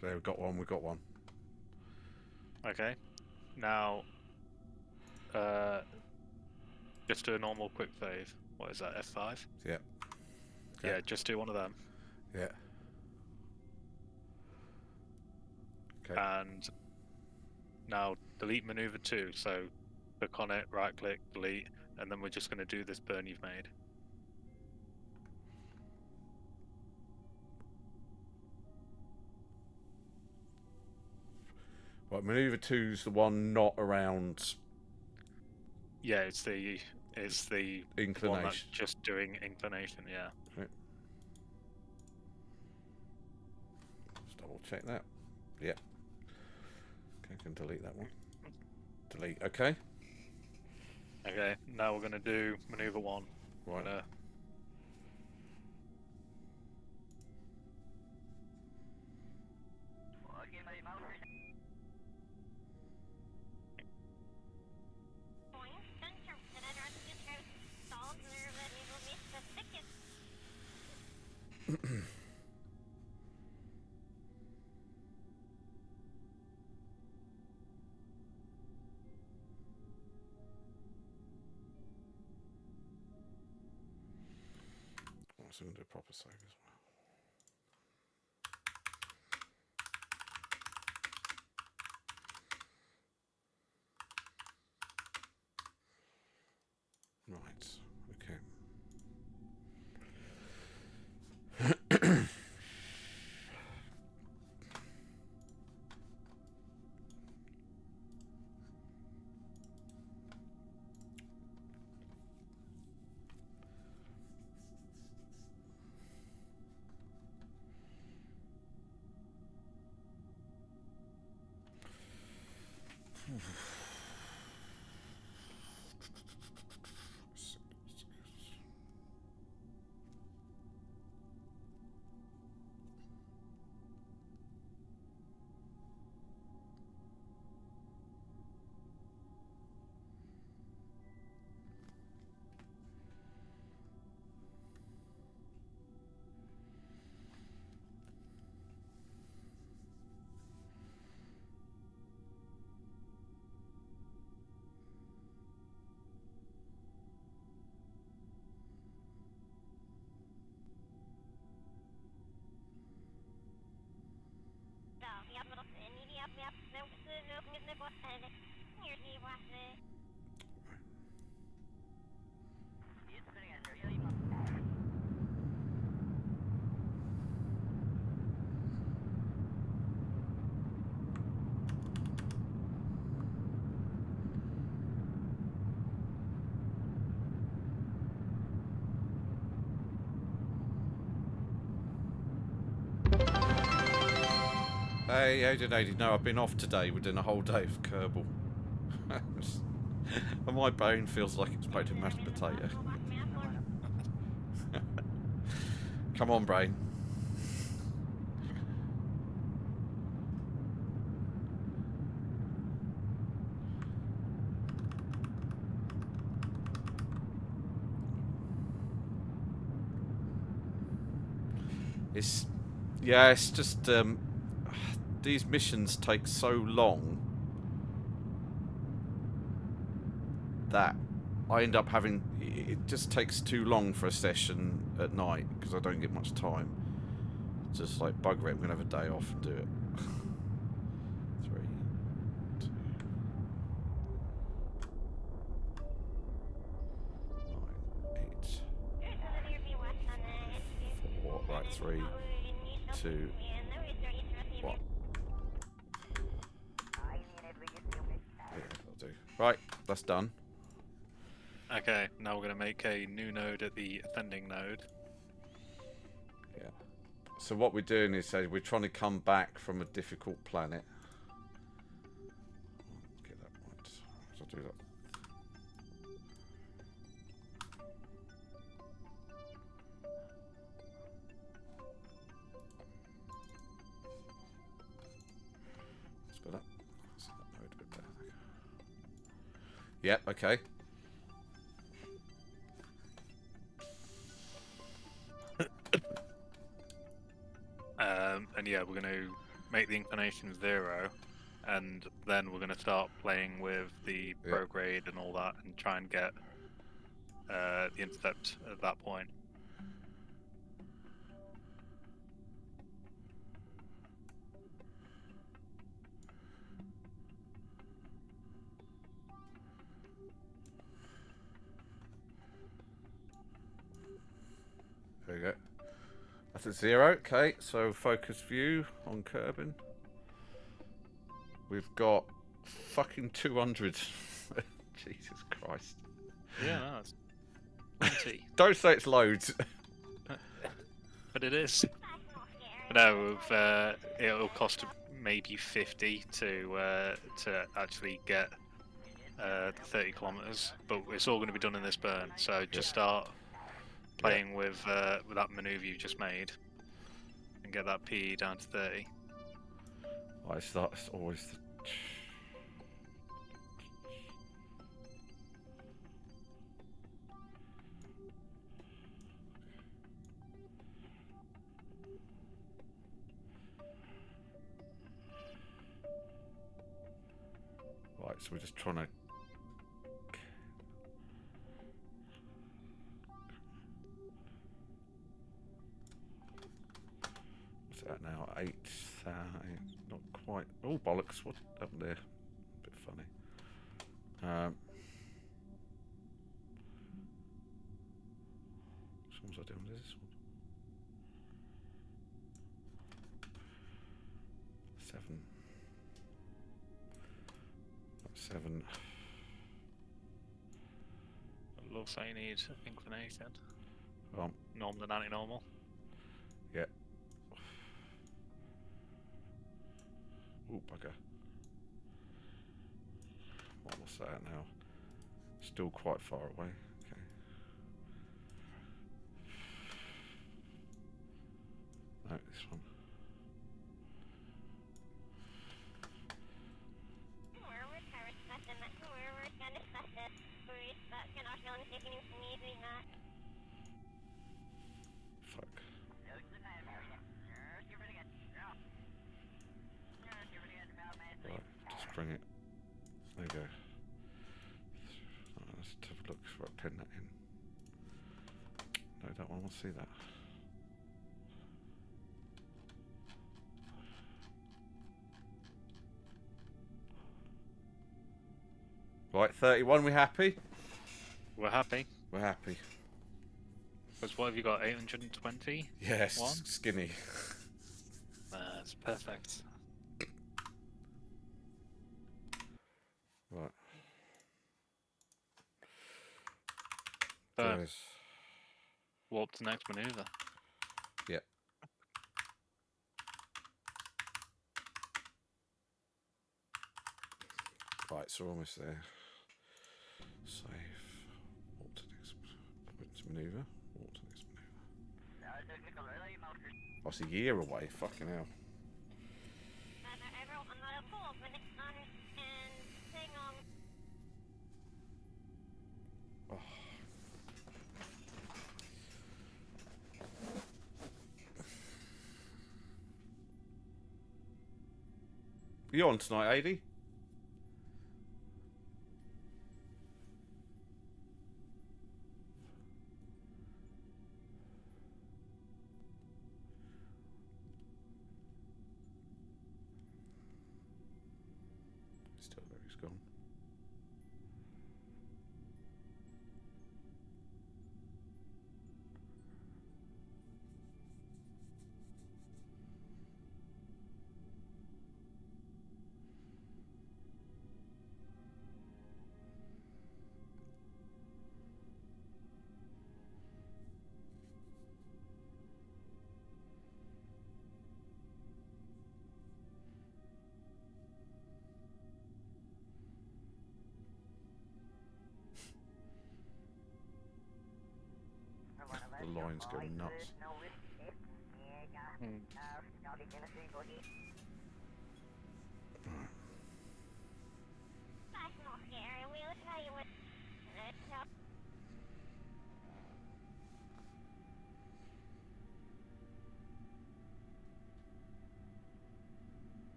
There, we got one. Okay. Now, just do a normal quick save. What is that, F5? Yeah. Okay. Yeah, just do one of them. Yeah. Okay. And now delete maneuver 2. So click on it, right click, delete, and then we're just going to do this burn you've made. Right, maneuver 2's the one not around. Yeah, it's the one that's Inclination. just doing inclination. Yeah. Right. Double check that. Yeah. Okay, I can delete that one. Delete. Okay. Okay, now we're gonna do maneuver 1. Right. So I'm going to do a proper save as well. Right. Okay. Hey, Aiden, no, I've been off today. We're doing a whole day of Kerbal. And my brain feels like it's made of mashed potato. Come on, brain. It's just these missions take so long that I end up having, it just takes too long for a session at night because I don't get much time. Just like bugger it, I'm gonna have a day off and do it. 3, 2, 9, 8, 4, right, 3, 2, 1. Yeah, that'll do. Right, that's done. Okay, now we're gonna make a new node at the offending node. Yeah. So what we're doing is we're trying to come back from a difficult planet. Get that right. So I'll do that. Split up. So that node a bit better. Yep, okay. And yeah, we're going to make the inclination 0, and then we're going to start playing with the prograde and all that, and try and get the intercept at that point. There we go. That's at 0. Okay, so focus view on Kerbin. We've got fucking 200. Jesus Christ. Yeah, no, it's plenty. Don't say it's loads. But it is. No, it'll cost maybe 50 to actually get 30 kilometers, but it's all going to be done in this burn. So just start playing with that maneuver you just made, and get that PE down to 30. Right, so that's always the... Right, so we're just trying to... What's that now? 8, not quite... Oh, bollocks, what happened there? A bit funny. Which ones I doing? This one? 7. That's 7. It looks like you need inclination. Oh, Normal and anti-normal. yeah. Ooh, bugger. What's that now? Still quite far away. Okay. No, this one. Fuck. Right, just bring it. There you go. Right, let's have a look. Right, pen that in. No, that one. I want to see that. Right, 31. We happy? We're happy. We're happy. Because what have you got? 820? Yes, One? skinny. That's perfect. Right. So, There's... warp to next maneuver. Yeah. Right, so we're almost there. Save. Walk to next maneuver. Walk to next maneuver. Oh, it's a year away. Fucking hell. Oh. You on tonight, 80? Still there, he's gone. The lines go nuts.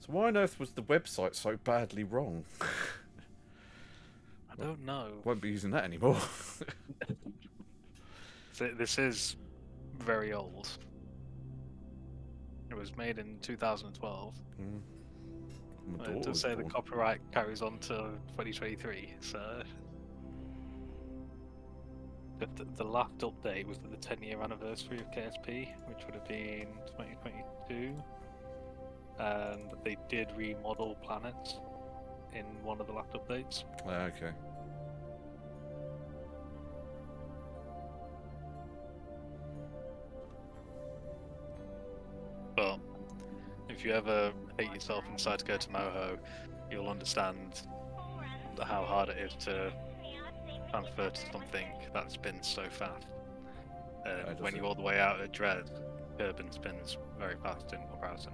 So why on earth was the website so badly wrong? I don't know. Won't be using that anymore. This is very old. It was made in 2012. My It daughter does was say the born. copyright carries on to 2023, so... the last update was the 10-year anniversary of KSP, which would have been 2022, and they did remodel planets in one of the last updates. Okay. But if you ever hate yourself and decide to go to Moho, you'll understand how hard it is to transfer to something that spins so fast. And when you're all the way out at Dres, Kerbal spins very fast in comparison.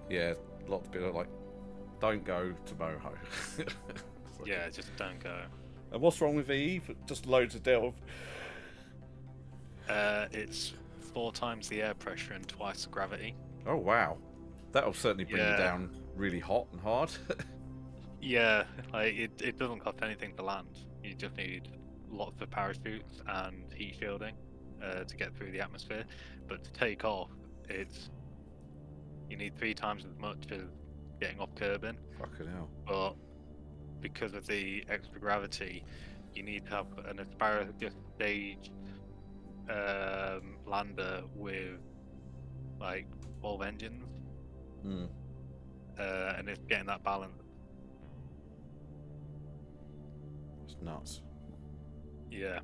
Yeah, lots of people are like, don't go to Moho. Yeah, just don't go. And what's wrong with VE? Just loads of delve. It's 4 times the air pressure and twice the gravity. Oh wow, that'll certainly bring you down really hot and hard. Yeah, like it doesn't cost anything to land. You just need lots of parachutes and heat shielding to get through the atmosphere. But to take off, you need 3 times as much as getting off Kerbal. Fucking hell. But because of the extra gravity, you need to have an asparagus stage lander with like 12 engines. And it's getting that balance. It's nuts. Yeah.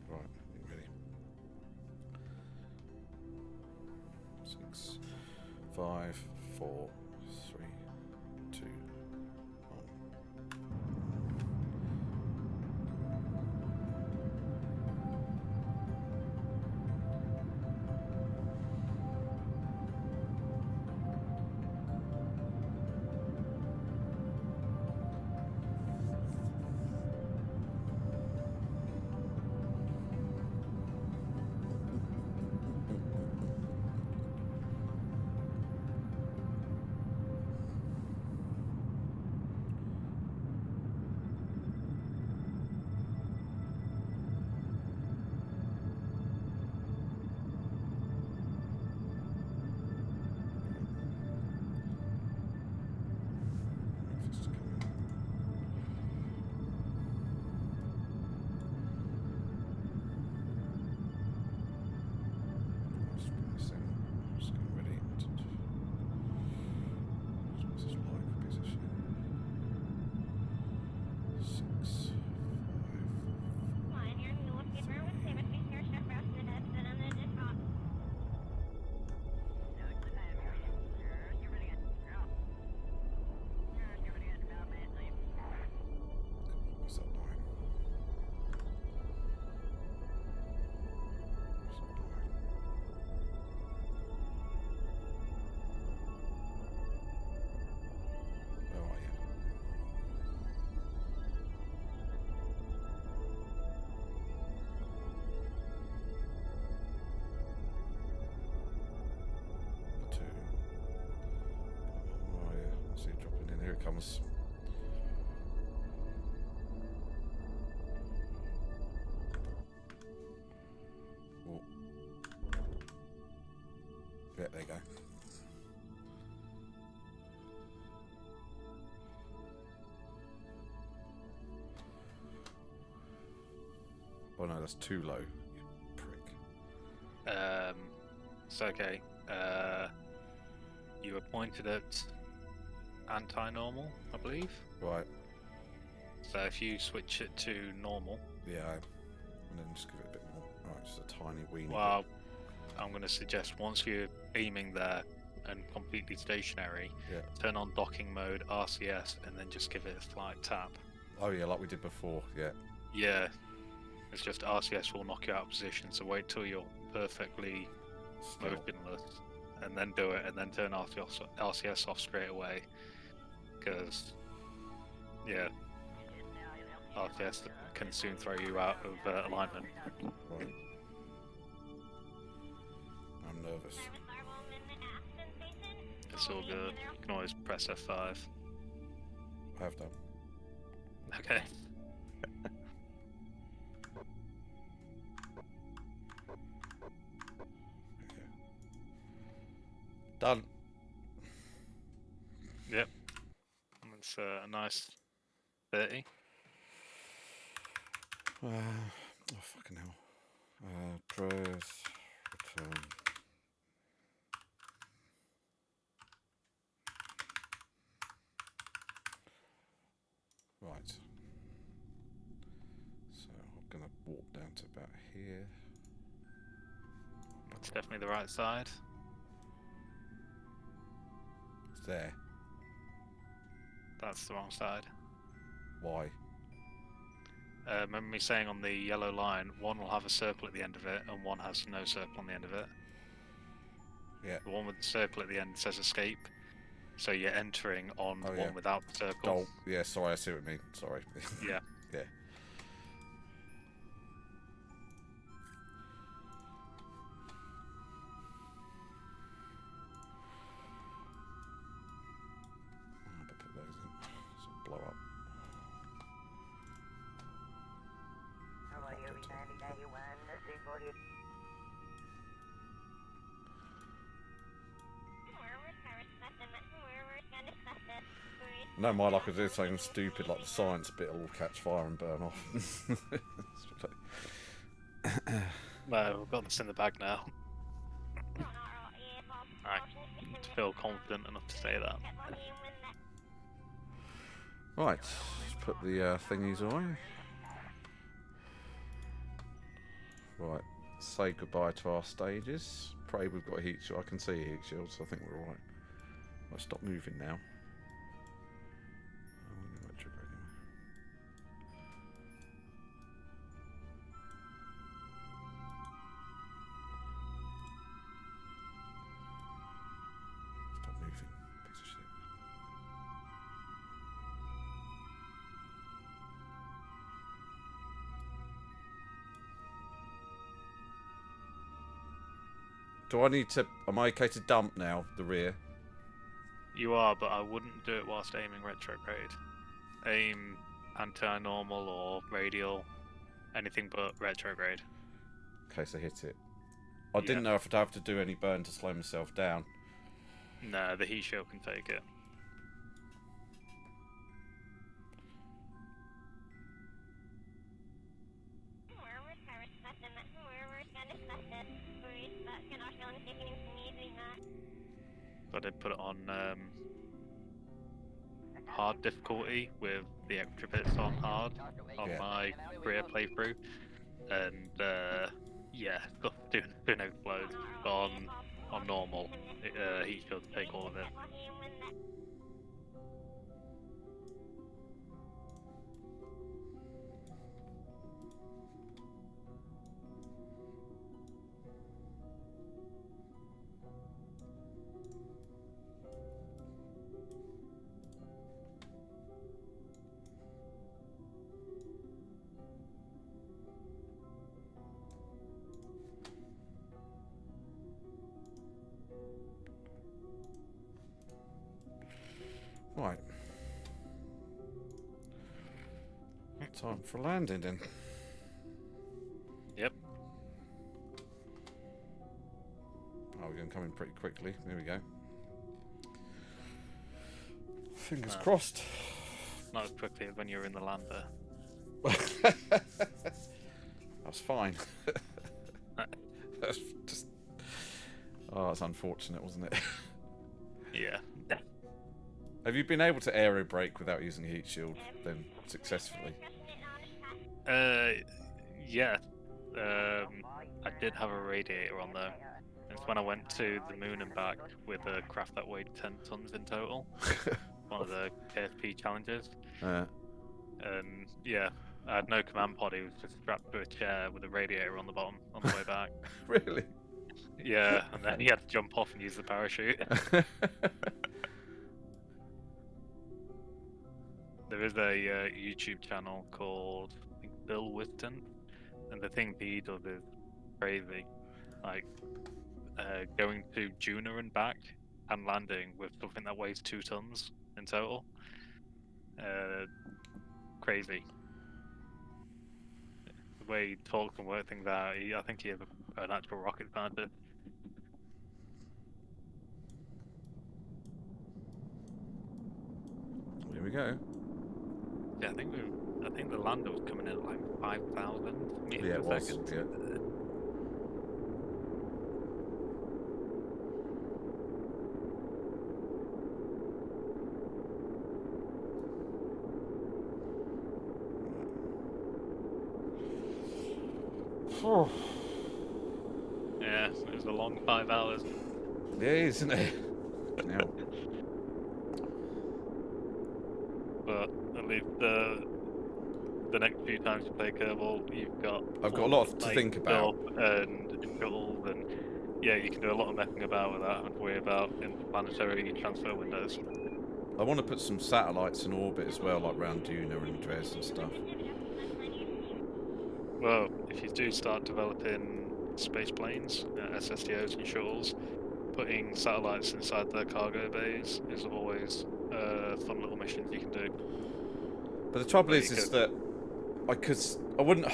Right, you ready? 6, 5, 4, 3, 2, 1. Here it comes. Oh. Yeah, there you go. Oh no, that's too low, you prick. It's okay. You were pointed at anti-normal, I believe. Right. So if you switch it to normal. Yeah, and then just give it a bit more. Right, just a tiny weeny Well, I'm going to suggest once you're beaming there and completely stationary, turn on docking mode, RCS, and then just give it a slight tap. Oh yeah, like we did before, yeah. Yeah. It's just RCS will knock you out of position, so wait till you're perfectly motionless, and then do it, and then turn RCS off straight away. Because, yeah, RCS can soon throw you out of alignment. Right. I'm nervous. It's all good. You can always press F5. I have done. Done. Yep. That's a nice 30. Oh, fucking hell. Dres, return. Right. So I'm going to walk down to about here. That's definitely the right side. It's there. That's the wrong side. Why? Remember me saying on the yellow line, one will have a circle at the end of it, and one has no circle on the end of it. Yeah. The one with the circle at the end says escape, so you're entering on the Oh, one yeah. without the circle. Oh, yeah, sorry, I see what you mean. Sorry. Yeah. Yeah. I'm gonna put those in. So blow up. No, my luck is doing something stupid like the science bit will all catch fire and burn off. No, we've got this in the bag now. I feel confident enough to say that. Right, let's put the thingies away. Right, say goodbye to our stages. Pray we've got a heat shield. I can see a heat shield, so I think we're alright. Right, stop moving now. Stop moving, piece of shit. Do I need to... Am I okay to dump now, the rear? You are, but I wouldn't do it whilst aiming retrograde. Aim anti-normal or radial, anything but retrograde. Okay, so hit it. I didn't know if I'd have to do any burn to slow myself down. No, the heat shield can take it. So I did put it on hard difficulty with the extra bits on hard on my career playthrough, and yeah, doing overflows. But on normal, heat shield to take all of it. Right. Time for landing then. Yep. Oh, we're going to come in pretty quickly. There we go. Fingers crossed. Not as quickly as when you were in the lander. That's fine. That's just... Oh, that's unfortunate, wasn't it? Yeah. Have you been able to aero brake without using a heat shield then successfully? Yeah. I did have a radiator on though. It's when I went to the moon and back with a craft that weighed 10 tons in total. One of the KSP challenges. Yeah, I had no command pod. He was just strapped to a chair with a radiator on the bottom on the way back. Really? Yeah, and then he had to jump off and use the parachute. There is a YouTube channel called, I think, Bill Wiston, and the thing he does is crazy. Like, going to Juno and back and landing with something that weighs 2 tons in total. Crazy. The way he talks and work things out, I think he is an actual rocket scientist. go. Yeah, I think the lander was coming in at like 5,000 meters Yeah, per it was. second. Yeah. Yeah, it was a long 5 hours. Yeah, isn't it? Now, But at least the next few times you play Kerbal, you've got I've got a all lot the to light think about. stuff and shuttles, and yeah, you can do a lot of messing about without having to worry about interplanetary transfer windows. I want to put some satellites in orbit as well, like round Duna and Dres and stuff. Well, if you do start developing space planes, SSDOs and shuttles, putting satellites inside their cargo bays is always fun little missions you can do. But the trouble Where you is could, that I wouldn't.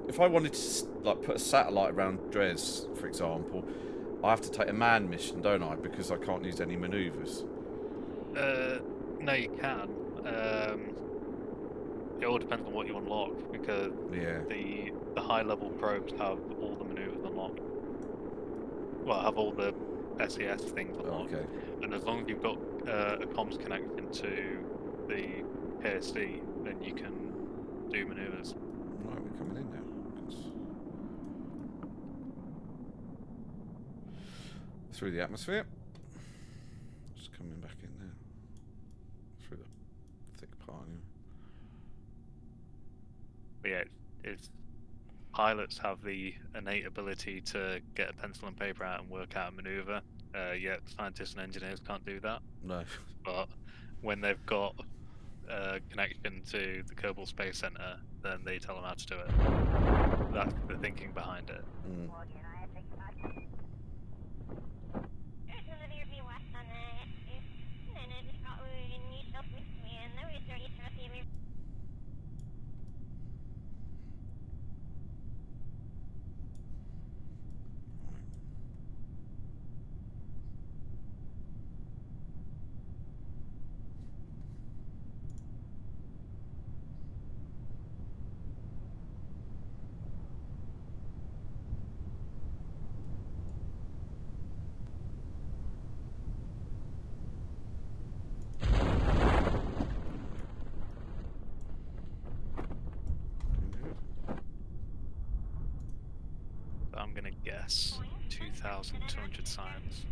If I wanted to like put a satellite around Dres, for example, I have to take a manned mission, don't I? Because I can't use any manoeuvres. no, you can. It all depends on what you unlock, because Yeah. the high level probes have all the maneuvers unlocked. Well, have all the SES things unlocked. Okay. And as long as you've got a comms connection to the KSC, then you can do maneuvers. Right, we're coming in now. Through the atmosphere. Just coming back in now. Through the thick part. Yeah. But yeah, it's pilots have the innate ability to get a pencil and paper out and work out a maneuver. Yet scientists and engineers can't do that. No. But when they've got a connection to the Kerbal Space Center, then they tell them how to do it. That's the thinking behind it. Mm. I'm gonna guess 2,200 science.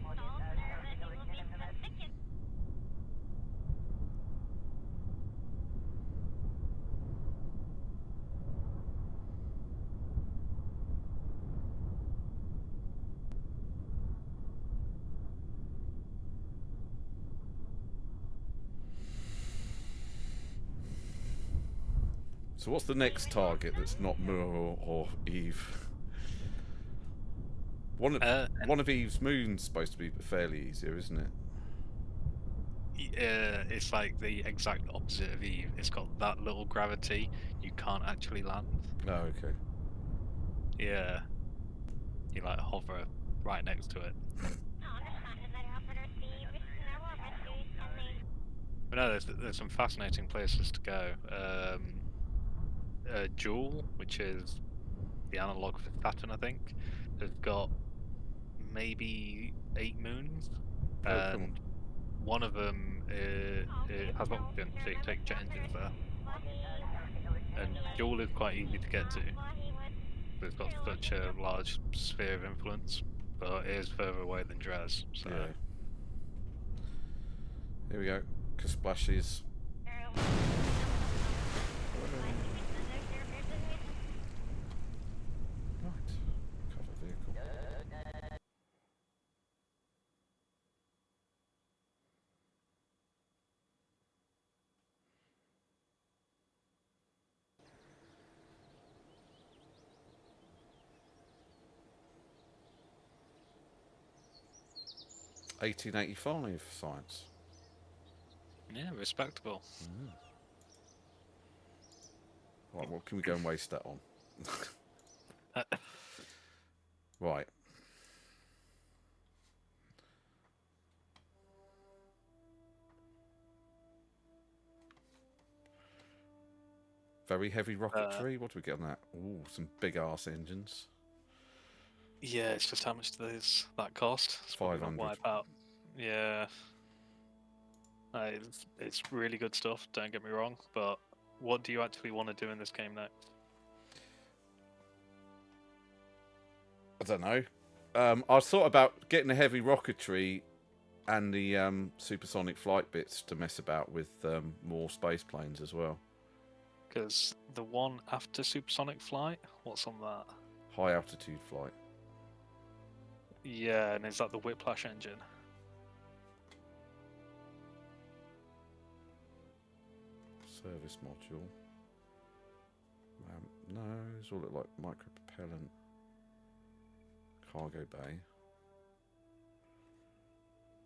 So what's the next target that's not Moore or Eve? One of Eve's moons supposed to be fairly easier, isn't it? It's like the exact opposite of Eve. It's got that little gravity, you can't actually land. Oh, okay. Yeah, you like hover right next to it. But no, there's some fascinating places to go. Joule, which is the analog for Saturn, I think, has got maybe 8 moons, Oh, come on. and one of them has oxygen, so you can take jet engines there. And Joule is quite easy to get to. It's got such a large sphere of influence, but it is further away than Dres. So. Yeah. Here we go. Splashes. Right. Cover vehicle. $1885 science. Yeah, respectable. Right, what can we go and waste that on? Right. Very heavy rocketry. What do we get on that? Ooh, some big ass engines. Yeah, it's just how much does that cost? It's probably gonna 500. wipe out. Yeah. It's really good stuff, don't get me wrong, but what do you actually want to do in this game next? I don't know. I thought about getting the heavy rocketry and the supersonic flight bits to mess about with more space planes as well. Because the one after supersonic flight, what's on that? High altitude flight. Yeah, and is that the Whiplash engine? Service module. No, it's all look like micro propellant. Cargo bay.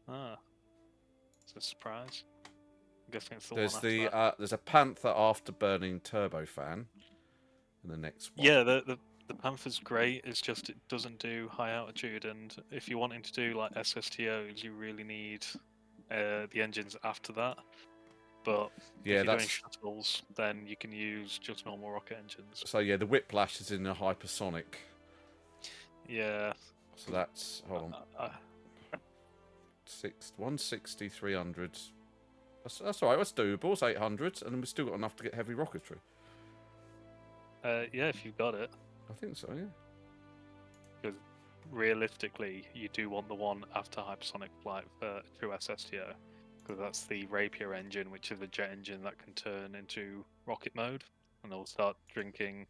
Ah, it's a surprise. I'm guessing it's the There's one after that. there's a Panther afterburning turbofan in the next one. Yeah, the Panther's great. It's just it doesn't do high altitude, and if you're wanting to do like SSTOs, you really need the engines after that. But Yeah, if you're doing that's shuttles, then you can use just normal rocket engines. so. Yeah, the Whiplash is in a hypersonic. Yeah. So that's hold on. 160, 300. That's all right. That's doable. It's 800, and we've still got enough to get heavy rocketry. Yeah, if you've got it. I think so. Yeah. Because realistically, you do want the one after hypersonic flight for true SSTO, because that's the Rapier engine, which is a jet engine that can turn into rocket mode, and it'll start drinking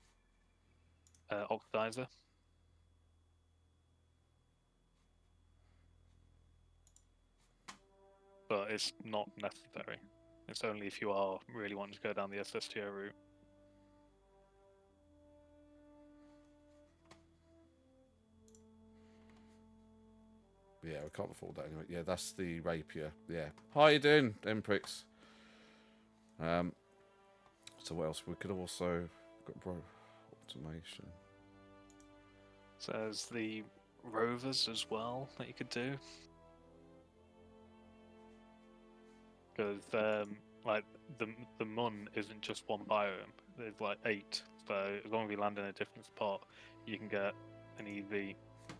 oxidizer. But it's not necessary. It's only if you are really wanting to go down the SSTO route. Yeah, we can't afford that anyway. Yeah, that's the Rapier. Yeah. How you doing, Emprix? So what else? We could also got automation. So there's the rovers as well that you could do. Because like the Mun isn't just one biome. There's like 8. So as long as you land in a different spot, you can get an EV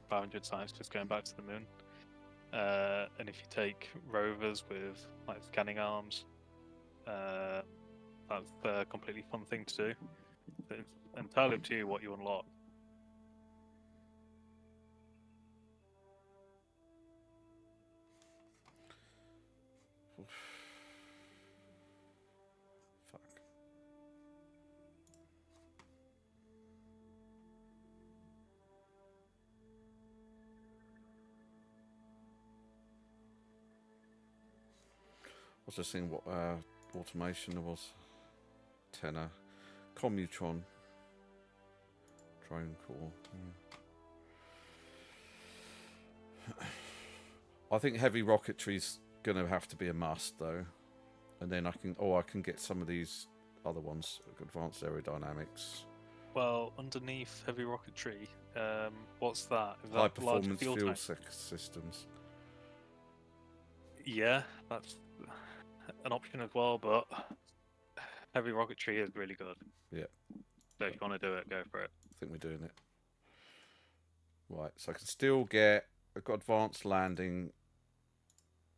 500 science just going back to the moon. And if you take rovers with like scanning arms, that's a completely fun thing to do. It's entirely up to you what you unlock. Fuck. I was just seeing what automation there was. Tenor. Commutron. Drone core. I think heavy rocketry's going to have to be a must, though. And then I can get some of these other ones. Advanced aerodynamics. Well, underneath heavy rocketry, what's that? Is High that large performance fuel fuel tank? systems. Yeah, that's an option as well, but heavy rocketry is really good. Yeah. So if you want to do it, go for it. I think we're doing it. Right, so I can still get... I've got advanced landing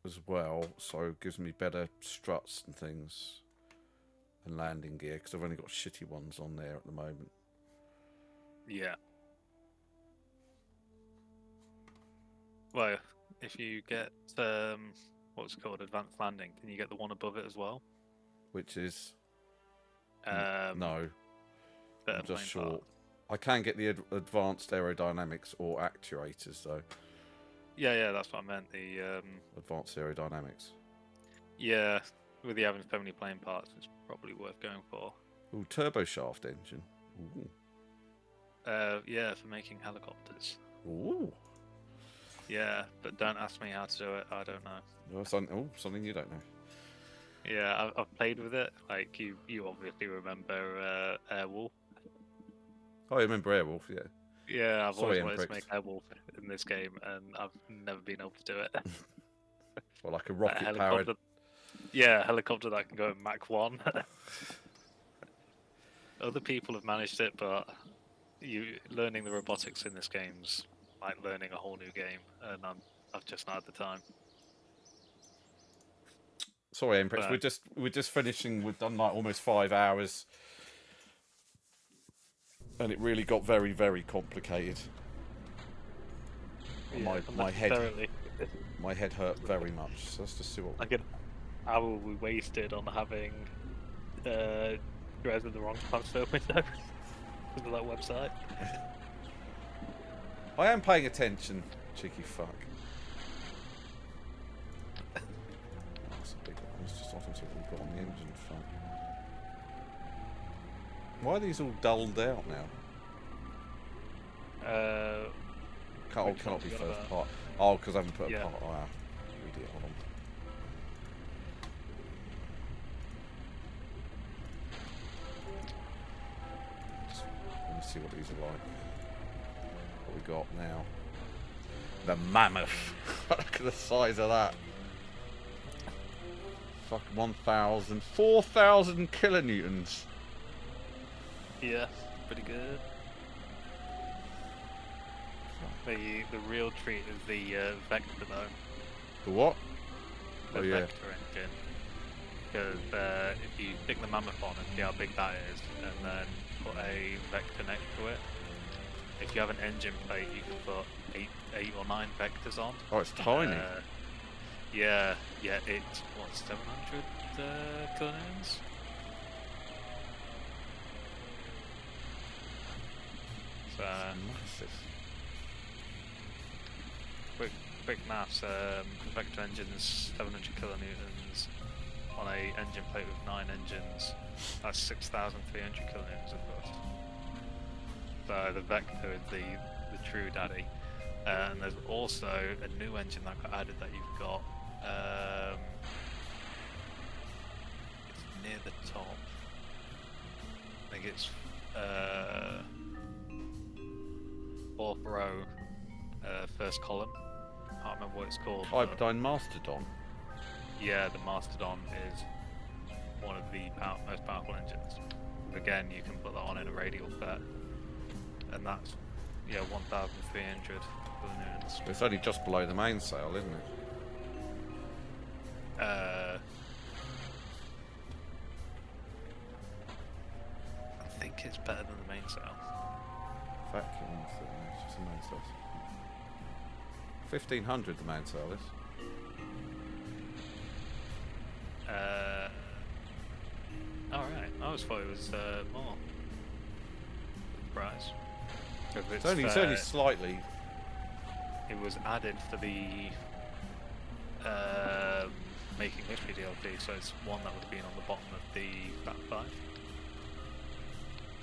as well, so it gives me better struts and things. And landing gear, because I've only got shitty ones on there at the moment. Yeah. Well, if you get what's it called, advanced landing, can you get the one above it as well? Which is... No. I'm just short. I can get the advanced aerodynamics or actuators, though. Yeah, that's what I meant. The Advanced aerodynamics. yeah, with you having so many plane parts, it's probably worth going for. Ooh, turboshaft engine. Ooh. Yeah, for making helicopters. Ooh. Yeah, but don't ask me how to do it. I don't know. Well, something you don't know. Yeah, I've played with it. Like you obviously remember Airwolf. Oh, I remember Airwolf, yeah. Yeah, I've Sorry, always wanted to Emprix. make Kerbal in this game, and I've never been able to do it. Well, like a Like rocket powered. Yeah, a helicopter that can go at Mach 1. other people have managed it, but learning the robotics in this game's like learning a whole new game, and I've just not had the time. Sorry, Empress. But We're just finishing. We've done like almost 5 hours, and it really got very, very complicated. yeah, My head hurt very much. So let's just see what. like an hour we wasted on having Dres in the wrong transfer window because of that website. I am paying attention, cheeky fuck. That's a big one. Let's just often see what we've got on the engine front. Why are these all dulled out now? Cannot be first part. Oh, because I haven't put a part. Oh, wow. Idiot, hold on. Let me see what these are like. What we got now? The mammoth. Look at the size of that. Fuck, 4,000 kilonewtons. Yeah, pretty good. The real treat is the Vector though. The what? The Oh yeah. Vector engine. Because if you stick the Mammoth on and see how big that is, and then put a Vector next to it, if you have an engine plate, you can put eight or 9 Vectors on. Oh, it's tiny. Yeah, it's what, 700 kilonewtons? So Massive. quick maths. Vector engine's 700 kilonewtons on a engine plate with 9 engines. That's 6,300 kilonewtons of force. So the Vector is the true daddy. And there's also a new engine that got added that you've got. It's near the top. I think it's 4th row, first column. I can't remember what it's called. Hyperdyne Mastodon. Yeah, the Mastodon is one of the most powerful engines. Again, you can put that on in a radial set, and that's 1,300 kilonewtons. It's only just below the mainsail, isn't it? I think it's better than the mainsail. Vacuum, it's just a mainsail. 1,500 the mainsail is. Alright, I always thought it was more. Surprise. It's only slightly. It was added for the Making History DLC, so it's one that would have been on the bottom of the Fat 5.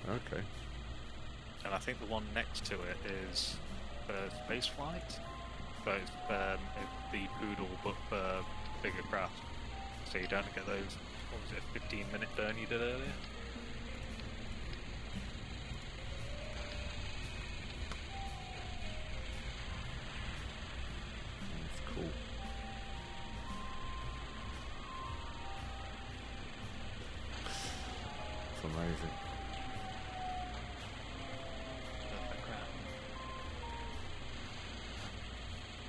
Okay. And I think the one next to it is Space Flight. So it's the Poodle but for bigger craft. So you don't get those, what was it, 15-minute burn you did earlier? That's cool. It's amazing. Perfect crap.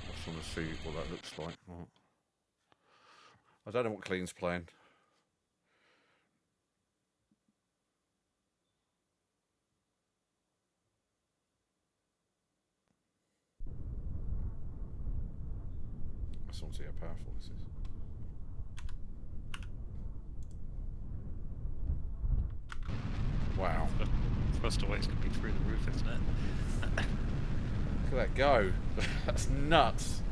I just want to see what that looks like. Oh. I don't know what Clean's playing. I just want to see how powerful this is. Wow. Thrustaways could be through the roof, isn't it? Look at that go. That's nuts.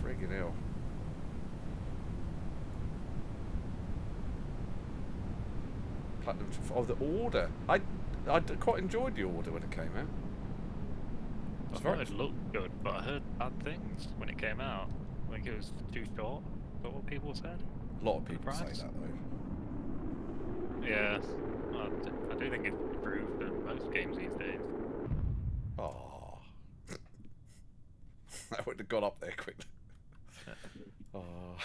Friggin' hell. Platinum. Oh, the Order. I quite enjoyed the Order when it came out. I thought it looked good, but I heard bad things when it came out. I think it was too short. Is that what people said? A lot of people say Price? that though. Yeah. I do think it's improved in most games these days. Oh. That would have got up there quickly. Oh.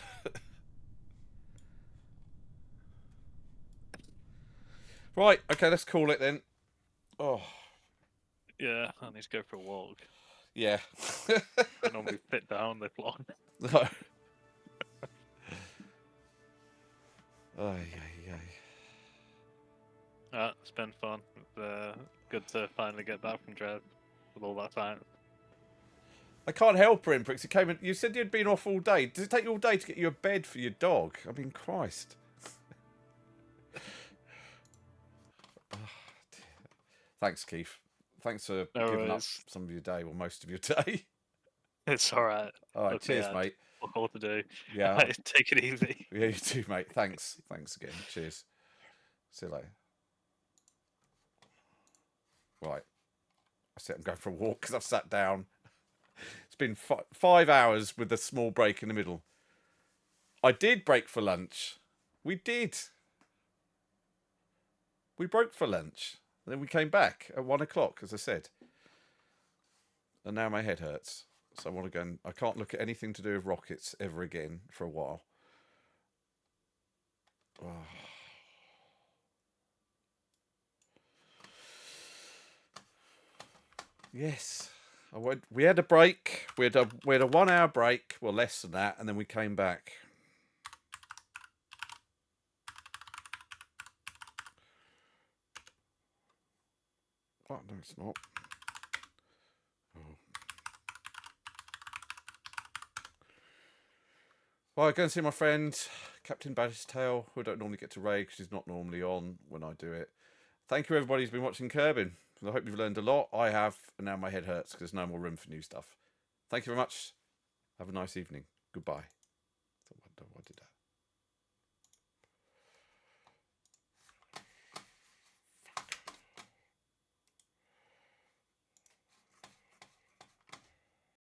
Right, okay, let's call it then. Oh, Yeah, I need to go for a walk. yeah. I normally sit down this long. No. Ay, ay, ay. It's been fun. It's good to finally get back from Dres with all that time. I can't help her, Imprix. It came in, you said you'd been off all day. Does it take you all day to get you a bed for your dog? I mean, Christ. Thanks, Keith. Thanks for No giving up worries. some of your day, or most of your day. It's alright. All right, cheers, mate. Fuck all to do. Yeah. Take it easy. Yeah, you too, mate. Thanks. Thanks again. Cheers. See you later. Right. I said I'm going for a walk because I've sat down. It's been 5 hours with a small break in the middle. I did break for lunch. We did. We broke for lunch. And then we came back at 1 o'clock, as I said. And now my head hurts. So I want to go and... I can't look at anything to do with rockets ever again for a while. Oh. Yes. We had a break. We had a 1 hour break. Well, less than that. And then we came back. Oh, no, it's not. Oh. Well, I go and see my friend, Captain Baddistail, who I don't normally get to raid because she's not normally on when I do it. Thank you, everybody who's been watching Kerbin. I hope you've learned a lot. I have, and now my head hurts because there's no more room for new stuff. Thank you very much. Have a nice evening. Goodbye. What did that?